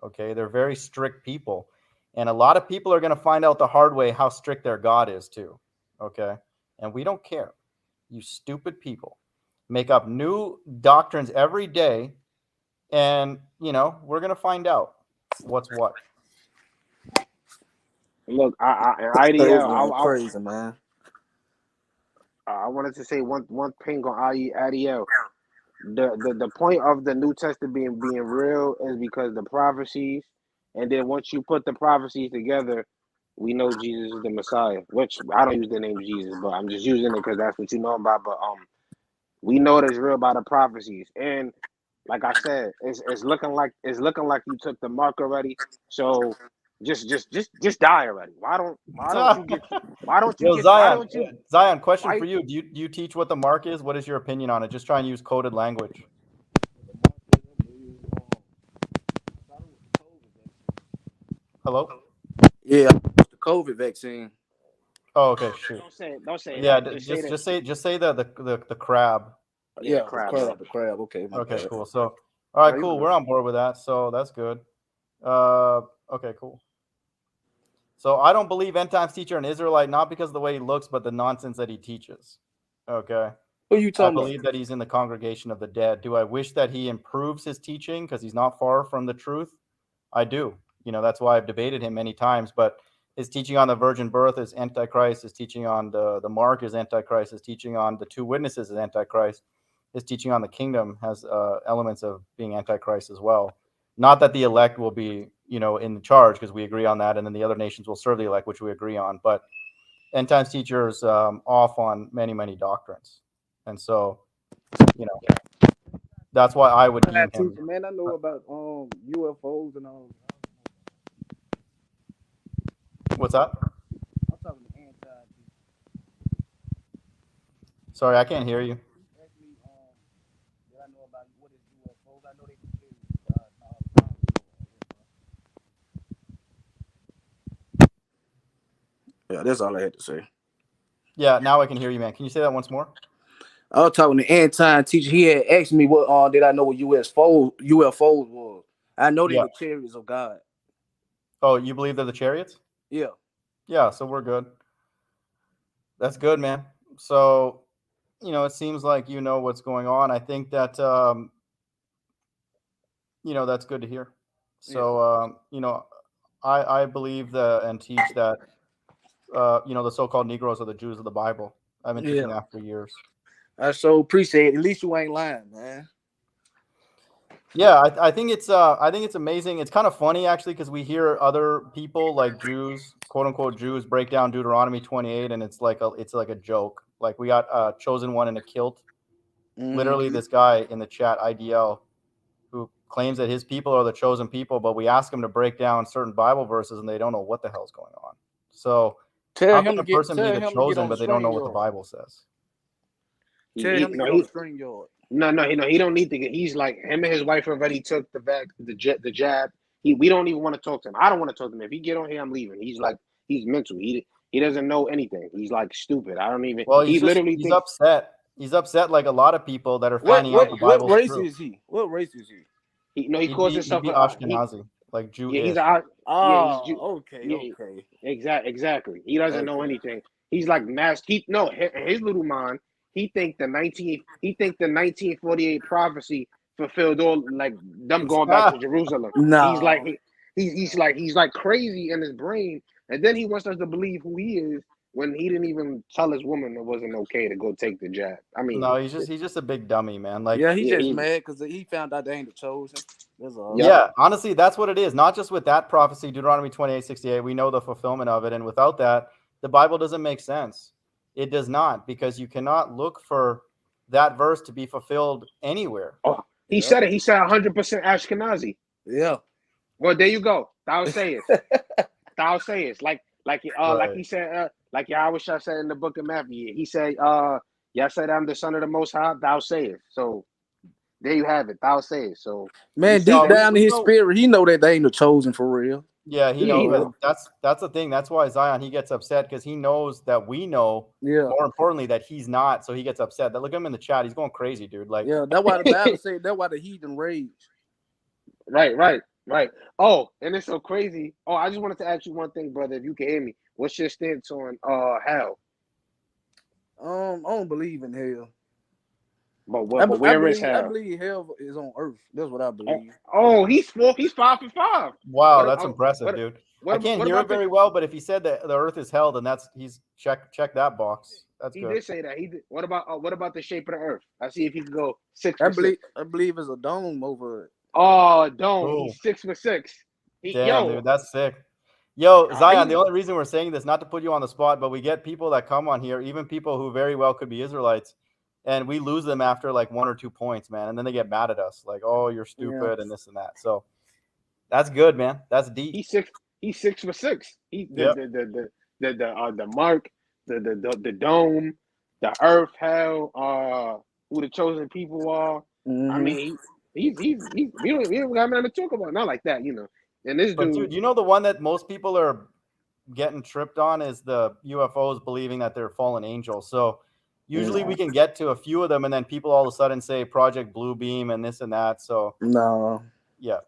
Okay, they're very strict people. And a lot of people are going to find out the hard way how strict their God is too. Okay, and we don't care. You stupid people make up new doctrines every day, and we're going to find out what's what. Look, crazy, man. I wanted to say one thing on IDL. The point of the New Testament being real is because the prophecies, and then once you put the prophecies together, we know Jesus is the Messiah. Which I don't use the name Jesus, but I'm just using it because that's what you know about. But we know that it's real by the prophecies, and like I said, it's looking like you took the mark already. So just die already. Why don't you get Yo, why Zion, don't you Zion, question why for you. Do you teach what the mark is? What is your opinion on it? Just try and use coded language. Hello? Yeah, the COVID vaccine. Oh, okay, shoot. don't say Yeah, that. just say the crab. Yeah, the Yeah, crab. the crab. Okay, my Okay, bad. cool. So, all right, No, you cool. good. We're on board with that. So that's good. Okay, cool. So I don't believe end times teacher an Israelite, not because of the way he looks, but the nonsense that he teaches. Okay. Who you I talking believe that he's in the congregation of the dead. Do I wish that he improves his teaching because he's not far from the truth? I do. That's why I've debated him many times. But his teaching on the virgin birth is antichrist. His teaching on the mark is antichrist. His teaching on the two witnesses is antichrist. His teaching on the kingdom has elements of being antichrist as well. Not that the elect will be, in the charge, because we agree on that, and then the other nations will serve the elect, which we agree on. But end times teachers off on many, many doctrines. And so, that's why I would deem him. about? Man, I know about UFOs and all. What's that? I'm talking to anti. Sorry, I can't hear you. Actually, that I know about what is UFOs. I know they can tell you. Yeah, that's all I had to say. Yeah, now I can hear you, man. Can you say that once more? I was talking to Anton teacher. He had asked me what did I know what UFOs was. I know they're the chariots of God. Oh, you believe they're the chariots? Yeah. Yeah, so we're good. That's good, man. So, it seems like you know what's going on. I think that that's good to hear. So, I believe and teach that the so-called Negroes are the Jews of the Bible. I've been teaching that for years. I so appreciate it. At least you ain't lying, man. Yeah, I think it's amazing. It's kind of funny actually, because we hear other people like Jews, quote unquote Jews, break down Deuteronomy 28, and it's like a joke. Like we got a chosen one in a kilt. Literally, this guy in the chat, IDL, who claims that his people are the chosen people, but we ask him to break down certain Bible verses, and they don't know what the hell's going on. So how can a person be the chosen, but they don't know what the Bible says? Tell him to get on the string yard. No, he don't need to get. He's like him and his wife already took the jab. We don't even want to talk to him. I don't want to talk to him. If he get on here, I'm leaving. He's like he's mental. He doesn't know anything. He's like stupid. I don't even. Well, he's upset. He's upset like a lot of people that are finding out the Bible's What race true. is he? What race is he? He calls himself Ashkenazi, like Jewish. Yeah, he's okay. Exactly. He doesn't know anything. He's like his little mind. He think the 1948 prophecy fulfilled all, like them going back to Jerusalem. No. He's like crazy in his brain, and then he wants us to believe who he is when he didn't even tell his woman it wasn't okay to go take the jab. I mean, no, he's just a big dummy, man. Like, he's just mad because he found out they ain't the chosen. That's all. Yeah, honestly, that's what it is. Not just with that prophecy, Deuteronomy 28:68. We know the fulfillment of it, and without that, the Bible doesn't make sense. It does not, because you cannot look for that verse to be fulfilled anywhere. Oh, he said it. He said 100% Ashkenazi. Yeah. Well, there you go. Thou sayest. Thou sayest. Like he said, like Yahweh said in the book of Matthew. He said, "Yah said I'm the son of the Most High." Thou sayest. So there you have it. Thou sayest. So man, deep down in his spirit, he know that they ain't the chosen for real. Yeah, he knows. That's the thing. That's why Zion, he gets upset, because he knows that we know. Yeah. More importantly, that he's not. So he gets upset. Look at him in the chat. He's going crazy, dude. Like, yeah, that's why the Bible said. That's why the heathen rage. Right. Oh, and it's so crazy. Oh, I just wanted to ask you one thing, brother. If you can hear me, what's your stance on hell? I don't believe in hell. But where is hell? I believe hell is on earth. That's what I believe. Oh, he's 5 for 5. Wow, that's impressive, dude. I can't hear it very well, but if he said that the earth is hell, then he's check that box. That's good. He did say that. He did. What about the shape of the earth? I see if he can go 6 for 6. I believe it's a dome over it. Oh, dome. Ooh. He's 6 for 6. Damn, dude, that's sick. Yo, Zion, the only reason we're saying this, not to put you on the spot, but we get people that come on here, even people who very well could be Israelites, and we lose them after like 1 or 2 points, man. And then they get mad at us, like, "Oh, you're stupid," and this and that. So that's good, man. That's deep. He's 6 for 6. He Yep. the mark, the dome, the earth, hell, who the chosen people are. I mean, he's we don't got nothing to talk about. Not like that, you know. And this But dude, dude, you know the one that most people are getting tripped on is the UFOs believing that they're fallen angels. So usually we can get to a few of them, and then people all of a sudden say Project Blue Beam and this and that. So no. yeah.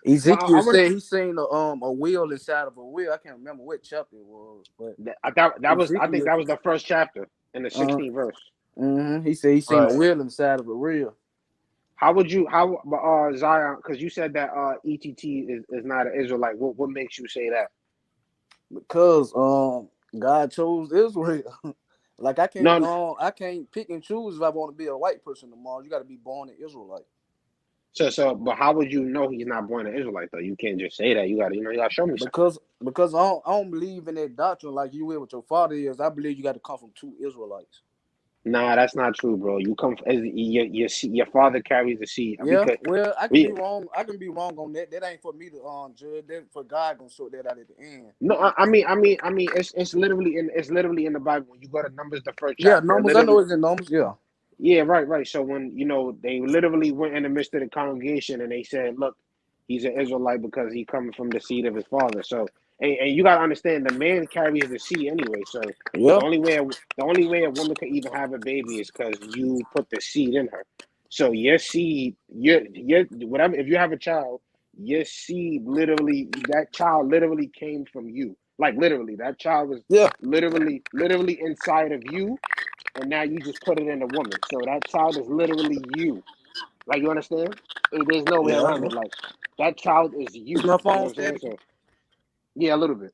Ezekiel said he seen a wheel inside of a wheel. I can't remember what chapter it was, but I think that was the first chapter in the 16th verse. He said he seen a wheel inside of a wheel. How Zion? Because you said that ETT is not an Israelite. What makes you say that? Because God chose Israel. Like I can't pick and choose if I want to be a white person tomorrow. You got to be born an Israelite. But how would you know he's not born an Israelite though? You can't just say that. You gotta show me something. Because I don't believe in that doctrine like you will with your father is. I believe you got to come from 2 Israelites. Nah, that's not true, bro. You come your father carries the seed. Yeah, well, I can be wrong. I can be wrong on that. That ain't for me to judge. That for God gonna sort that out at the end. No, I mean, it's literally in the Bible. When you go to Numbers, the first chapter. Yeah, Numbers. I know it's in Numbers. Yeah. Yeah, right. So when they literally went in the midst of the congregation and they said, "Look, he's an Israelite because he coming from the seed of his father." So, and you gotta understand, the man carries the seed anyway. So the only way a woman could even have a baby is because you put the seed in her. So your seed, your whatever. If you have a child, your seed that child literally came from you. Like literally, that child was literally inside of you. And now you just put it in a woman. So that child is literally you. Like, you understand? There's no way around it. Like, that child is you. Is my phone you know what I'm saying? So, yeah, a little bit.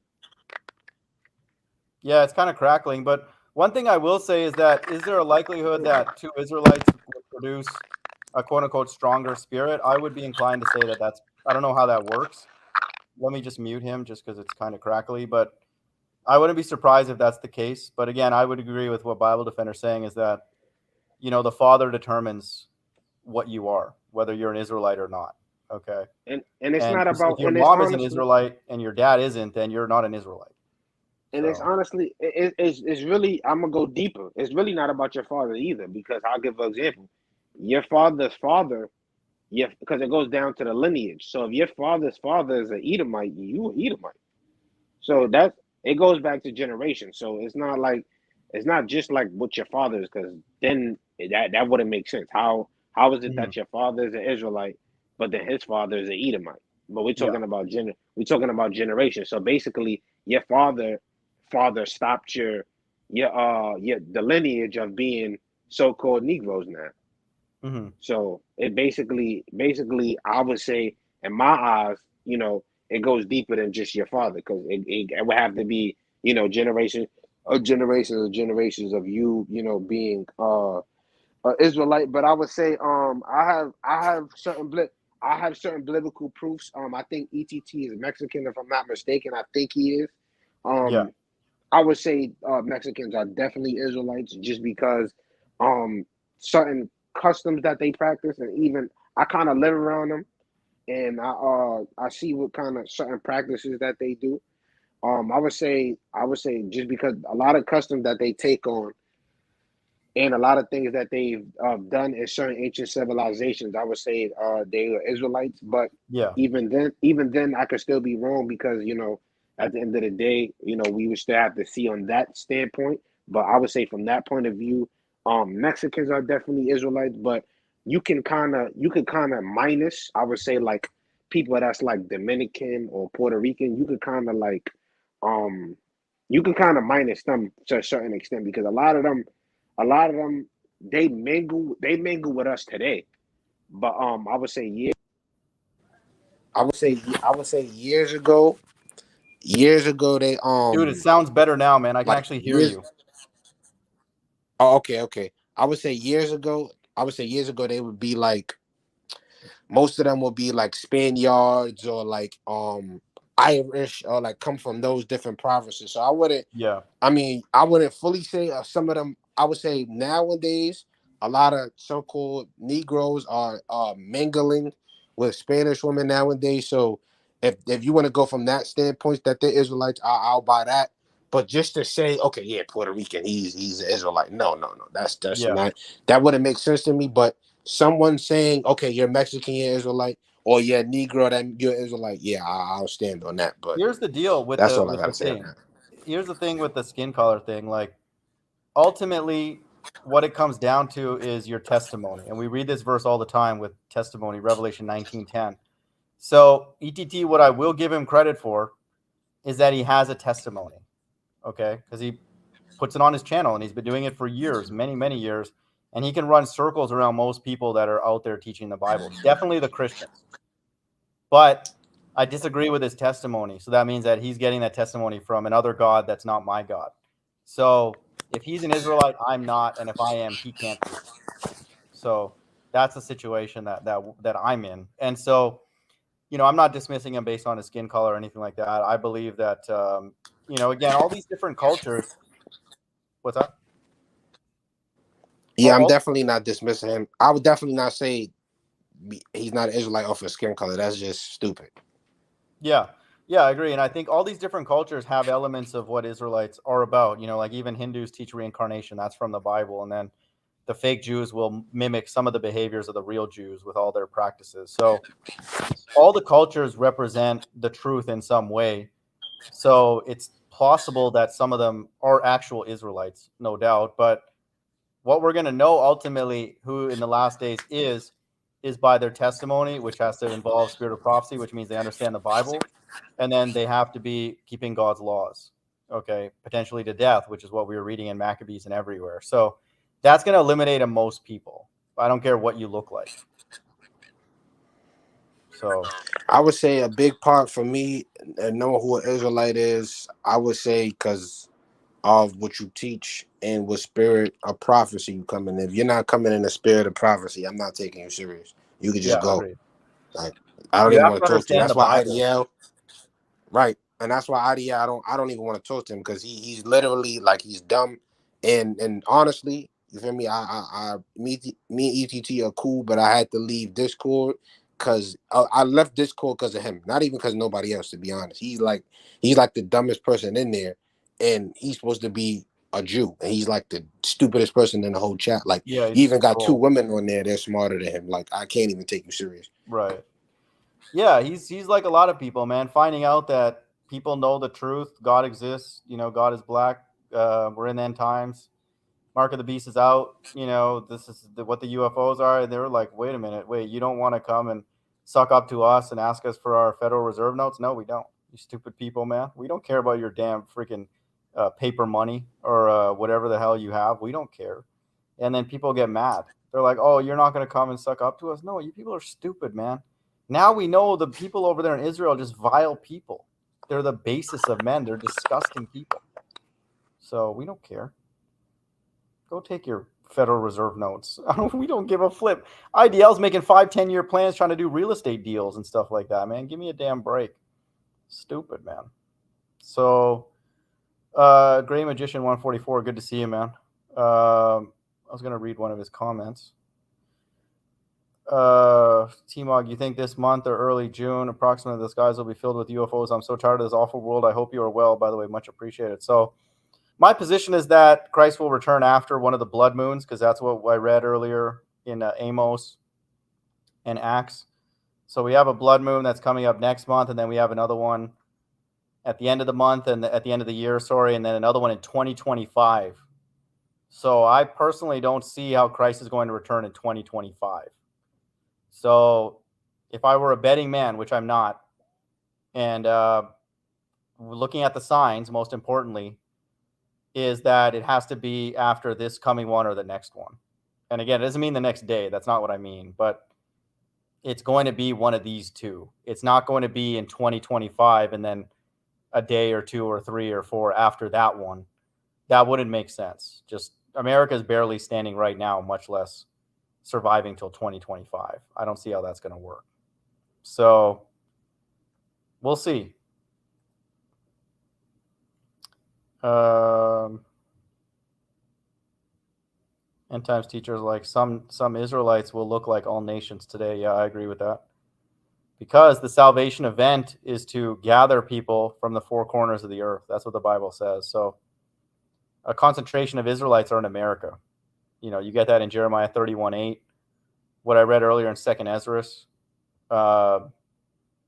Yeah, it's kind of crackling. But one thing I will say is that is there a likelihood that 2 Israelites would produce a quote unquote stronger spirit? I would be inclined to say that that's, I don't know how that works. Let me just mute him just because it's kind of crackly. But I wouldn't be surprised if that's the case. But again, I would agree with what Bible Defender's saying is that, the Father determines what you are, whether you're an Israelite or not. Okay. And it's not about, if your mom is an Israelite and your dad isn't, then you're not an Israelite. And it's honestly, it's really, I'm going to go deeper. It's really not about your father either, because I'll give an example. Your father's father, because it goes down to the lineage. So if your father's father is an Edomite, you an Edomite. So it goes back to generations. So it's not just like what your father is, because then that wouldn't make sense. How is it that your father is an Israelite, but then his father is an Edomite? But we're talking about generation. So basically, your father stopped your the lineage of being so-called Negroes now. Mm-hmm. So it basically, I would say, in my eyes, it goes deeper than just your father, because it would have to be, generations of you, being Israelite. But I would say, I have certain biblical proofs. I think ETT is Mexican, if I'm not mistaken. I think he is. I would say Mexicans are definitely Israelites, just because certain customs that they practice, and even I kind of live around them, and I see what kind of certain practices that they do. I would say just because a lot of customs that they take on, and a lot of things that they've done in certain ancient civilizations, I would say they are Israelites. But even then, I could still be wrong, because at the end of the day, we would still have to see on that standpoint. But I would say from that point of view, Mexicans are definitely Israelites. But you can kind of minus, I would say, like people that's like Dominican or Puerto Rican. You could kind of like minus them to a certain extent, because a lot of them they mingle with us today. But I would say years ago they Dude, it sounds better now, man. I can actually hear you. Oh, okay. I would say years ago they would be like, most of them would be like Spaniards, or like Irish or like come from those different provinces. So I wouldn't. Yeah. I mean, I wouldn't fully say some of them. I would say nowadays, a lot of so-called Negroes are mingling with Spanish women nowadays. So if you want to go from that standpoint that they're Israelites, I'll buy that. But just to say, okay, yeah, Puerto Rican, he's an Israelite. No. That's Yeah. not, that wouldn't make sense to me. But someone saying, okay, you're Mexican, you're Israelite, or you're Negro, that you're Israelite, yeah, I'll stand on that. But Here's the deal with that's the all I gotta say on thing. that. Here's the thing with the skin color thing. Like, ultimately, what it comes down to is your testimony. And we read this verse all the time with testimony, Revelation 19:10. So, ETT, what I will give him credit for is that he has a testimony. Okay. Because he puts it on his channel and he's been doing it for years, many, many years. And he can run circles around most people that are out there teaching the Bible, definitely the Christians. But I disagree with his testimony. So that means that he's getting that testimony from another God that's not my God. So if he's an Israelite, I'm not. And if I am, he can't be. So that's the situation that I'm in. And so, I'm not dismissing him based on his skin color or anything like that. I believe that, again, all these different cultures. What's that? Yeah, I'm definitely not dismissing him. I would definitely not say he's not an Israelite off of skin color. That's just stupid. Yeah. Yeah, I agree. And I think all these different cultures have elements of what Israelites are about. Like even Hindus teach reincarnation. That's from the Bible. And then the fake Jews will mimic some of the behaviors of the real Jews with all their practices. So all the cultures represent the truth in some way. So it's possible that some of them are actual Israelites, no doubt. But what we're going to know ultimately who in the last days is by their testimony, which has to involve spirit of prophecy, which means they understand the Bible. And then they have to be keeping God's laws, okay, potentially to death, which is what we were reading in Maccabees and everywhere. So that's going to eliminate most people. I don't care what you look like. So I would say a big part for me and knowing who an Israelite is, I would say because of what you teach and what spirit of prophecy you come in. If you're not coming in the spirit of prophecy, I'm not taking you serious. You could just go. agreed. Like, I don't You even have want to to talk to you. understand That's the why Bible. IDL, right? And that's why IDL, I don't even want to talk to him because he's literally like he's dumb. And honestly, you feel me? Me and ETT are cool, but I had to leave Discord because I left Discord because of him. Not even because nobody else, to be honest. He's like the dumbest person in there, and he's supposed to be a Jew, and he's like the stupidest person in the whole chat. Like, Yeah, he he's even got two troll. women on there. They're smarter than him. Like, I can't even take you serious. Right. Yeah, he's like a lot of people, man. Finding out that people know the truth, God exists. God is black. We're in the end times. Mark of the Beast is out. This is what the UFOs are. And they were like, wait a minute, you don't want to come and suck up to us and ask us for our Federal Reserve notes? No, we don't. You stupid people, man. We don't care about your damn freaking paper money or whatever the hell you have. We don't care. And then people get mad. They're like, oh, you're not going to come and suck up to us? No, you people are stupid, man. Now we know the people over there in Israel are just vile people. They're the basis of men. They're disgusting people. So we don't care. Go take your Federal Reserve notes. We don't give a flip. IDL's making 5-10 year plans trying to do real estate deals and stuff like that, man. Give me a damn break. Stupid, man. So, Gray Magician 144, good to see you, man. I was going to read one of his comments. TMoG, you think this month or early June, approximately, the skies will be filled with UFOs? I'm so tired of this awful world. I hope you are well, by the way. Much appreciated. So, my position is that Christ will return after one of the blood moons, because that's what I read earlier in Amos and Acts. So we have a blood moon that's coming up next month, and then we have another one at the end of the month and at the end of the year, and then another one in 2025. So I personally don't see how Christ is going to return in 2025. So if I were a betting man, which I'm not, and looking at the signs, most importantly, is that it has to be after this coming one or the next one. And again, it doesn't mean the next day. That's not what I mean. But it's going to be one of these two. It's not going to be in 2025 and then a day or two or three or four after that one. That wouldn't make sense. Just America is barely standing right now, much less surviving till 2025. I don't see how that's going to work. So we'll see. End times teachers like some Israelites will look like all nations today. Yeah, I agree with that. Because the salvation event is to gather people from the four corners of the earth. That's what the Bible says. So a concentration of Israelites are in America. You get that in Jeremiah 31:8. What I read earlier in 2nd Ezra,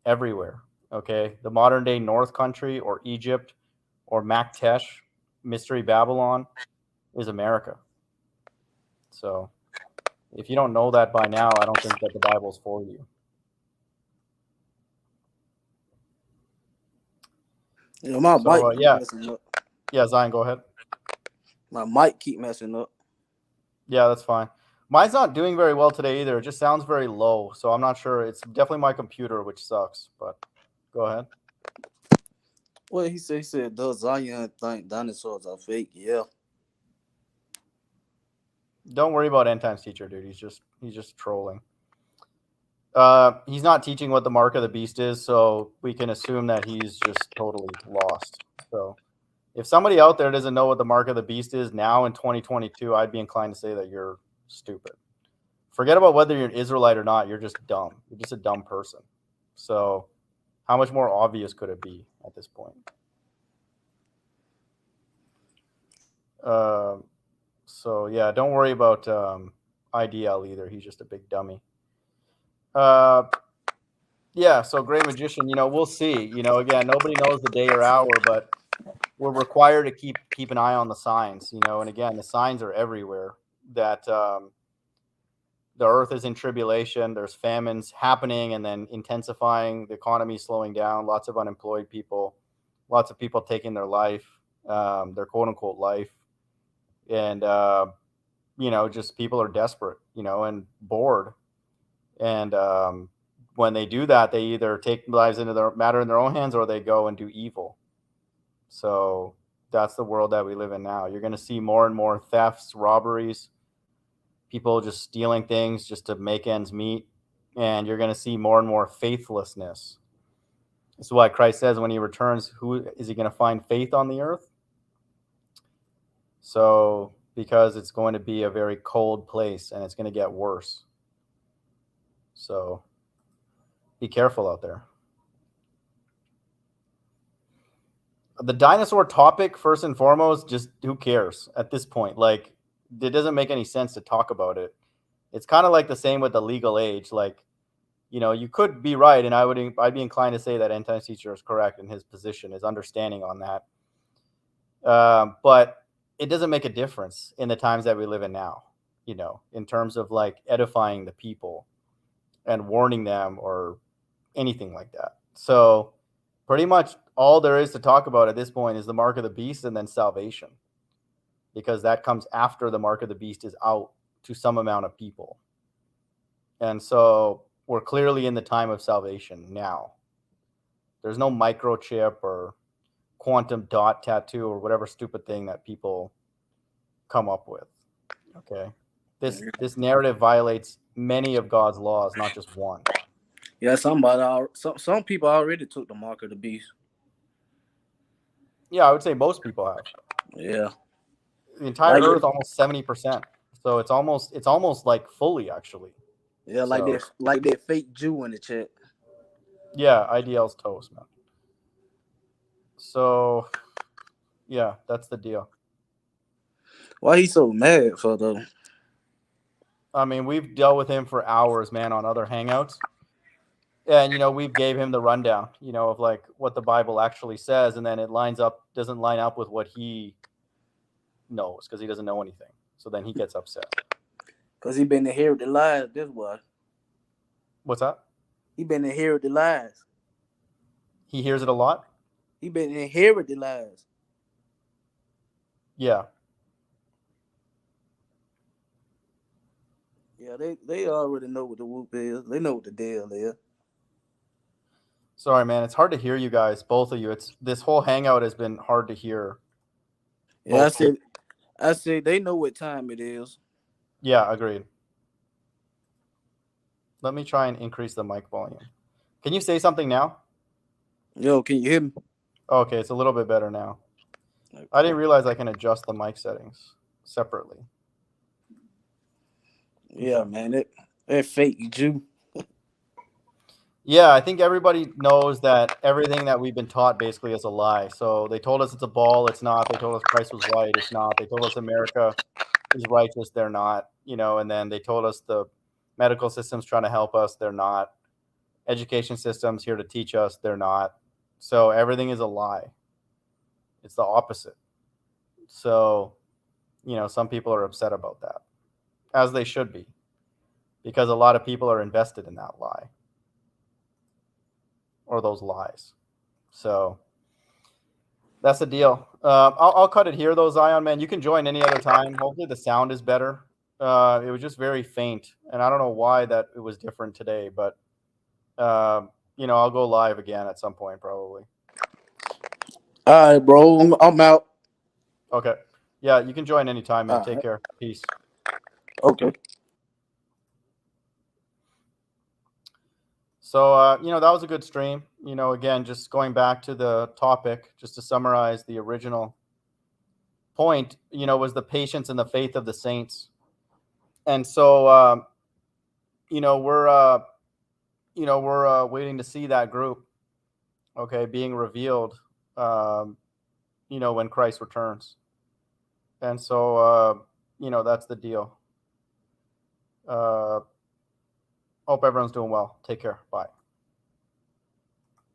everywhere. Okay, the modern day North Country or Egypt or Maktesh, Mystery Babylon, is America. So if you don't know that by now, I don't think that the Bible's for you. My mic keep messing up. Yeah, Zion, go ahead. My mic keep messing up. Yeah, that's fine. Mine's not doing very well today either. It just sounds very low, so I'm not sure. It's definitely my computer, which sucks, but go ahead. What he said? He said, does Zion think dinosaurs are fake? Yeah. Don't worry about end times teacher, dude. He's just trolling. He's not teaching what the mark of the beast is, so we can assume that he's just totally lost. So if somebody out there doesn't know what the mark of the beast is now in 2022, I'd be inclined to say that you're stupid. Forget about whether you're an Israelite or not. You're just dumb. You're just a dumb person. So how much more obvious could it be at this point? So yeah, don't worry about IDL either. He's just a big dummy. Yeah, so Great Magician, we'll see. Again, nobody knows the day or hour, but we're required to keep an eye on the signs, and again, the signs are everywhere that the earth is in tribulation, there's famines happening and then intensifying, the economy slowing down, lots of unemployed people, lots of people taking their life, their quote unquote life. And, just people are desperate, and bored. And when they do that, they either take lives into their matter in their own hands or they go and do evil. So that's the world that we live in now. You're going to see more and more thefts, robberies, people just stealing things just to make ends meet. And you're going to see more and more faithlessness. This is why Christ says when he returns, who is he going to find faith on the earth? So because it's going to be a very cold place and it's going to get worse. So be careful out there. The dinosaur topic, first and foremost, just who cares at this point? Like, it doesn't make any sense to talk about it. It's kind of like the same with the legal age. Like, you could be right, and I'd be inclined to say that end times teacher is correct in his position, his understanding on that. But it doesn't make a difference in the times that we live in now, in terms of like edifying the people and warning them or anything like that. So pretty much all there is to talk about at this point is the mark of the beast and then salvation, because that comes after the mark of the beast is out to some amount of people. And so we're clearly in the time of salvation now. There's no microchip or quantum dot tattoo or whatever stupid thing that people come up with. Okay. This narrative violates many of God's laws, not just one. Yeah, some people already took the mark of the beast. Yeah, I would say most people have. Yeah. The entire earth, almost 70%. So it's almost like fully actually. Yeah, like that fake Jew in the chat. Yeah, IDL's toast, man. So yeah, that's the deal. Why he so mad for though? I mean, we've dealt with him for hours, man, on other hangouts. And we gave him the rundown, of like what the Bible actually says, and then it doesn't line up with what he knows because he doesn't know anything. So then he gets upset. Because he been inherited the lies, this why. What's that? He been inherited the lies. He hears it a lot? He been inherited the lies. Yeah. Yeah, they already know what the whoop is. They know what the deal is. Sorry, man. It's hard to hear you guys, both of you. This whole hangout has been hard to hear. Yeah, I said they know what time it is. Yeah, agreed. Let me try and increase the mic volume. Can you say something now? Yo, can you hear me? Okay, it's a little bit better now. I didn't realize I can adjust the mic settings separately. Yeah, man, that fake Jew. Yeah, I think everybody knows that everything that we've been taught basically is a lie. So they told us it's a ball, it's not. They told us Christ was white, it's not. They told us America is righteous, they're not. And then they told us the medical system's trying to help us, they're not. Education system's here to teach us, they're not. So everything is a lie. It's the opposite. So, some people are upset about that, as they should be, because a lot of people are invested in that lie or those lies. So that's the deal. I'll cut it here, though, Zion, man. You can join any other time. Hopefully the sound is better. It was just very faint, and I don't know why that it was different today, but I'll go live again at some point, probably. All right, bro. I'm out. Okay. Yeah, you can join anytime, man. All Take right. care. Peace. Okay. So, that was a good stream. Again, just going back to the topic, just to summarize the original point, was the patience and the faith of the saints. And so, we're waiting to see that group, okay, being revealed, when Christ returns. And so, that's the deal. Hope everyone's doing well. Take care. Bye.